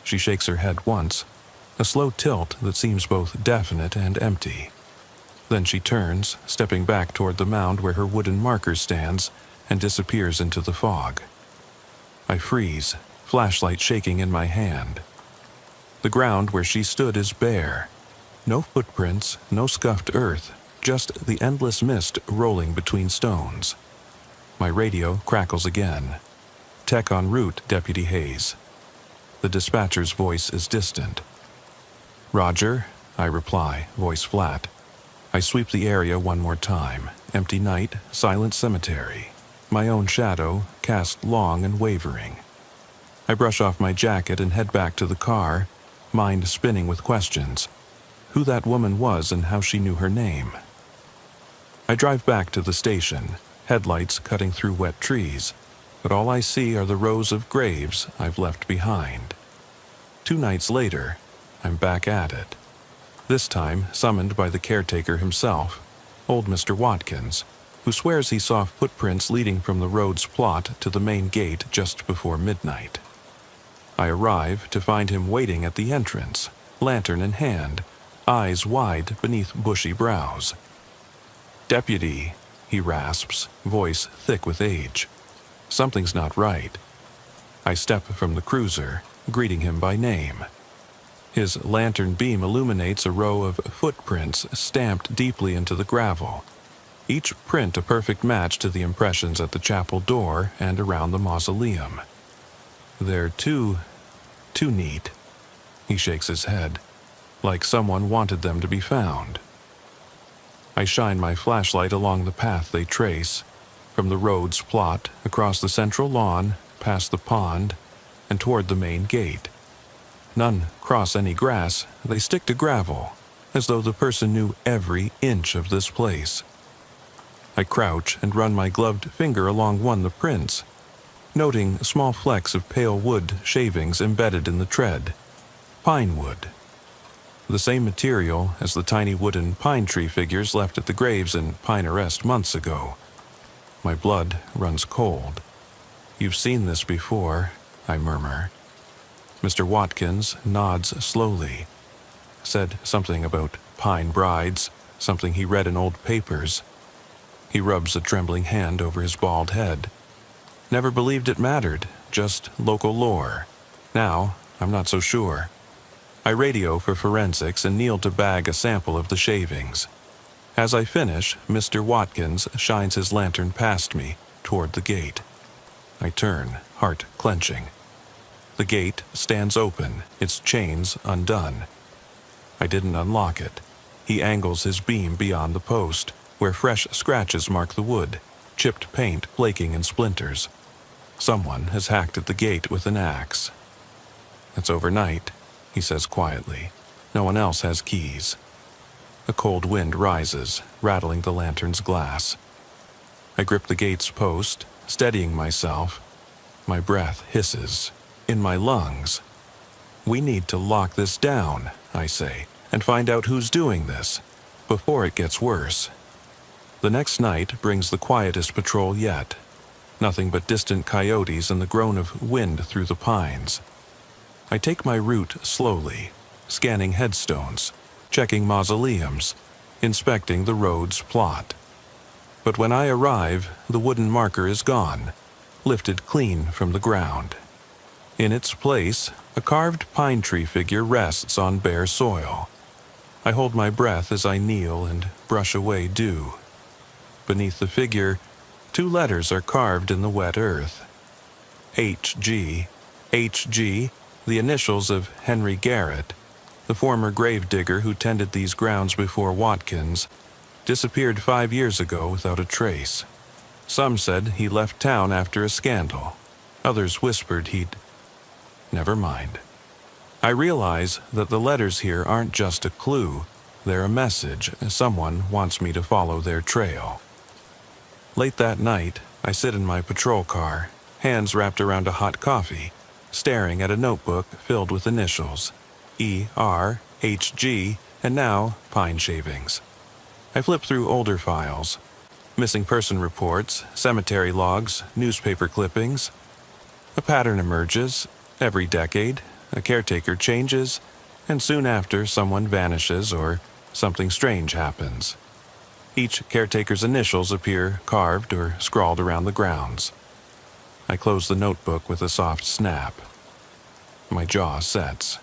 [SPEAKER 1] She shakes her head once, a slow tilt that seems both definite and empty. Then she turns, stepping back toward the mound where her wooden marker stands, and disappears into the fog. I freeze, flashlight shaking in my hand. The ground where she stood is bare. No footprints, no scuffed earth, just the endless mist rolling between stones. My radio crackles again. "Tech en route, Deputy Hayes." The dispatcher's voice is distant. "Roger," I reply, voice flat. I sweep the area one more time. Empty night, silent cemetery. My own shadow, cast long and wavering. I brush off my jacket and head back to the car, mind spinning with questions. who that woman was and how she knew her name. I drive back to the station, headlights cutting through wet trees, but all I see are the rows of graves I've left behind. 2 nights later, I'm back at it. This time summoned by the caretaker himself, old Mr. Watkins, who swears he saw footprints leading from the road's plot to the main gate just before midnight. I arrive to find him waiting at the entrance, lantern in hand, eyes wide beneath bushy brows. "Deputy," he rasps, voice thick with age. Something's not right. I step from the cruiser, greeting him by name. His lantern beam illuminates a row of footprints stamped deeply into the gravel, each print a perfect match to the impressions at the chapel door and around the mausoleum. They're too neat. He shakes his head, like someone wanted them to be found. I shine my flashlight along the path they trace, from the road's plot, across the central lawn, past the pond, and toward the main gate. None cross any grass, they stick to gravel, as though the person knew every inch of this place. I crouch and run my gloved finger along one of the prints, noting small flecks of pale wood shavings embedded in the tread. Pine wood. The same material as the tiny wooden pine tree figures left at the graves in Pine Arrest months ago. My blood runs cold. "You've seen this before," I murmur. Mr. Watkins nods slowly. Said something about pine brides, something he read in old papers. He rubs a trembling hand over his bald head. Never believed it mattered, just local lore. Now, I'm not so sure. I radio for forensics and kneel to bag a sample of the shavings. As I finish, Mr. Watkins shines his lantern past me, toward the gate. I turn, heart clenching. The gate stands open, its chains undone. I didn't unlock it. He angles his beam beyond the post, where fresh scratches mark the wood, chipped paint flaking in splinters. Someone has hacked at the gate with an axe. "It's overnight," he says quietly. "No one else has keys." A cold wind rises, rattling the lantern's glass. I grip the gate's post, steadying myself. My breath hisses, in my lungs. "We need to lock this down," I say, "and find out who's doing this, before it gets worse." The next night brings the quietest patrol yet. Nothing but distant coyotes and the groan of wind through the pines. I take my route slowly, scanning headstones, checking mausoleums, inspecting the road's plot. But when I arrive, the wooden marker is gone, lifted clean from the ground. In its place, a carved pine tree figure rests on bare soil. I hold my breath as I kneel and brush away dew. Beneath the figure, 2 letters are carved in the wet earth. H.G., the initials of Henry Garrett, the former gravedigger who tended these grounds before Watkins, disappeared 5 years ago without a trace. Some said he left town after a scandal. Others whispered he'd... Never mind. I realize that the letters here aren't just a clue. They're a message. Someone wants me to follow their trail. Late that night, I sit in my patrol car, hands wrapped around a hot coffee, staring at a notebook filled with initials. E.R., H.G., and now pine shavings. I flip through older files. Missing person reports, cemetery logs, newspaper clippings. A pattern emerges. Every decade, a caretaker changes, and soon after someone vanishes or something strange happens. Each caretaker's initials appear carved or scrawled around the grounds. I close the notebook with a soft snap. My jaw sets.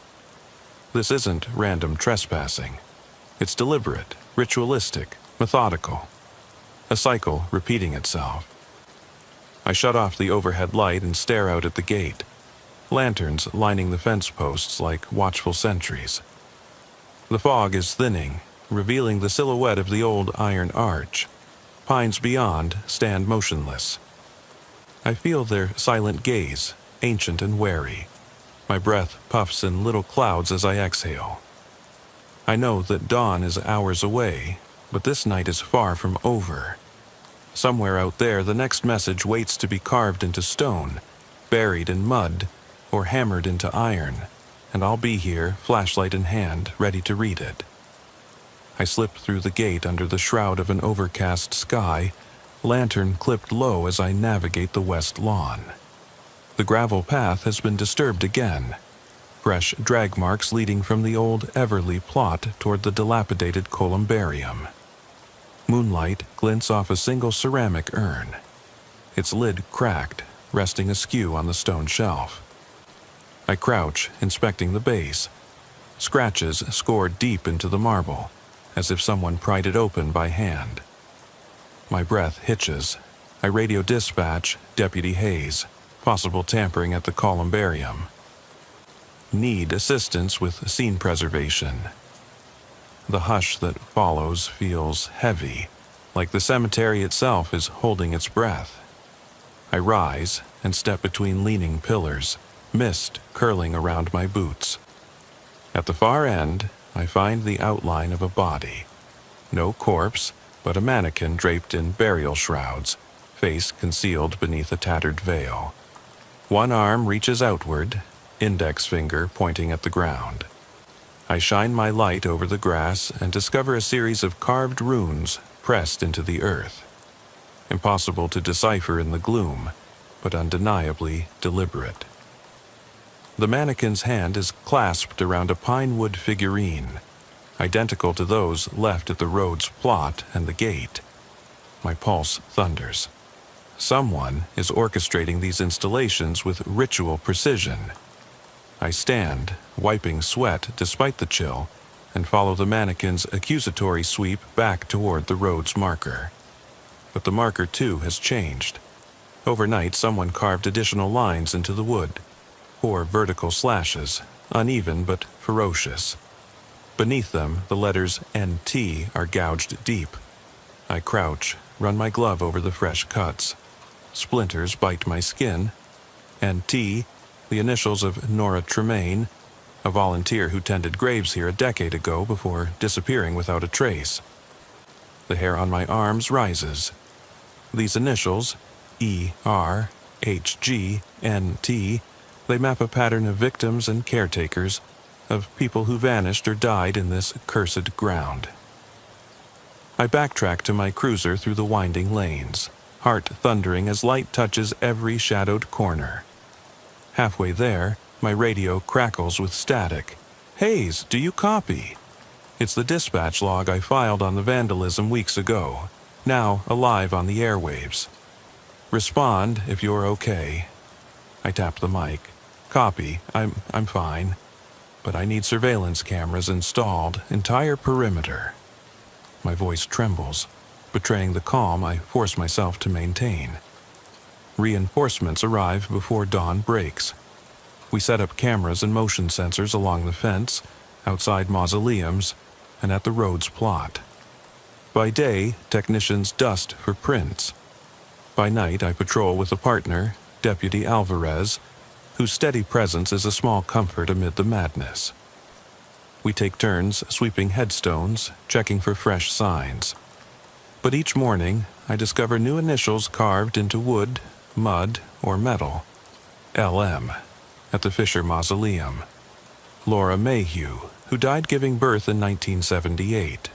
[SPEAKER 1] This isn't random trespassing. It's deliberate, ritualistic, methodical. A cycle repeating itself. I shut off the overhead light and stare out at the gate. Lanterns lining the fence posts like watchful sentries. The fog is thinning, revealing the silhouette of the old iron arch. Pines beyond stand motionless. I feel their silent gaze, ancient and wary. My breath puffs in little clouds as I exhale. I know that dawn is hours away, but this night is far from over. Somewhere out there, the next message waits to be carved into stone, buried in mud, or hammered into iron, and I'll be here, flashlight in hand, ready to read it. I slip through the gate under the shroud of an overcast sky, lantern clipped low as I navigate the west lawn. The gravel path has been disturbed again, fresh drag marks leading from the old Everly plot toward the dilapidated columbarium. Moonlight glints off a single ceramic urn, its lid cracked, resting askew on the stone shelf. I crouch, inspecting the base. Scratches scored deep into the marble, as if someone pried it open by hand. My breath hitches. I radio dispatch Deputy Hayes, possible tampering at the columbarium. Need assistance with scene preservation. The hush that follows feels heavy, like the cemetery itself is holding its breath. I rise and step between leaning pillars, mist curling around my boots. At the far end, I find the outline of a body. No corpse, but a mannequin draped in burial shrouds, face concealed beneath a tattered veil. One arm reaches outward, index finger pointing at the ground. I shine my light over the grass and discover a series of carved runes pressed into the earth. Impossible to decipher in the gloom, but undeniably deliberate. The mannequin's hand is clasped around a pine wood figurine, identical to those left at the road's plot and the gate. My pulse thunders. Someone is orchestrating these installations with ritual precision. I stand, wiping sweat despite the chill, and follow the mannequin's accusatory sweep back toward the road's marker. But the marker, too, has changed. Overnight, someone carved additional lines into the wood. 4 vertical slashes, uneven but ferocious. Beneath them, the letters NT are gouged deep. I crouch, run my glove over the fresh cuts. Splinters bite my skin. NT, the initials of Nora Tremaine, a volunteer who tended graves here a decade ago before disappearing without a trace. The hair on my arms rises. These initials, ER, HG, NT, they map a pattern of victims and caretakers, of people who vanished or died in this cursed ground. I backtrack to my cruiser through the winding lanes, heart thundering as light touches every shadowed corner. Halfway there, my radio crackles with static. Hayes, do you copy? It's the dispatch log I filed on the vandalism weeks ago, now alive on the airwaves. Respond if you're okay. I tap the mic. Copy, I'm fine. But I need surveillance cameras installed, entire perimeter. My voice trembles, betraying the calm I force myself to maintain. Reinforcements arrive before dawn breaks. We set up cameras and motion sensors along the fence, outside mausoleums, and at the road's plot. By day, technicians dust for prints. By night, I patrol with a partner, Deputy Alvarez, whose steady presence is a small comfort amid the madness. We take turns sweeping headstones, checking for fresh signs. But each morning, I discover new initials carved into wood, mud, or metal. LM, at the Fisher Mausoleum. Laura Mayhew, who died giving birth in 1978.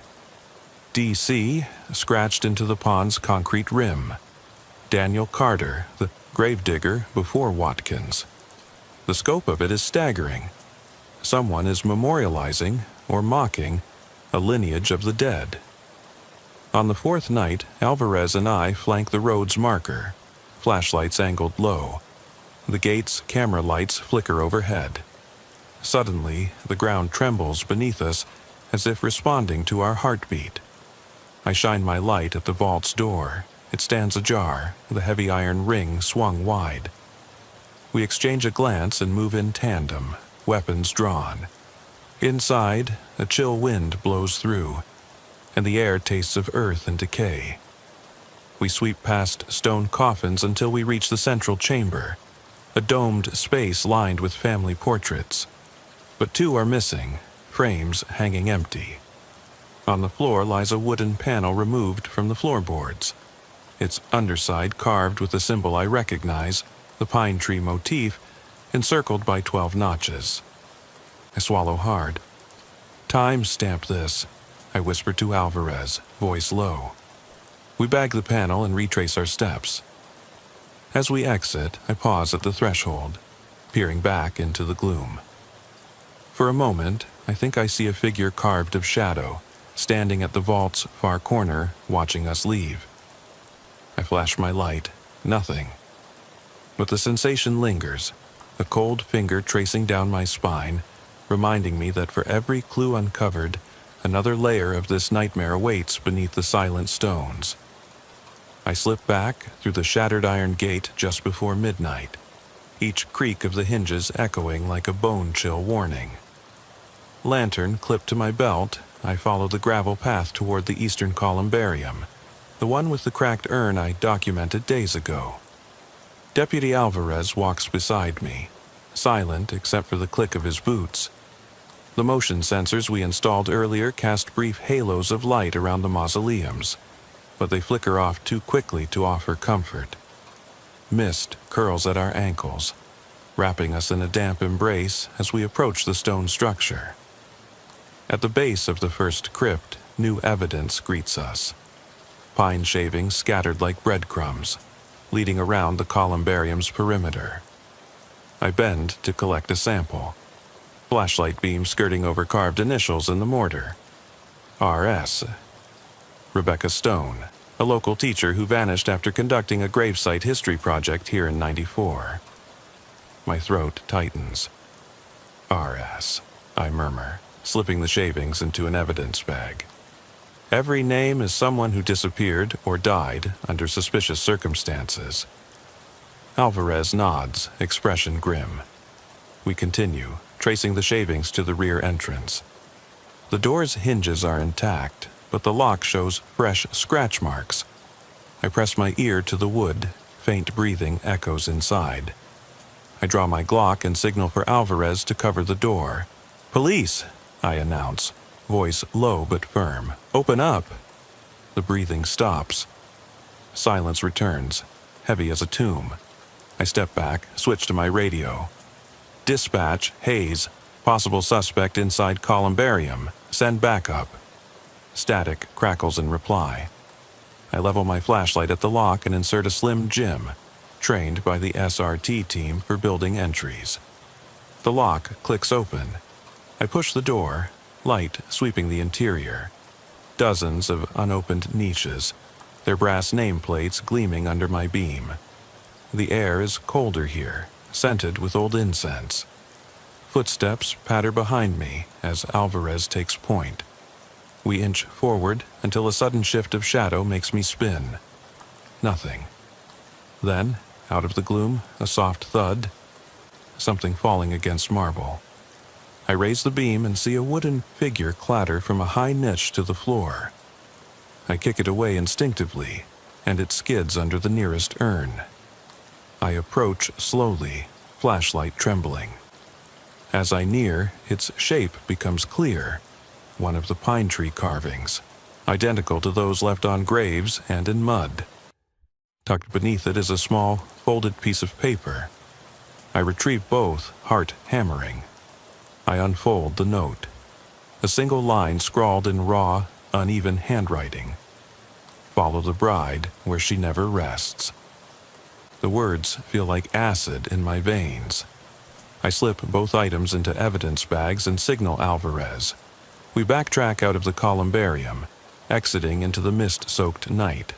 [SPEAKER 1] DC, scratched into the pond's concrete rim. Daniel Carter, the gravedigger before Watkins. The scope of it is staggering. Someone is memorializing, or mocking, a lineage of the dead. On the 4th night, Alvarez and I flank the road's marker, flashlights angled low. The gate's camera lights flicker overhead. Suddenly, the ground trembles beneath us as if responding to our heartbeat. I shine my light at the vault's door. It stands ajar, the heavy iron ring swung wide. We exchange a glance and move in tandem, weapons drawn. Inside, a chill wind blows through, and the air tastes of earth and decay. We sweep past stone coffins until we reach the central chamber, a domed space lined with family portraits. But 2 are missing, frames hanging empty. On the floor lies a wooden panel removed from the floorboards, its underside carved with a symbol I recognize, the pine tree motif, encircled by 12 notches. I swallow hard. "Time stamp this," I whisper to Alvarez, voice low. We bag the panel and retrace our steps. As we exit, I pause at the threshold, peering back into the gloom. For a moment, I think I see a figure carved of shadow, standing at the vault's far corner, watching us leave. I flash my light. Nothing. But the sensation lingers, a cold finger tracing down my spine, reminding me that for every clue uncovered, another layer of this nightmare awaits beneath the silent stones. I slip back through the shattered iron gate just before midnight, each creak of the hinges echoing like a bone-chill warning. Lantern clipped to my belt, I follow the gravel path toward the eastern columbarium, the one with the cracked urn I documented days ago. Deputy Alvarez walks beside me, silent except for the click of his boots. The motion sensors we installed earlier cast brief halos of light around the mausoleums, but they flicker off too quickly to offer comfort. Mist curls at our ankles, wrapping us in a damp embrace as we approach the stone structure. At the base of the first crypt, new evidence greets us. Pine shavings scattered like breadcrumbs, leading around the columbarium's perimeter. I bend to collect a sample. Flashlight beam skirting over carved initials in the mortar. R.S. Rebecca Stone, a local teacher who vanished after conducting a gravesite history project here in '94. My throat tightens. R.S., I murmur, slipping the shavings into an evidence bag. Every name is someone who disappeared or died under suspicious circumstances. Alvarez nods, expression grim. We continue, tracing the shavings to the rear entrance. The door's hinges are intact, but the lock shows fresh scratch marks. I press my ear to the wood, faint breathing echoes inside. I draw my Glock and signal for Alvarez to cover the door. "Police!" I announce, voice low but firm. "Open up!" The breathing stops. Silence returns, heavy as a tomb. I step back, switch to my radio. "Dispatch, Hayes, possible suspect inside columbarium. Send backup." Static crackles in reply. I level my flashlight at the lock and insert a slim Jim, trained by the SRT team for building entries. The lock clicks open. I push the door, light sweeping the interior. Dozens of unopened niches, their brass nameplates gleaming under my beam. The air is colder here, scented with old incense. Footsteps patter behind me as Alvarez takes point. We inch forward until a sudden shift of shadow makes me spin. Nothing. Then, out of the gloom, a soft thud, something falling against marble. I raise the beam and see a wooden figure clatter from a high niche to the floor. I kick it away instinctively, and it skids under the nearest urn. I approach slowly, flashlight trembling. As I near, its shape becomes clear, one of the pine tree carvings, identical to those left on graves and in mud. Tucked beneath it is a small, folded piece of paper. I retrieve both, heart hammering. I unfold the note. A single line scrawled in raw, uneven handwriting. "Follow the bride where she never rests." The words feel like acid in my veins. I slip both items into evidence bags and signal Alvarez. We backtrack out of the columbarium, exiting into the mist-soaked night.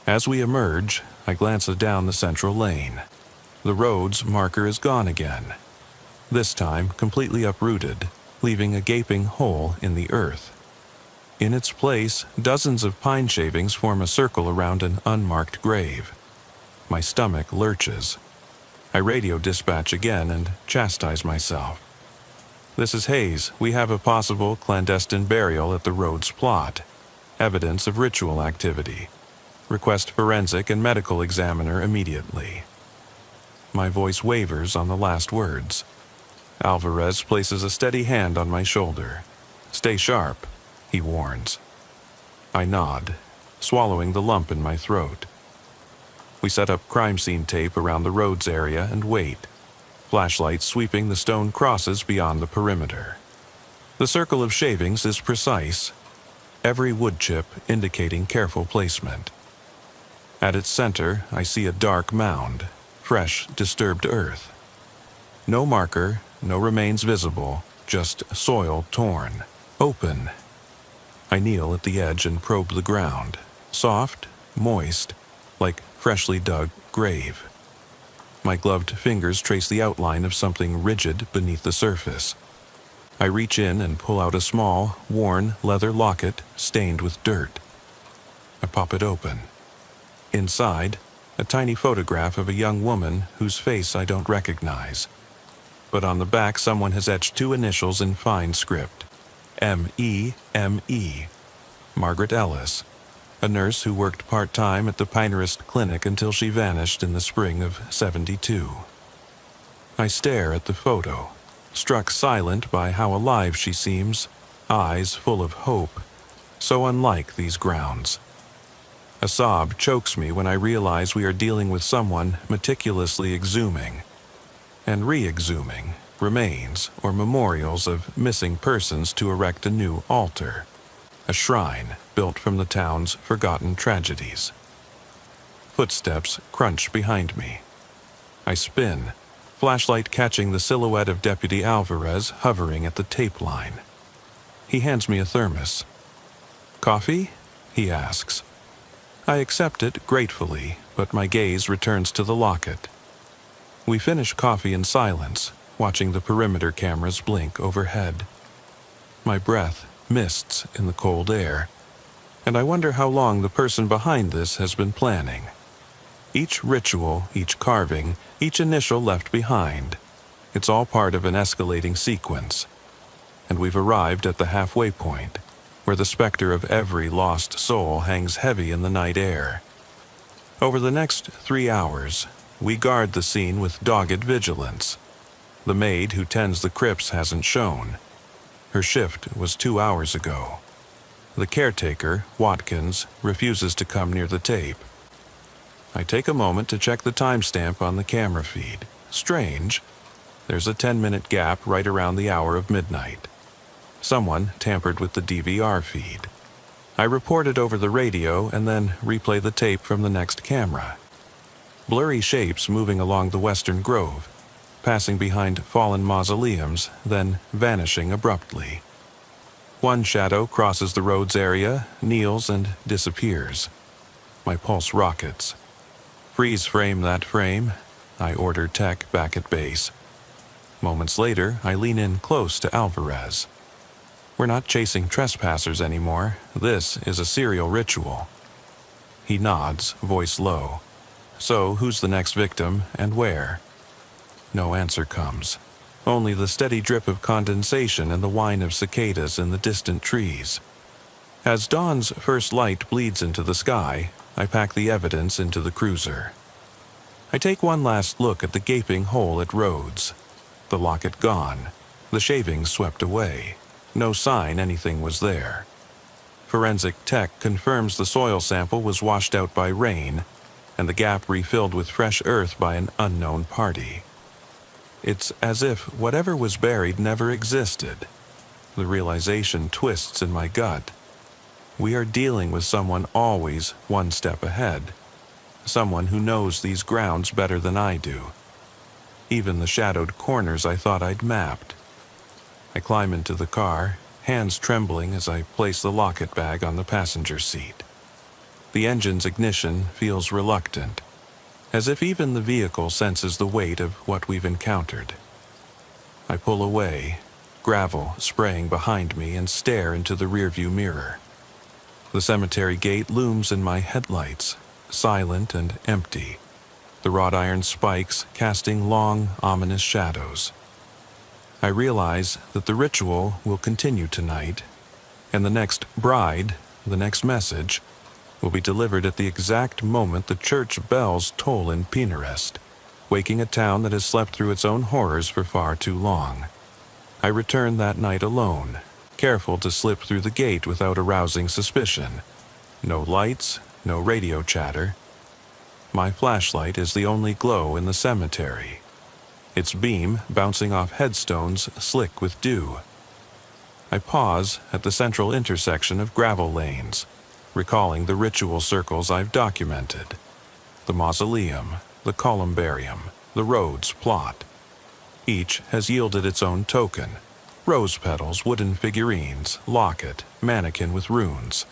[SPEAKER 1] As we emerge, I glance down the central lane. The road's marker is gone again, this time completely uprooted, leaving a gaping hole in the earth. In its place, dozens of pine shavings form a circle around an unmarked grave. My stomach lurches. I radio dispatch again and chastise myself. "This is Hayes. We have a possible clandestine burial at the road's plot. Evidence of ritual activity. Request forensic and medical examiner immediately." My voice wavers on the last words. Alvarez places a steady hand on my shoulder. "Stay sharp," he warns. I nod, swallowing the lump in my throat. We set up crime scene tape around the roads area and wait, flashlights sweeping the stone crosses beyond the perimeter. The circle of shavings is precise, every wood chip indicating careful placement. At its center, I see a dark mound, fresh, disturbed earth. No marker, no remains visible, just soil torn, open. I kneel at the edge and probe the ground, soft, moist, like freshly dug grave. My gloved fingers trace the outline of something rigid beneath the surface. I reach in and pull out a small, worn leather locket stained with dirt. I pop it open. Inside, a tiny photograph of a young woman whose face I don't recognize. But on the back, someone has etched two initials in fine script. M-E-M-E. Margaret Ellis, a nurse who worked part-time at the Pinehurst Clinic until she vanished in the spring of '72. I stare at the photo, struck silent by how alive she seems, eyes full of hope, so unlike these grounds. A sob chokes me when I realize we are dealing with someone meticulously exhuming and re-exhuming remains or memorials of missing persons to erect a new altar, a shrine built from the town's forgotten tragedies. Footsteps crunch behind me. I spin, flashlight catching the silhouette of Deputy Alvarez hovering at the tape line. He hands me a thermos. "Coffee?" he asks. I accept it gratefully, but my gaze returns to the locket. We finish coffee in silence, watching the perimeter cameras blink overhead. My breath mists in the cold air, and I wonder how long the person behind this has been planning. Each ritual, each carving, each initial left behind, it's all part of an escalating sequence. And we've arrived at the halfway point, where the specter of every lost soul hangs heavy in the night air. Over the next 3 hours, we guard the scene with dogged vigilance. The maid who tends the crypts hasn't shown. Her shift was 2 hours ago. The caretaker, Watkins, refuses to come near the tape. I take a moment to check the timestamp on the camera feed. Strange. There's a 10-minute gap right around the hour of midnight. Someone tampered with the DVR feed. I report it over the radio and then replay the tape from the next camera. Blurry shapes moving along the western grove, passing behind fallen mausoleums, then vanishing abruptly. One shadow crosses the road's area, kneels, and disappears. My pulse rockets. "Freeze frame that frame," I order tech back at base. Moments later, I lean in close to Alvarez. We're not chasing trespassers anymore. This is a serial ritual. He nods, voice low. "So, who's the next victim, and where?" No answer comes. Only the steady drip of condensation and the whine of cicadas in the distant trees. As dawn's first light bleeds into the sky, I pack the evidence into the cruiser. I take one last look at the gaping hole at Rhodes. The locket gone, the shavings swept away. No sign anything was there. Forensic tech confirms the soil sample was washed out by rain, and the gap refilled with fresh earth by an unknown party. It's as if whatever was buried never existed. The realization twists in my gut. We are dealing with someone always one step ahead. Someone who knows these grounds better than I do. Even the shadowed corners I thought I'd mapped. I climb into the car, hands trembling as I place the locket bag on the passenger seat. The engine's ignition feels reluctant, as if even the vehicle senses the weight of what we've encountered. I pull away, gravel spraying behind me, and stare into the rearview mirror. The cemetery gate looms in my headlights, silent and empty, the wrought iron spikes casting long, ominous shadows. I realize that the ritual will continue tonight, and the next bride, the next message, will be delivered at the exact moment the church bells toll in Pinehurst. waking a town that has slept through its own horrors for far too long. I returned that night alone, careful to slip through the gate without arousing suspicion. No lights, no radio chatter. My flashlight is the only glow in the cemetery, its beam bouncing off headstones slick with dew. I pause at the central intersection of gravel lanes, recalling the ritual circles I've documented. The mausoleum, the columbarium, the road's plot. Each has yielded its own token: rose petals, wooden figurines, locket, mannequin with runes.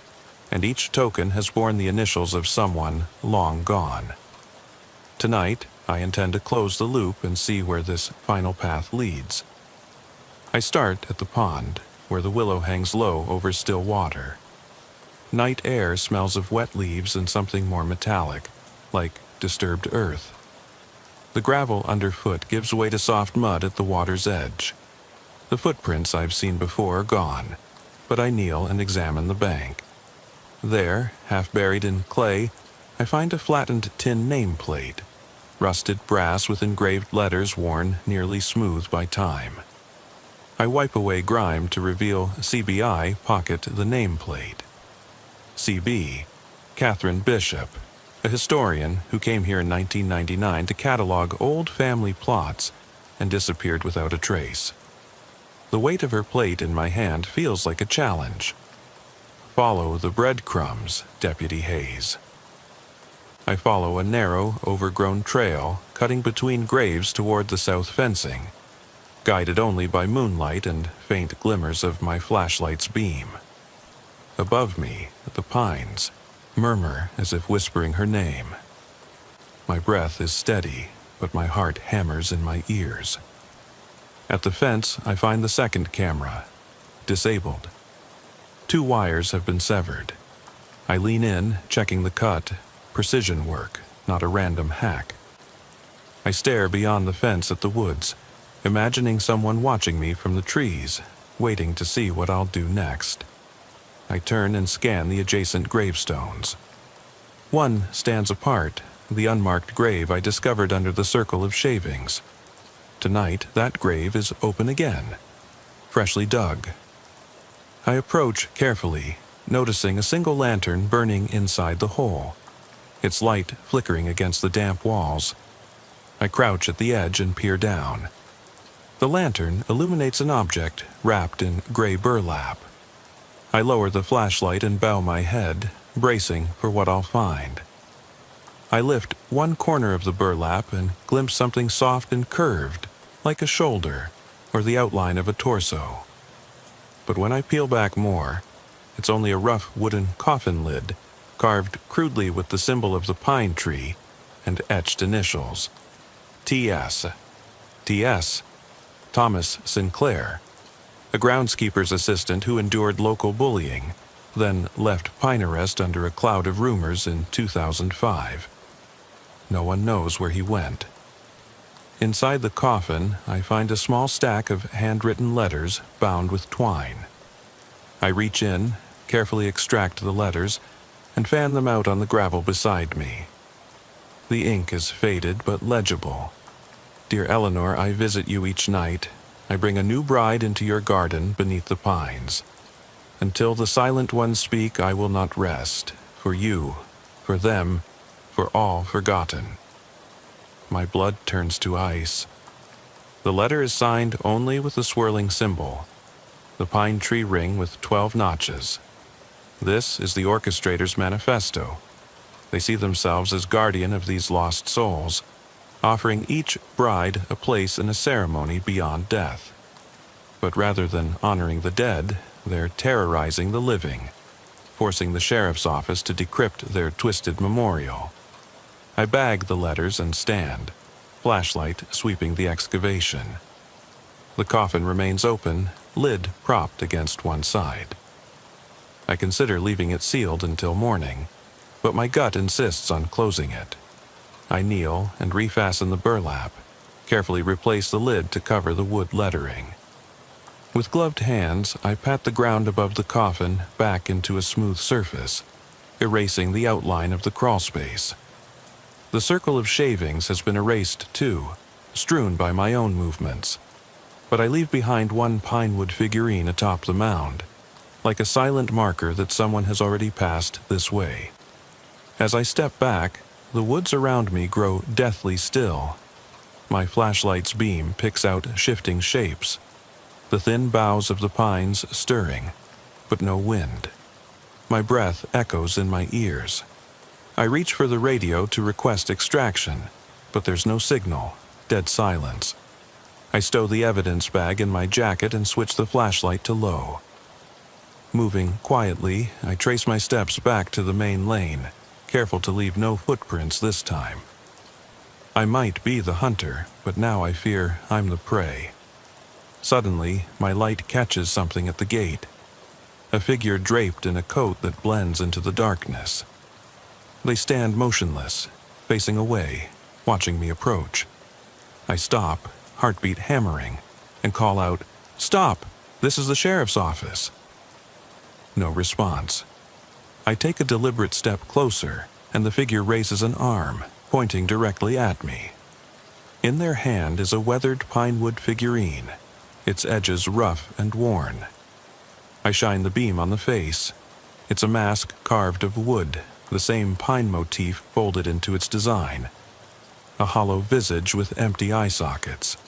[SPEAKER 1] And each token has borne the initials of someone long gone. Tonight, I intend to close the loop and see where this final path leads. I start at the pond, where the willow hangs low over still water. Night air smells of wet leaves and something more metallic, like disturbed earth. The gravel underfoot gives way to soft mud at the water's edge. The footprints I've seen before are gone, but I kneel and examine the bank. There, half buried in clay, I find a flattened tin nameplate, rusted brass with engraved letters worn nearly smooth by time. I wipe away grime to reveal CBI pocket the nameplate. CB, Catherine Bishop, a historian who came here in 1999 to catalog old family plots and disappeared without a trace. The weight of her plate in my hand feels like a challenge. Follow the breadcrumbs, Deputy Hayes. I follow a narrow, overgrown trail cutting between graves toward the south fencing, guided only by moonlight and faint glimmers of my flashlight's beam. Above me, the pines murmur as if whispering her name. My breath is steady, but my heart hammers in my ears. At the fence, I find the second camera, disabled. 2 wires have been severed. I lean in, checking the cut. Precision work, not a random hack. I stare beyond the fence at the woods, imagining someone watching me from the trees, waiting to see what I'll do next. I turn and scan the adjacent gravestones. One stands apart, the unmarked grave I discovered under the circle of shavings. Tonight, that grave is open again, freshly dug. I approach carefully, noticing a single lantern burning inside the hole, its light flickering against the damp walls. I crouch at the edge and peer down. The lantern illuminates an object wrapped in gray burlap. I lower the flashlight and bow my head, bracing for what I'll find. I lift one corner of the burlap and glimpse something soft and curved, like a shoulder or the outline of a torso. But when I peel back more, it's only a rough wooden coffin lid, carved crudely with the symbol of the pine tree and etched initials. T.S. T.S. Thomas Sinclair, a groundskeeper's assistant who endured local bullying, then left Pine Arrest under a cloud of rumors in 2005. No one knows where he went. Inside the coffin, I find a small stack of handwritten letters bound with twine. I reach in, carefully extract the letters, and fan them out on the gravel beside me. The ink is faded but legible. Dear Eleanor, I visit you each night. I bring a new bride into your garden beneath the pines. Until the silent ones speak, I will not rest. For you, for them, for all forgotten. My blood turns to ice. The letter is signed only with a swirling symbol, the pine tree ring with 12 notches. This is the orchestrator's manifesto. They see themselves as guardian of these lost souls, offering each bride a place in a ceremony beyond death. But rather than honoring the dead, they're terrorizing the living, forcing the sheriff's office to decrypt their twisted memorial. I bag the letters and stand, flashlight sweeping the excavation. The coffin remains open, lid propped against one side. I consider leaving it sealed until morning, but my gut insists on closing it. I kneel and refasten the burlap, carefully replace the lid to cover the wood lettering. With gloved hands, I pat the ground above the coffin back into a smooth surface, erasing the outline of the crawlspace. The circle of shavings has been erased too, strewn by my own movements. But I leave behind one pinewood figurine atop the mound, like a silent marker that someone has already passed this way. As I step back, the woods around me grow deathly still. My flashlight's beam picks out shifting shapes, the thin boughs of the pines stirring, but no wind. My breath echoes in my ears. I reach for the radio to request extraction, but there's no signal, dead silence. I stow the evidence bag in my jacket and switch the flashlight to low. Moving quietly, I trace my steps back to the main lane, careful to leave no footprints this time. I might be the hunter, but now I fear I'm the prey. Suddenly, my light catches something at the gate. A figure draped in a coat that blends into the darkness. They stand motionless, facing away, watching me approach. I stop, heartbeat hammering, and call out, "Stop! This is the sheriff's office." No response. I take a deliberate step closer, and the figure raises an arm, pointing directly at me. In their hand is a weathered pinewood figurine, its edges rough and worn. I shine the beam on the face. It's a mask carved of wood, the same pine motif folded into its design. A hollow visage with empty eye sockets.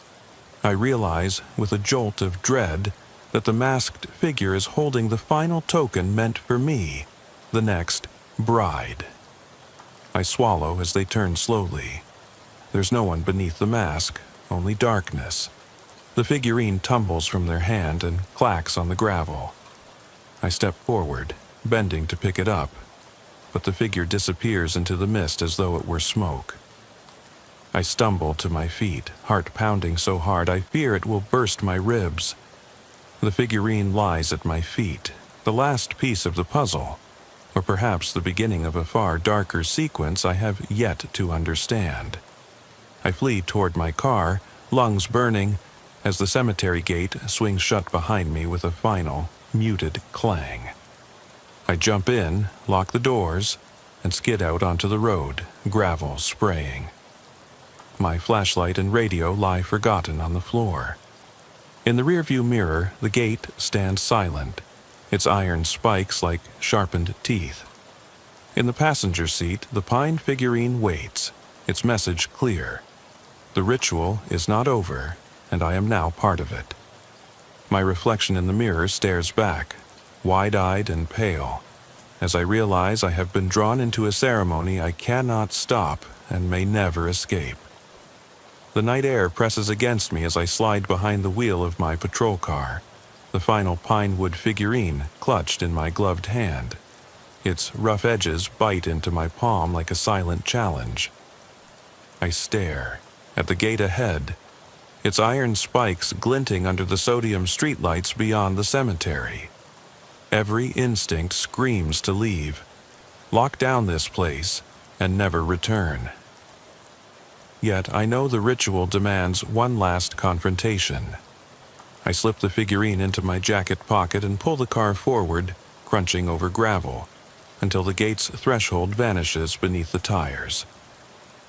[SPEAKER 1] I realize, with a jolt of dread, that the masked figure is holding the final token meant for me, the next bride. I swallow as they turn slowly. There's no one beneath the mask, only darkness. The figurine tumbles from their hand and clacks on the gravel. I step forward, bending to pick it up, but the figure disappears into the mist as though it were smoke. I stumble to my feet, heart pounding so hard I fear it will burst my ribs. The figurine lies at my feet, the last piece of the puzzle, or perhaps the beginning of a far darker sequence I have yet to understand. I flee toward my car, lungs burning, as the cemetery gate swings shut behind me with a final, muted clang. I jump in, lock the doors, and skid out onto the road, gravel spraying. My flashlight and radio lie forgotten on the floor. In the rearview mirror, the gate stands silent, its iron spikes like sharpened teeth. In the passenger seat, the pine figurine waits, its message clear. The ritual is not over, and I am now part of it. My reflection in the mirror stares back, wide-eyed and pale, as I realize I have been drawn into a ceremony I cannot stop and may never escape. The night air presses against me as I slide behind the wheel of my patrol car, the final pinewood figurine clutched in my gloved hand. Its rough edges bite into my palm like a silent challenge. I stare at the gate ahead, its iron spikes glinting under the sodium streetlights beyond the cemetery. Every instinct screams to leave, lock down this place, and never return. Yet I know the ritual demands one last confrontation. I slip the figurine into my jacket pocket and pull the car forward, crunching over gravel, until the gate's threshold vanishes beneath the tires.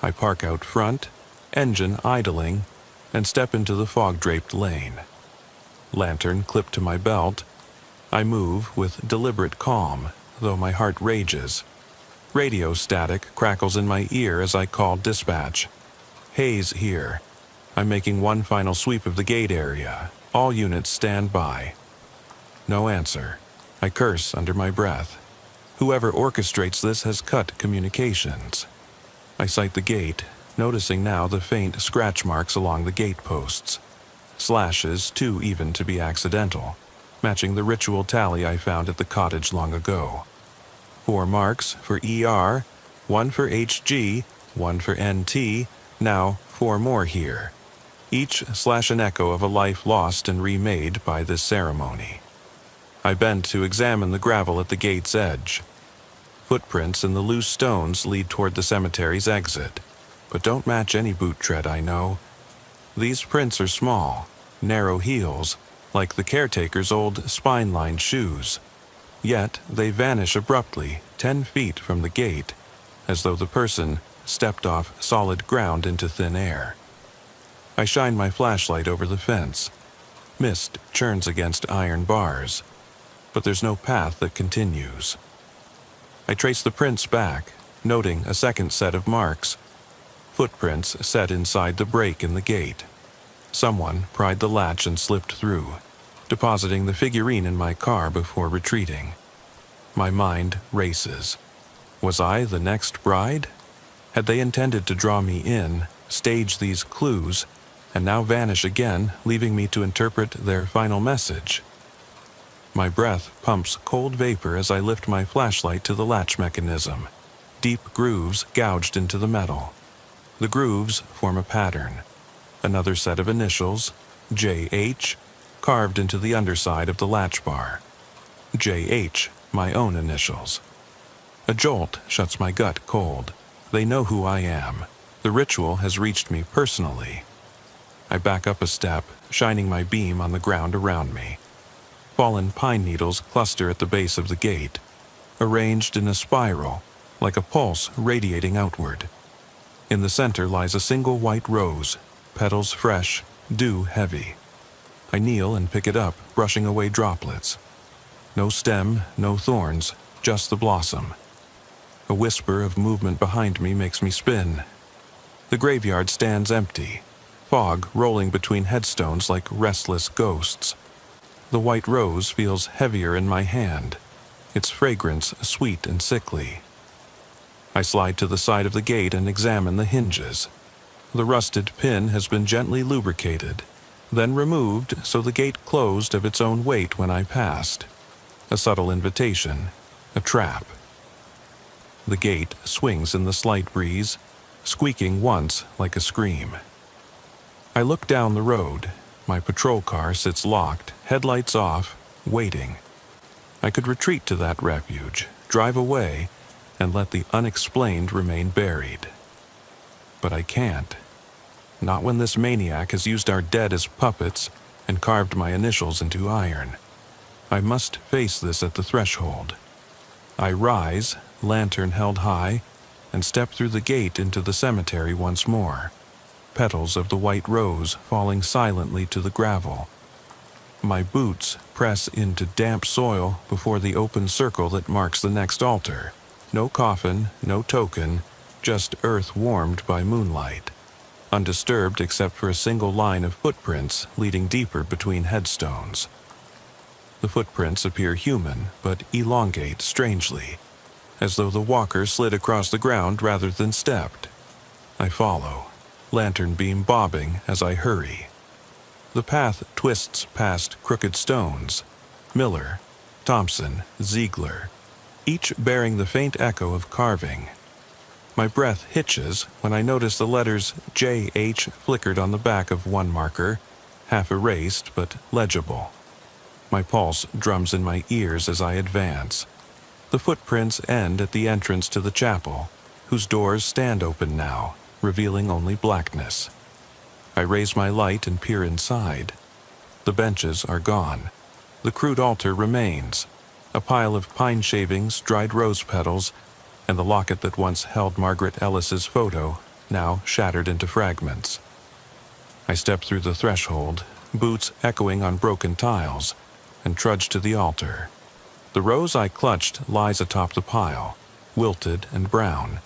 [SPEAKER 1] I park out front, engine idling, and step into the fog-draped lane. Lantern clipped to my belt, I move with deliberate calm, though my heart rages. Radio static crackles in my ear as I call dispatch. Haze here. I'm making one final sweep of the gate area. All units stand by. No answer. I curse under my breath. Whoever orchestrates this has cut communications. I sight the gate, noticing now the faint scratch marks along the gate posts. Slashes too even to be accidental, matching the ritual tally I found at the cottage long ago. 4 marks for ER, 1 for HG, 1 for NT, now 4 more here. Each slash an echo of a life lost and remade by this ceremony. I bend to examine the gravel at the gate's edge. Footprints in the loose stones lead toward the cemetery's exit, but don't match any boot tread I know. These prints are small, narrow heels, like the caretaker's old spine-lined shoes. Yet they vanish abruptly 10 feet from the gate, as though the person stepped off solid ground into thin air. I shine my flashlight over the fence. Mist churns against iron bars, but there's no path that continues. I trace the prints back, noting a second set of marks. Footprints set inside the break in the gate. Someone pried the latch and slipped through, depositing the figurine in my car before retreating. My mind races. Was I the next bride? Had they intended to draw me in, stage these clues, and now vanish again, leaving me to interpret their final message? My breath pumps cold vapor as I lift my flashlight to the latch mechanism. Deep grooves gouged into the metal. The grooves form a pattern. Another set of initials, JH, carved into the underside of the latch bar. JH, my own initials. A jolt shuts my gut cold. They know who I am. The ritual has reached me personally. I back up a step, shining my beam on the ground around me. Fallen pine needles cluster at the base of the gate, arranged in a spiral, like a pulse radiating outward. In the center lies a single white rose, petals fresh, dew heavy. I kneel and pick it up, brushing away droplets. No stem, no thorns, just the blossom. A whisper of movement behind me makes me spin. The graveyard stands empty, fog rolling between headstones like restless ghosts. The white rose feels heavier in my hand, its fragrance sweet and sickly. I slide to the side of the gate and examine the hinges. The rusted pin has been gently lubricated, then removed so the gate closed of its own weight when I passed. A subtle invitation, a trap. The gate swings in the slight breeze, squeaking once like a scream. I look down the road. My patrol car sits locked, headlights off, waiting. I could retreat to that refuge, drive away, and let the unexplained remain buried. But I can't. Not when this maniac has used our dead as puppets and carved my initials into iron. I must face this at the threshold. I rise, lantern held high, and step through the gate into the cemetery once more. Petals of the white rose falling silently to the gravel. My boots press into damp soil before the open circle that marks the next altar. No coffin, no token, just earth warmed by moonlight. Undisturbed except for a single line of footprints leading deeper between headstones. The footprints appear human, but elongate strangely, as though the walker slid across the ground rather than stepped. I follow, lantern beam bobbing as I hurry. The path twists past crooked stones, Miller, Thompson, Ziegler, each bearing the faint echo of carving. My breath hitches when I notice the letters J.H. flickered on the back of one marker, half erased but legible. My pulse drums in my ears as I advance. The footprints end at the entrance to the chapel, whose doors stand open now, revealing only blackness. I raise my light and peer inside. The benches are gone. The crude altar remains, a pile of pine shavings, dried rose petals, and the locket that once held Margaret Ellis's photo, now shattered into fragments. I step through the threshold, boots echoing on broken tiles, and trudge to the altar. The rose I clutched lies atop the pile, wilted and brown.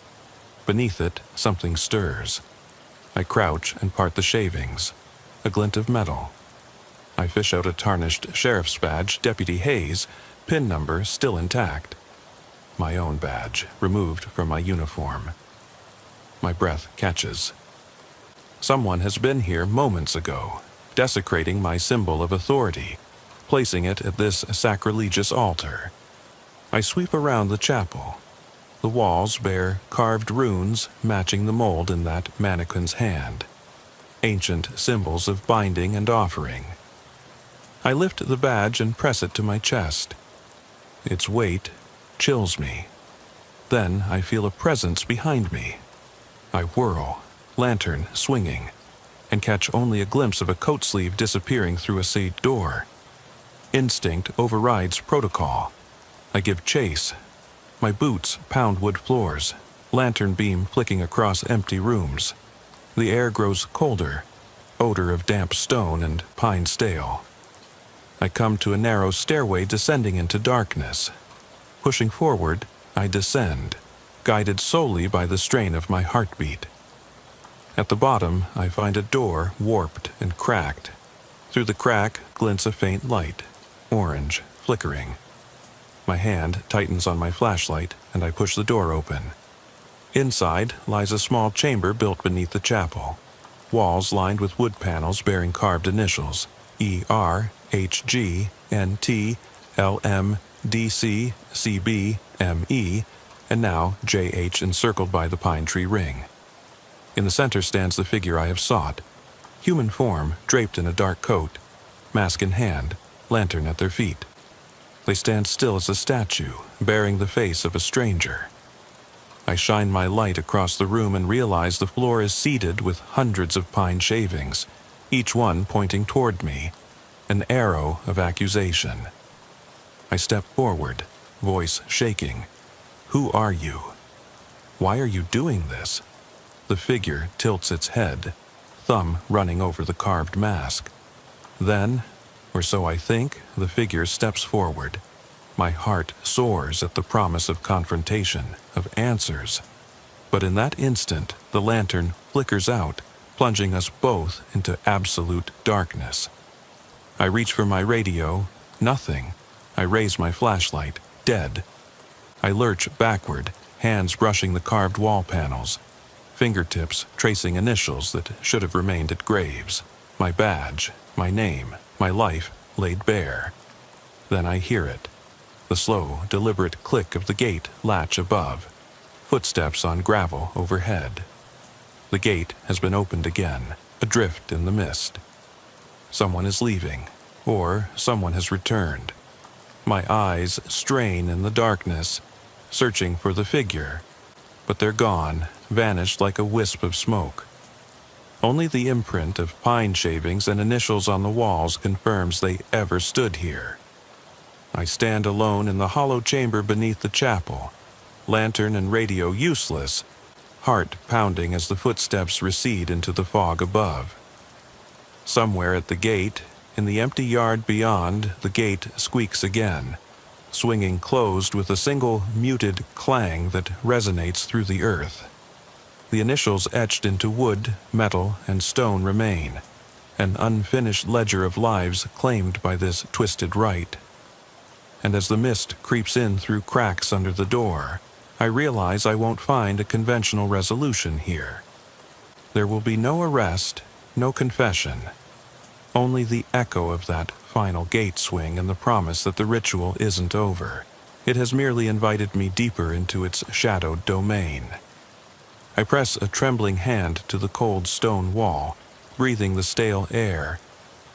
[SPEAKER 1] Beneath it, something stirs. I crouch and part the shavings, a glint of metal. I fish out a tarnished sheriff's badge, Deputy Hayes, pin number still intact. My own badge, removed from my uniform. My breath catches. Someone has been here moments ago, desecrating my symbol of authority, placing it at this sacrilegious altar. I sweep around the chapel. The walls bear carved runes matching the mold in that mannequin's hand, ancient symbols of binding and offering. I lift the badge and press it to my chest. Its weight chills me. Then I feel a presence behind me. I whirl, lantern swinging, and catch only a glimpse of a coat sleeve disappearing through a seat door. Instinct overrides protocol. I give chase. My boots pound wood floors, lantern beam flicking across empty rooms. The air grows colder, odor of damp stone and pine stale. I come to a narrow stairway descending into darkness. Pushing forward, I descend, guided solely by the strain of my heartbeat. At the bottom, I find a door warped and cracked. Through the crack glints a faint light, orange, flickering. My hand tightens on my flashlight, and I push the door open. Inside lies a small chamber built beneath the chapel. Walls lined with wood panels bearing carved initials: ER, HG, NT, LM, DC, CB, ME, and now JH encircled by the pine tree ring. In the center stands the figure I have sought. Human form, draped in a dark coat, mask in hand, lantern at their feet. They stand still as a statue, bearing the face of a stranger. I shine my light across the room and realize the floor is seeded with hundreds of pine shavings, each one pointing toward me, an arrow of accusation. I step forward, voice shaking. "Who are you? Why are you doing this?" The figure tilts its head, thumb running over the carved mask. Then, or so I think, the figure steps forward. My heart soars at the promise of confrontation, of answers. But in that instant, the lantern flickers out, plunging us both into absolute darkness. I reach for my radio, nothing. I raise my flashlight, dead. I lurch backward, hands brushing the carved wall panels, fingertips tracing initials that should have remained at graves. My badge, my name, my life laid bare. Then I hear it. The slow, deliberate click of the gate latch above. Footsteps on gravel overhead. The gate has been opened again, adrift in the mist. Someone is leaving, or someone has returned. My eyes strain in the darkness, searching for the figure, but they're gone, vanished like a wisp of smoke. Only the imprint of pine shavings and initials on the walls confirms they ever stood here. I stand alone in the hollow chamber beneath the chapel, lantern and radio useless, heart pounding as the footsteps recede into the fog above. Somewhere at the gate, in the empty yard beyond, the gate squeaks again, swinging closed with a single muted clang that resonates through the earth. The initials etched into wood, metal, and stone remain, an unfinished ledger of lives claimed by this twisted rite. And as the mist creeps in through cracks under the door, I realize I won't find a conventional resolution here. There will be no arrest, no confession, only the echo of that final gate swing and the promise that the ritual isn't over. It has merely invited me deeper into its shadowed domain. I press a trembling hand to the cold stone wall, breathing the stale air,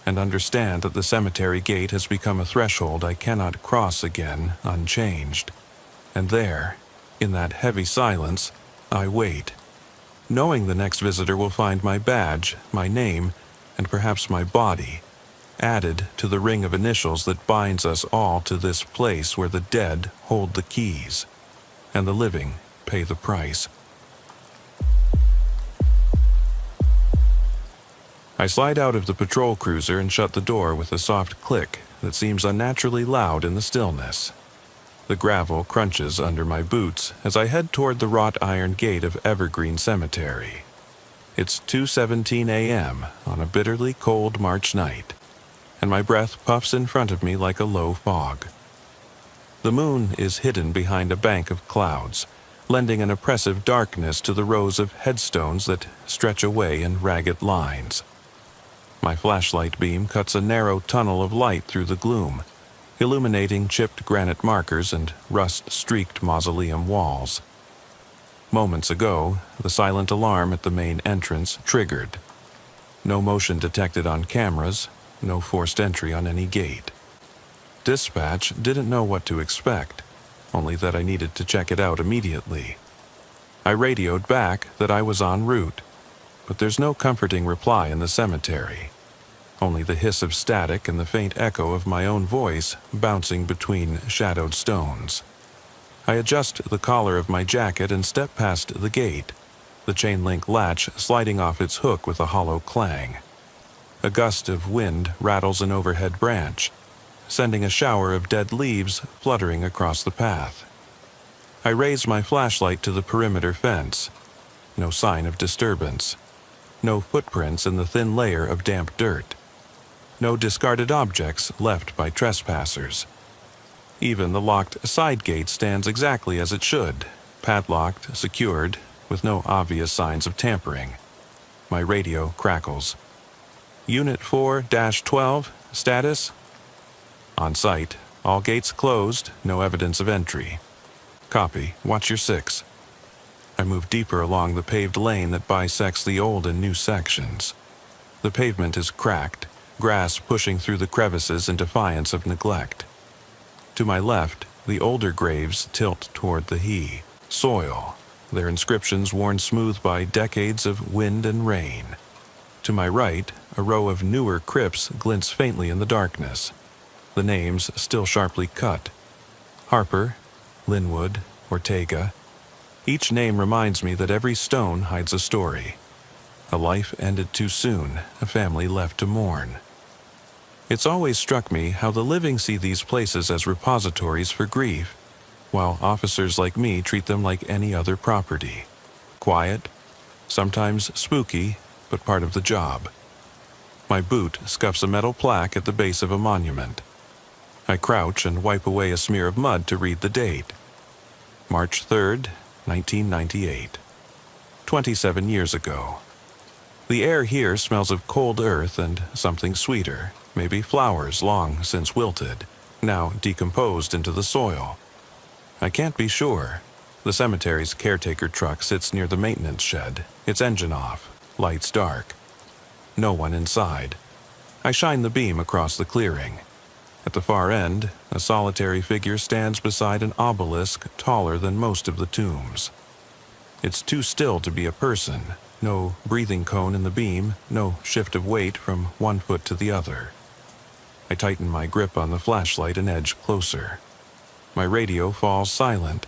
[SPEAKER 1] and understand that the cemetery gate has become a threshold I cannot cross again unchanged. And there, in that heavy silence, I wait, knowing the next visitor will find my badge, my name, and perhaps my body, added to the ring of initials that binds us all to this place where the dead hold the keys, and the living pay the price. I slide out of the patrol cruiser and shut the door with a soft click that seems unnaturally loud in the stillness. The gravel crunches under my boots as I head toward the wrought iron gate of Evergreen Cemetery. It's 2:17 a.m. on a bitterly cold March night, and my breath puffs in front of me like a low fog. The moon is hidden behind a bank of clouds, lending an oppressive darkness to the rows of headstones that stretch away in ragged lines. My flashlight beam cuts a narrow tunnel of light through the gloom, illuminating chipped granite markers and rust-streaked mausoleum walls. Moments ago, the silent alarm at the main entrance triggered. No motion detected on cameras, no forced entry on any gate. Dispatch didn't know what to expect, only that I needed to check it out immediately. I radioed back that I was en route, but there's no comforting reply in the cemetery. Only the hiss of static and the faint echo of my own voice bouncing between shadowed stones. I adjust the collar of my jacket and step past the gate, the chain-link latch sliding off its hook with a hollow clang. A gust of wind rattles an overhead branch, sending a shower of dead leaves fluttering across the path. I raise my flashlight to the perimeter fence. No sign of disturbance. No footprints in the thin layer of damp dirt. No discarded objects left by trespassers. Even the locked side gate stands exactly as it should, padlocked, secured, with no obvious signs of tampering. My radio crackles. Unit 4-12, status? On site, all gates closed, no evidence of entry. Copy, watch your 6. I move deeper along the paved lane that bisects the old and new sections. The pavement is cracked, grass pushing through the crevices in defiance of neglect. To my left, the older graves tilt toward the soil, their inscriptions worn smooth by decades of wind and rain. To my right, a row of newer crypts glints faintly in the darkness, the names still sharply cut. Harper, Linwood, Ortega. Each name reminds me that every stone hides a story. A life ended too soon, a family left to mourn. It's always struck me how the living see these places as repositories for grief, while officers like me treat them like any other property. Quiet, sometimes spooky, but part of the job. My boot scuffs a metal plaque at the base of a monument. I crouch and wipe away a smear of mud to read the date. March 3rd, 1998. 27 years ago. The air here smells of cold earth and something sweeter, maybe flowers long since wilted, now decomposed into the soil. I can't be sure. The cemetery's caretaker truck sits near the maintenance shed, its engine off, lights dark. No one inside. I shine the beam across the clearing. At the far end, a solitary figure stands beside an obelisk taller than most of the tombs. It's too still to be a person. No breathing cone in the beam, no shift of weight from one foot to the other. I tighten my grip on the flashlight and edge closer. My radio falls silent,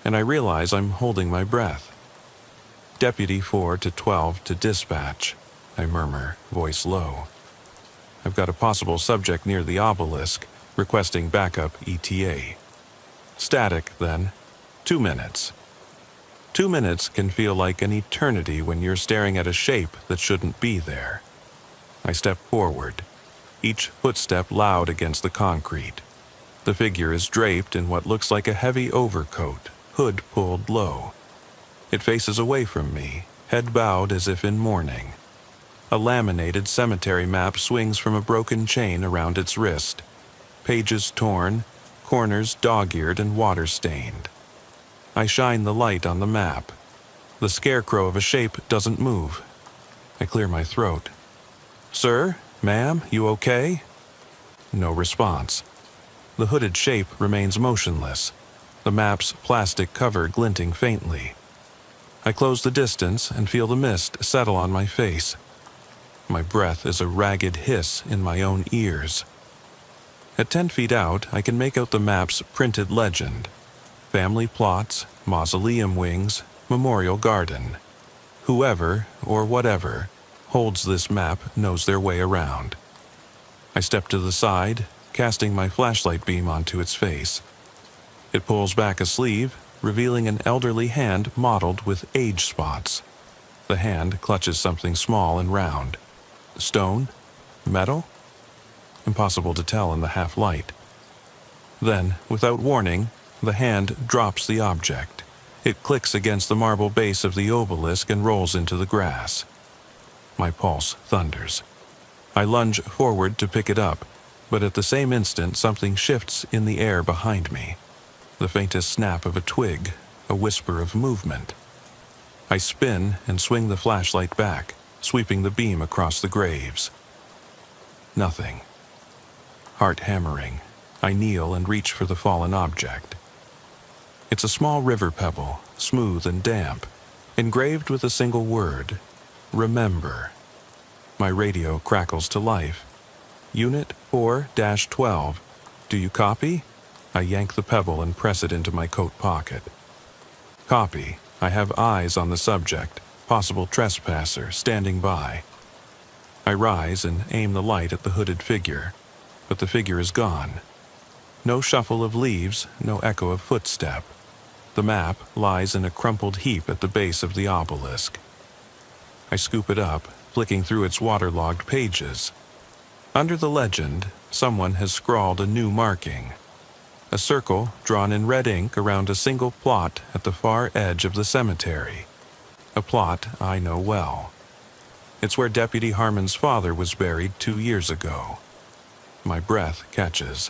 [SPEAKER 1] and I realize I'm holding my breath. Deputy 4-12 to dispatch, I murmur, voice low. I've got a possible subject near the obelisk, requesting backup ETA. Static, then. 2 minutes. 2 minutes can feel like an eternity when you're staring at a shape that shouldn't be there. I step forward, each footstep loud against the concrete. The figure is draped in what looks like a heavy overcoat, hood pulled low. It faces away from me, head bowed as if in mourning. A laminated cemetery map swings from a broken chain around its wrist. Pages torn, corners dog-eared and water-stained. I shine the light on the map. The scarecrow of a shape doesn't move. I clear my throat. Sir? Ma'am? You okay? No response. The hooded shape remains motionless, the map's plastic cover glinting faintly. I close the distance and feel the mist settle on my face. My breath is a ragged hiss in my own ears. At 10 feet out, I can make out the map's printed legend. Family plots, mausoleum wings, memorial garden. Whoever, or whatever, holds this map knows their way around. I step to the side, casting my flashlight beam onto its face. It pulls back a sleeve, revealing an elderly hand mottled with age spots. The hand clutches something small and round. Stone? Metal? Impossible to tell in the half-light. Then, without warning, the hand drops the object. It clicks against the marble base of the obelisk and rolls into the grass. My pulse thunders. I lunge forward to pick it up, but at the same instant something shifts in the air behind me. The faintest snap of a twig, a whisper of movement. I spin and swing the flashlight back, sweeping the beam across the graves. Nothing. Heart hammering, I kneel and reach for the fallen object. It's a small river pebble, smooth and damp, engraved with a single word, remember. My radio crackles to life. Unit 4-12, do you copy? I yank the pebble and press it into my coat pocket. Copy. I have eyes on the subject, possible trespasser standing by. I rise and aim the light at the hooded figure, but the figure is gone. No shuffle of leaves, no echo of footstep. The map lies in a crumpled heap at the base of the obelisk. I scoop it up, flicking through its waterlogged pages. Under the legend, someone has scrawled a new marking. A circle drawn in red ink around a single plot at the far edge of the cemetery. A plot I know well. It's where Deputy Harmon's father was buried 2 years ago. My breath catches.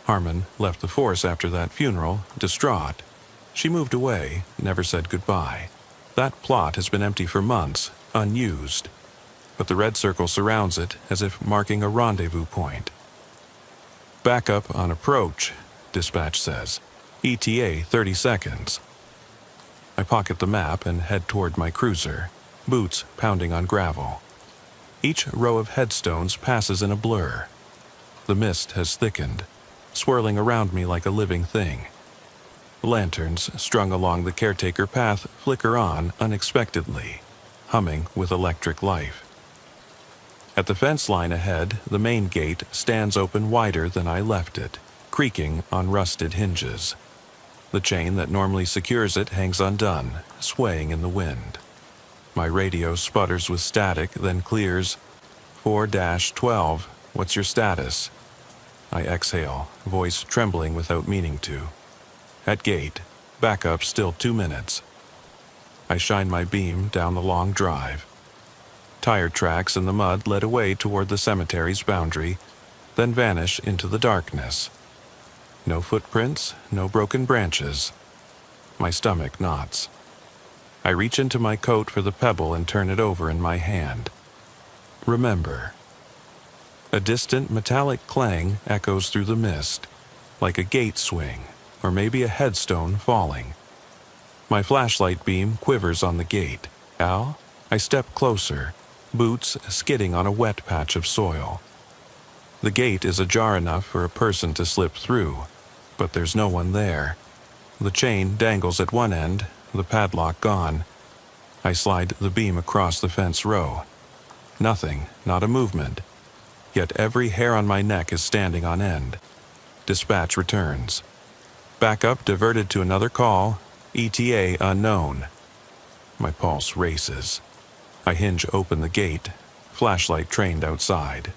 [SPEAKER 1] Harmon left the force after that funeral, distraught. She moved away, never said goodbye. That plot has been empty for months, unused. But the red circle surrounds it as if marking a rendezvous point. Backup on approach, dispatch says. ETA 30 seconds. I pocket the map and head toward my cruiser, boots pounding on gravel. Each row of headstones passes in a blur. The mist has thickened, swirling around me like a living thing. Lanterns strung along the caretaker path flicker on unexpectedly, humming with electric life. At the fence line ahead, the main gate stands open wider than I left it, creaking on rusted hinges. The chain that normally secures it hangs undone, swaying in the wind. My radio sputters with static, then clears. 4-12, what's your status? I exhale, voice trembling without meaning to. At gate, backup still 2 minutes. I shine my beam down the long drive. Tire tracks in the mud lead away toward the cemetery's boundary, then vanish into the darkness. No footprints, no broken branches. My stomach knots. I reach into my coat for the pebble and turn it over in my hand. Remember. A distant metallic clang echoes through the mist, like a gate swing, or maybe a headstone falling. My flashlight beam quivers on the gate. Al? I step closer, boots skidding on a wet patch of soil. The gate is ajar enough for a person to slip through, but there's no one there. The chain dangles at one end, the padlock gone. I slide the beam across the fence row. Nothing, not a movement. Yet every hair on my neck is standing on end. Dispatch returns. Backup diverted to another call, ETA unknown. My pulse races. I hinge open the gate, flashlight trained outside.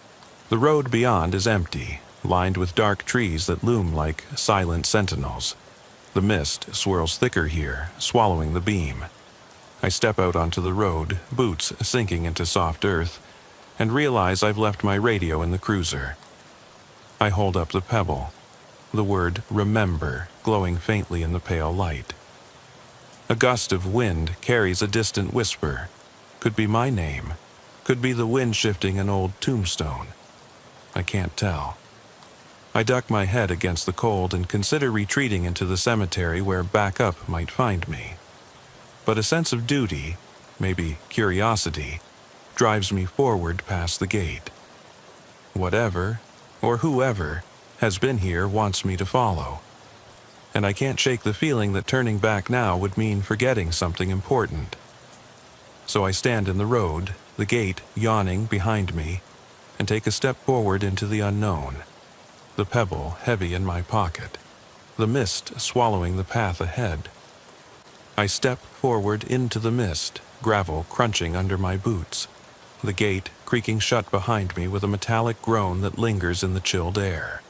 [SPEAKER 1] The road beyond is empty, lined with dark trees that loom like silent sentinels. The mist swirls thicker here, swallowing the beam. I step out onto the road, boots sinking into soft earth, and realize I've left my radio in the cruiser. I hold up the pebble, the word remember glowing faintly in the pale light. A gust of wind carries a distant whisper. Could be my name, could be the wind shifting an old tombstone. I can't tell. I duck my head against the cold and consider retreating into the cemetery where backup might find me. But a sense of duty, maybe curiosity, drives me forward past the gate. Whatever, or whoever, has been here wants me to follow. And I can't shake the feeling that turning back now would mean forgetting something important. So I stand in the road, the gate yawning behind me, and take a step forward into the unknown. The pebble heavy in my pocket, the mist swallowing the path ahead. I step forward into the mist, gravel crunching under my boots, the gate creaking shut behind me with a metallic groan that lingers in the chilled air.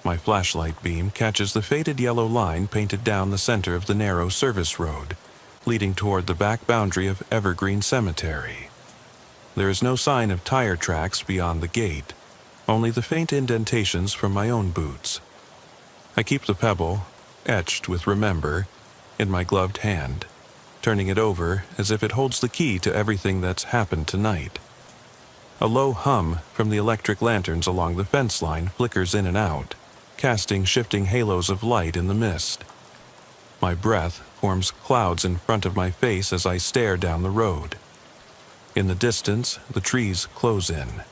[SPEAKER 1] My flashlight beam catches the faded yellow line painted down the center of the narrow service road, leading toward the back boundary of Evergreen Cemetery. There is no sign of tire tracks beyond the gate, only the faint indentations from my own boots. I keep the pebble, etched with remember, in my gloved hand, turning it over as if it holds the key to everything that's happened tonight. A low hum from the electric lanterns along the fence line flickers in and out, casting shifting halos of light in the mist. My breath forms clouds in front of my face as I stare down the road. In the distance, the trees close in,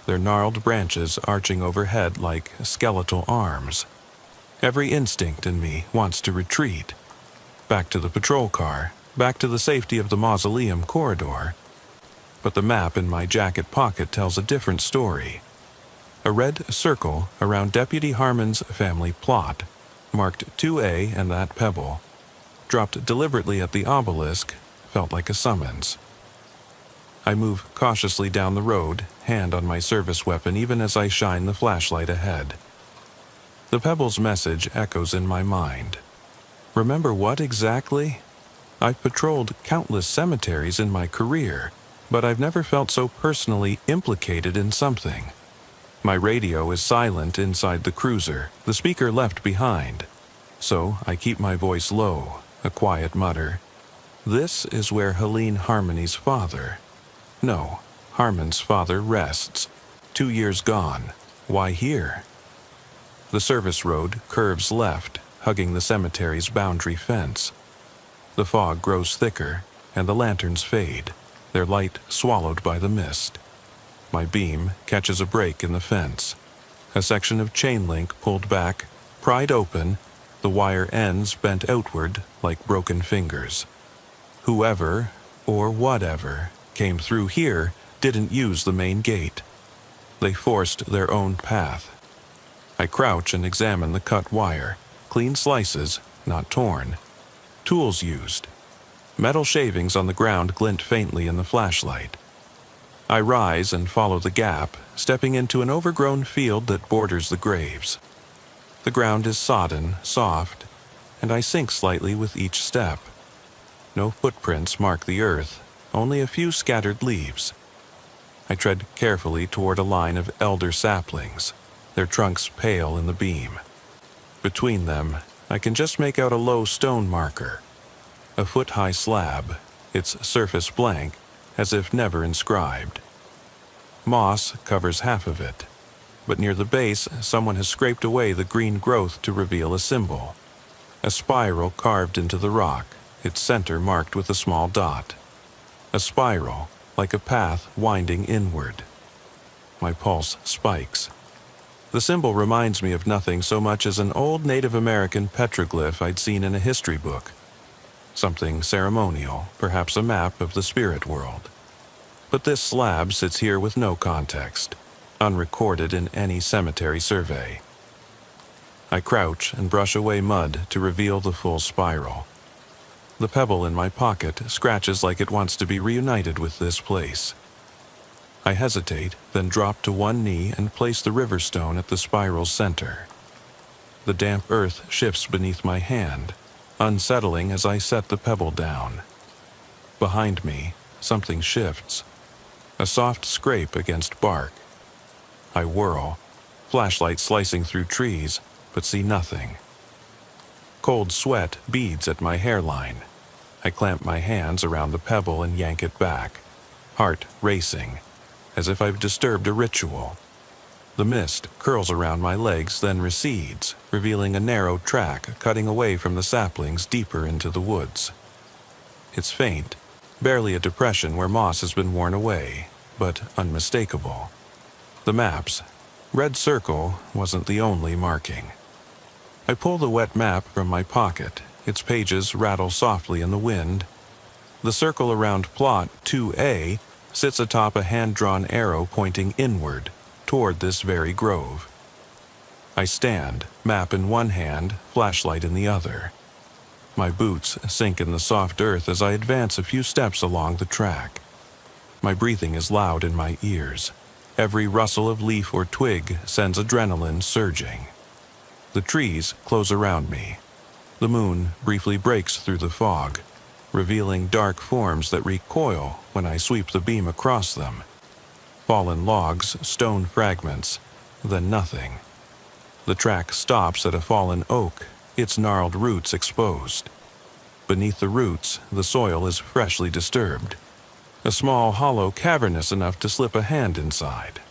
[SPEAKER 1] their gnarled branches arching overhead like skeletal arms. Every instinct in me wants to retreat. Back to the patrol car, back to the safety of the mausoleum corridor. But the map in my jacket pocket tells a different story. A red circle around Deputy Harmon's family plot, marked 2A and that pebble, dropped deliberately at the obelisk, felt like a summons. I move cautiously down the road, hand on my service weapon even as I shine the flashlight ahead. The pebble's message echoes in my mind. Remember what exactly? I've patrolled countless cemeteries in my career, but I've never felt so personally implicated in something. My radio is silent inside the cruiser, the speaker left behind. So I keep my voice low, a quiet mutter. This is where Helene Harmony's father. No, Harmon's father rests. 2 years gone. Why here? The service road curves left, hugging the cemetery's boundary fence. The fog grows thicker, and the lanterns fade, their light swallowed by the mist. My beam catches a break in the fence. A section of chain link pulled back, pried open, the wire ends bent outward like broken fingers. Whoever, or whatever, came through here didn't use the main gate. They forced their own path. I crouch and examine the cut wire. Clean slices, not torn. Tools used. Metal shavings on the ground glint faintly in the flashlight. I rise and follow the gap, stepping into an overgrown field that borders the graves. The ground is sodden, soft, and I sink slightly with each step. No footprints mark the earth, only a few scattered leaves. I tread carefully toward a line of elder saplings, their trunks pale in the beam. Between them, I can just make out a low stone marker. A foot-high slab, its surface blank, as if never inscribed. Moss covers half of it, but near the base someone has scraped away the green growth to reveal a symbol. A spiral carved into the rock, its center marked with a small dot. A spiral, like a path winding inward. My pulse spikes. The symbol reminds me of nothing so much as an old Native American petroglyph I'd seen in a history book. Something ceremonial, perhaps a map of the spirit world. But this slab sits here with no context, unrecorded in any cemetery survey. I crouch and brush away mud to reveal the full spiral. The pebble in my pocket scratches like it wants to be reunited with this place. I hesitate, then drop to one knee and place the river stone at the spiral's center. The damp earth shifts beneath my hand, unsettling as I set the pebble down. Behind me, something shifts. A soft scrape against bark. I whirl, flashlight slicing through trees, but see nothing. Cold sweat beads at my hairline. I clamp my hands around the pebble and yank it back, heart racing, as if I've disturbed a ritual. The mist curls around my legs, then recedes, revealing a narrow track cutting away from the saplings deeper into the woods. It's faint, barely a depression where moss has been worn away, but unmistakable. The map's red circle wasn't the only marking. I pull the wet map from my pocket, its pages rattle softly in the wind. The circle around plot 2A sits atop a hand-drawn arrow pointing inward, toward this very grove. I stand, map in one hand, flashlight in the other. My boots sink in the soft earth as I advance a few steps along the track. My breathing is loud in my ears. Every rustle of leaf or twig sends adrenaline surging. The trees close around me. The moon briefly breaks through the fog, revealing dark forms that recoil when I sweep the beam across them. Fallen logs, stone fragments, then nothing. The track stops at a fallen oak, its gnarled roots exposed. Beneath the roots, the soil is freshly disturbed. A small hollow cavernous enough to slip a hand inside.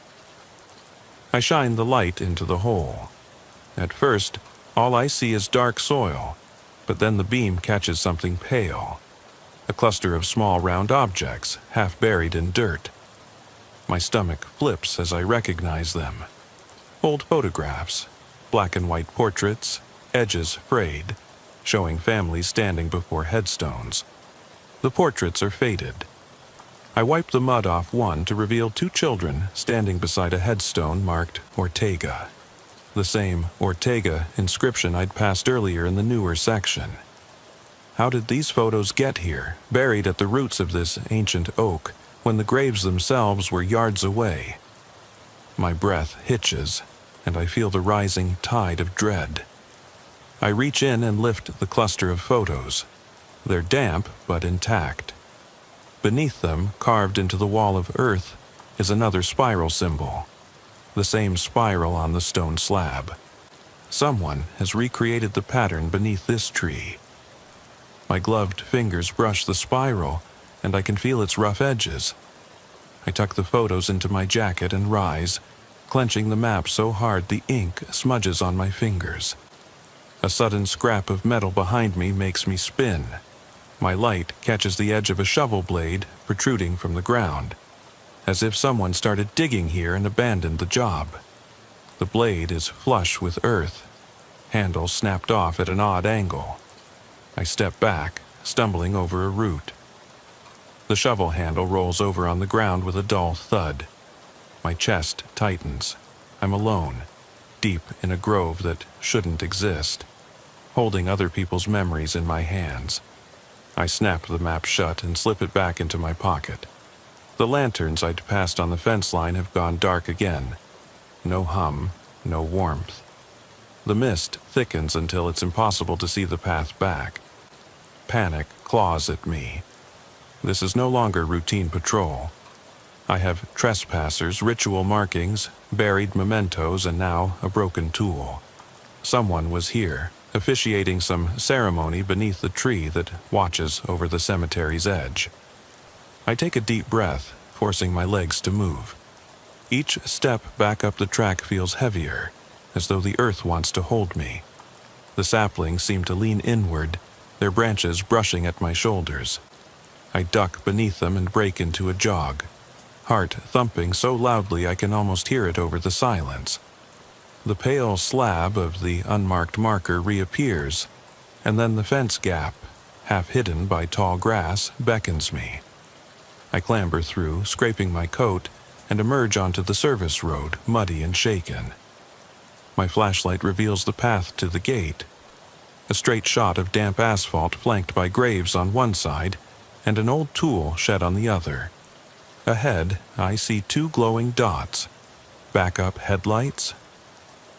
[SPEAKER 1] I shine the light into the hole. At first, all I see is dark soil, but then the beam catches something pale. A cluster of small round objects, half buried in dirt. My stomach flips as I recognize them. Old photographs, black and white portraits, edges frayed, showing families standing before headstones. The portraits are faded. I wipe the mud off one to reveal two children standing beside a headstone marked Ortega, the same Ortega inscription I'd passed earlier in the newer section. How did these photos get here, buried at the roots of this ancient oak, when the graves themselves were yards away? My breath hitches, and I feel the rising tide of dread. I reach in and lift the cluster of photos. They're damp but intact. Beneath them, carved into the wall of earth, is another spiral symbol, the same spiral on the stone slab. Someone has recreated the pattern beneath this tree. My gloved fingers brush the spiral, and I can feel its rough edges. I tuck the photos into my jacket and rise, clenching the map so hard the ink smudges on my fingers. A sudden scrap of metal behind me makes me spin. My light catches the edge of a shovel blade protruding from the ground, as if someone started digging here and abandoned the job. The blade is flush with earth, handle snapped off at an odd angle. I step back, stumbling over a root. The shovel handle rolls over on the ground with a dull thud. My chest tightens. I'm alone, deep in a grove that shouldn't exist, holding other people's memories in my hands. I snap the map shut and slip it back into my pocket. The lanterns I'd passed on the fence line have gone dark again. No hum, no warmth. The mist thickens until it's impossible to see the path back. Panic claws at me. This is no longer routine patrol. I have trespassers, ritual markings, buried mementos, and now a broken tool. Someone was here, officiating some ceremony beneath the tree that watches over the cemetery's edge. I take a deep breath, forcing my legs to move. Each step back up the track feels heavier, as though the earth wants to hold me. The saplings seem to lean inward, their branches brushing at my shoulders. I duck beneath them and break into a jog, heart thumping so loudly I can almost hear it over the silence. The pale slab of the unmarked marker reappears, and then the fence gap, half hidden by tall grass, beckons me. I clamber through, scraping my coat, and emerge onto the service road, muddy and shaken. My flashlight reveals the path to the gate, a straight shot of damp asphalt flanked by graves on one side and an old tool shed on the other. Ahead, I see two glowing dots. Backup headlights?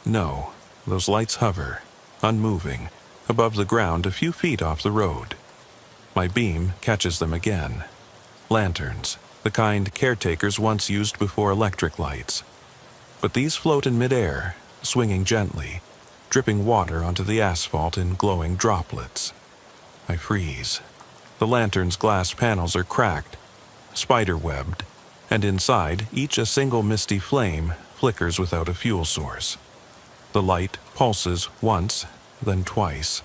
[SPEAKER 1] No, those lights hover, unmoving, above the ground a few feet off the road. My beam catches them again. Lanterns, the kind caretakers once used before electric lights. But these float in midair, swinging gently, dripping water onto the asphalt in glowing droplets. I freeze. The lantern's glass panels are cracked, spider-webbed, and inside each a single misty flame flickers without a fuel source. The light pulses once, then twice.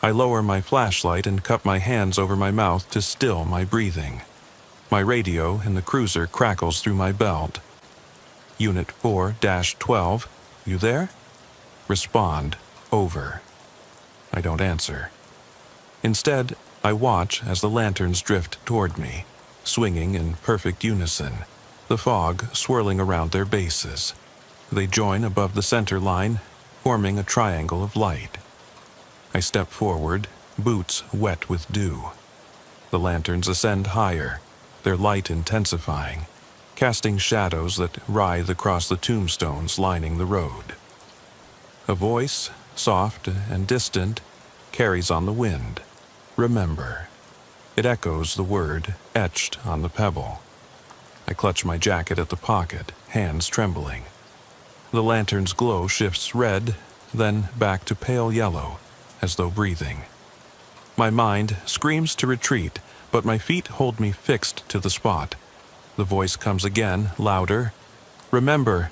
[SPEAKER 1] I lower my flashlight and cup my hands over my mouth to still my breathing. My radio in the cruiser crackles through my belt. Unit 4-12, you there? Respond, over. I don't answer. Instead, I watch as the lanterns drift toward me, swinging in perfect unison, the fog swirling around their bases. They join above the center line, forming a triangle of light. I step forward, boots wet with dew. The lanterns ascend higher, their light intensifying, casting shadows that writhe across the tombstones lining the road. A voice, soft and distant, carries on the wind. Remember. It echoes the word etched on the pebble. I clutch my jacket at the pocket, hands trembling. The lantern's glow shifts red, then back to pale yellow, as though breathing. My mind screams to retreat, but my feet hold me fixed to the spot. The voice comes again, louder. Remember.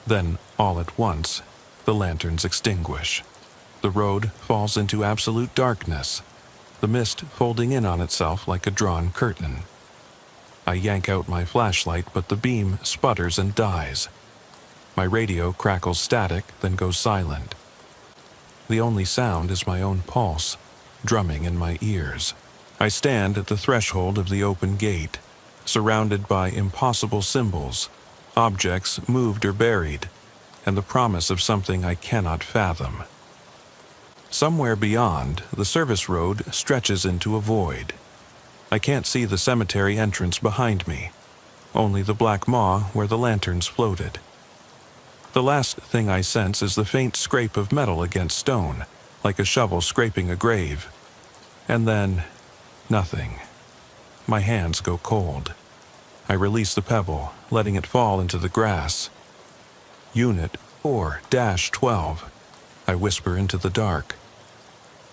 [SPEAKER 1] Then, all at once, the lanterns extinguish. The road falls into absolute darkness, the mist folding in on itself like a drawn curtain. I yank out my flashlight, but the beam sputters and dies. My radio crackles static, then goes silent. The only sound is my own pulse, drumming in my ears. I stand at the threshold of the open gate, surrounded by impossible symbols, objects moved or buried, and the promise of something I cannot fathom. Somewhere beyond, the service road stretches into a void. I can't see the cemetery entrance behind me, only the black maw where the lanterns floated. The last thing I sense is the faint scrape of metal against stone, like a shovel scraping a grave. And then, nothing. My hands go cold. I release the pebble, letting it fall into the grass. Unit 4-12, I whisper into the dark.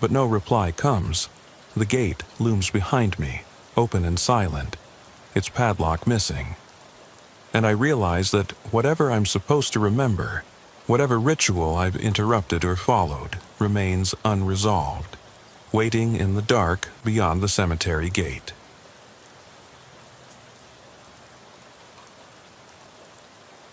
[SPEAKER 1] But no reply comes. The gate looms behind me, open and silent, its padlock missing. And I realize that whatever I'm supposed to remember, whatever ritual I've interrupted or followed, remains unresolved, waiting in the dark beyond the cemetery gate.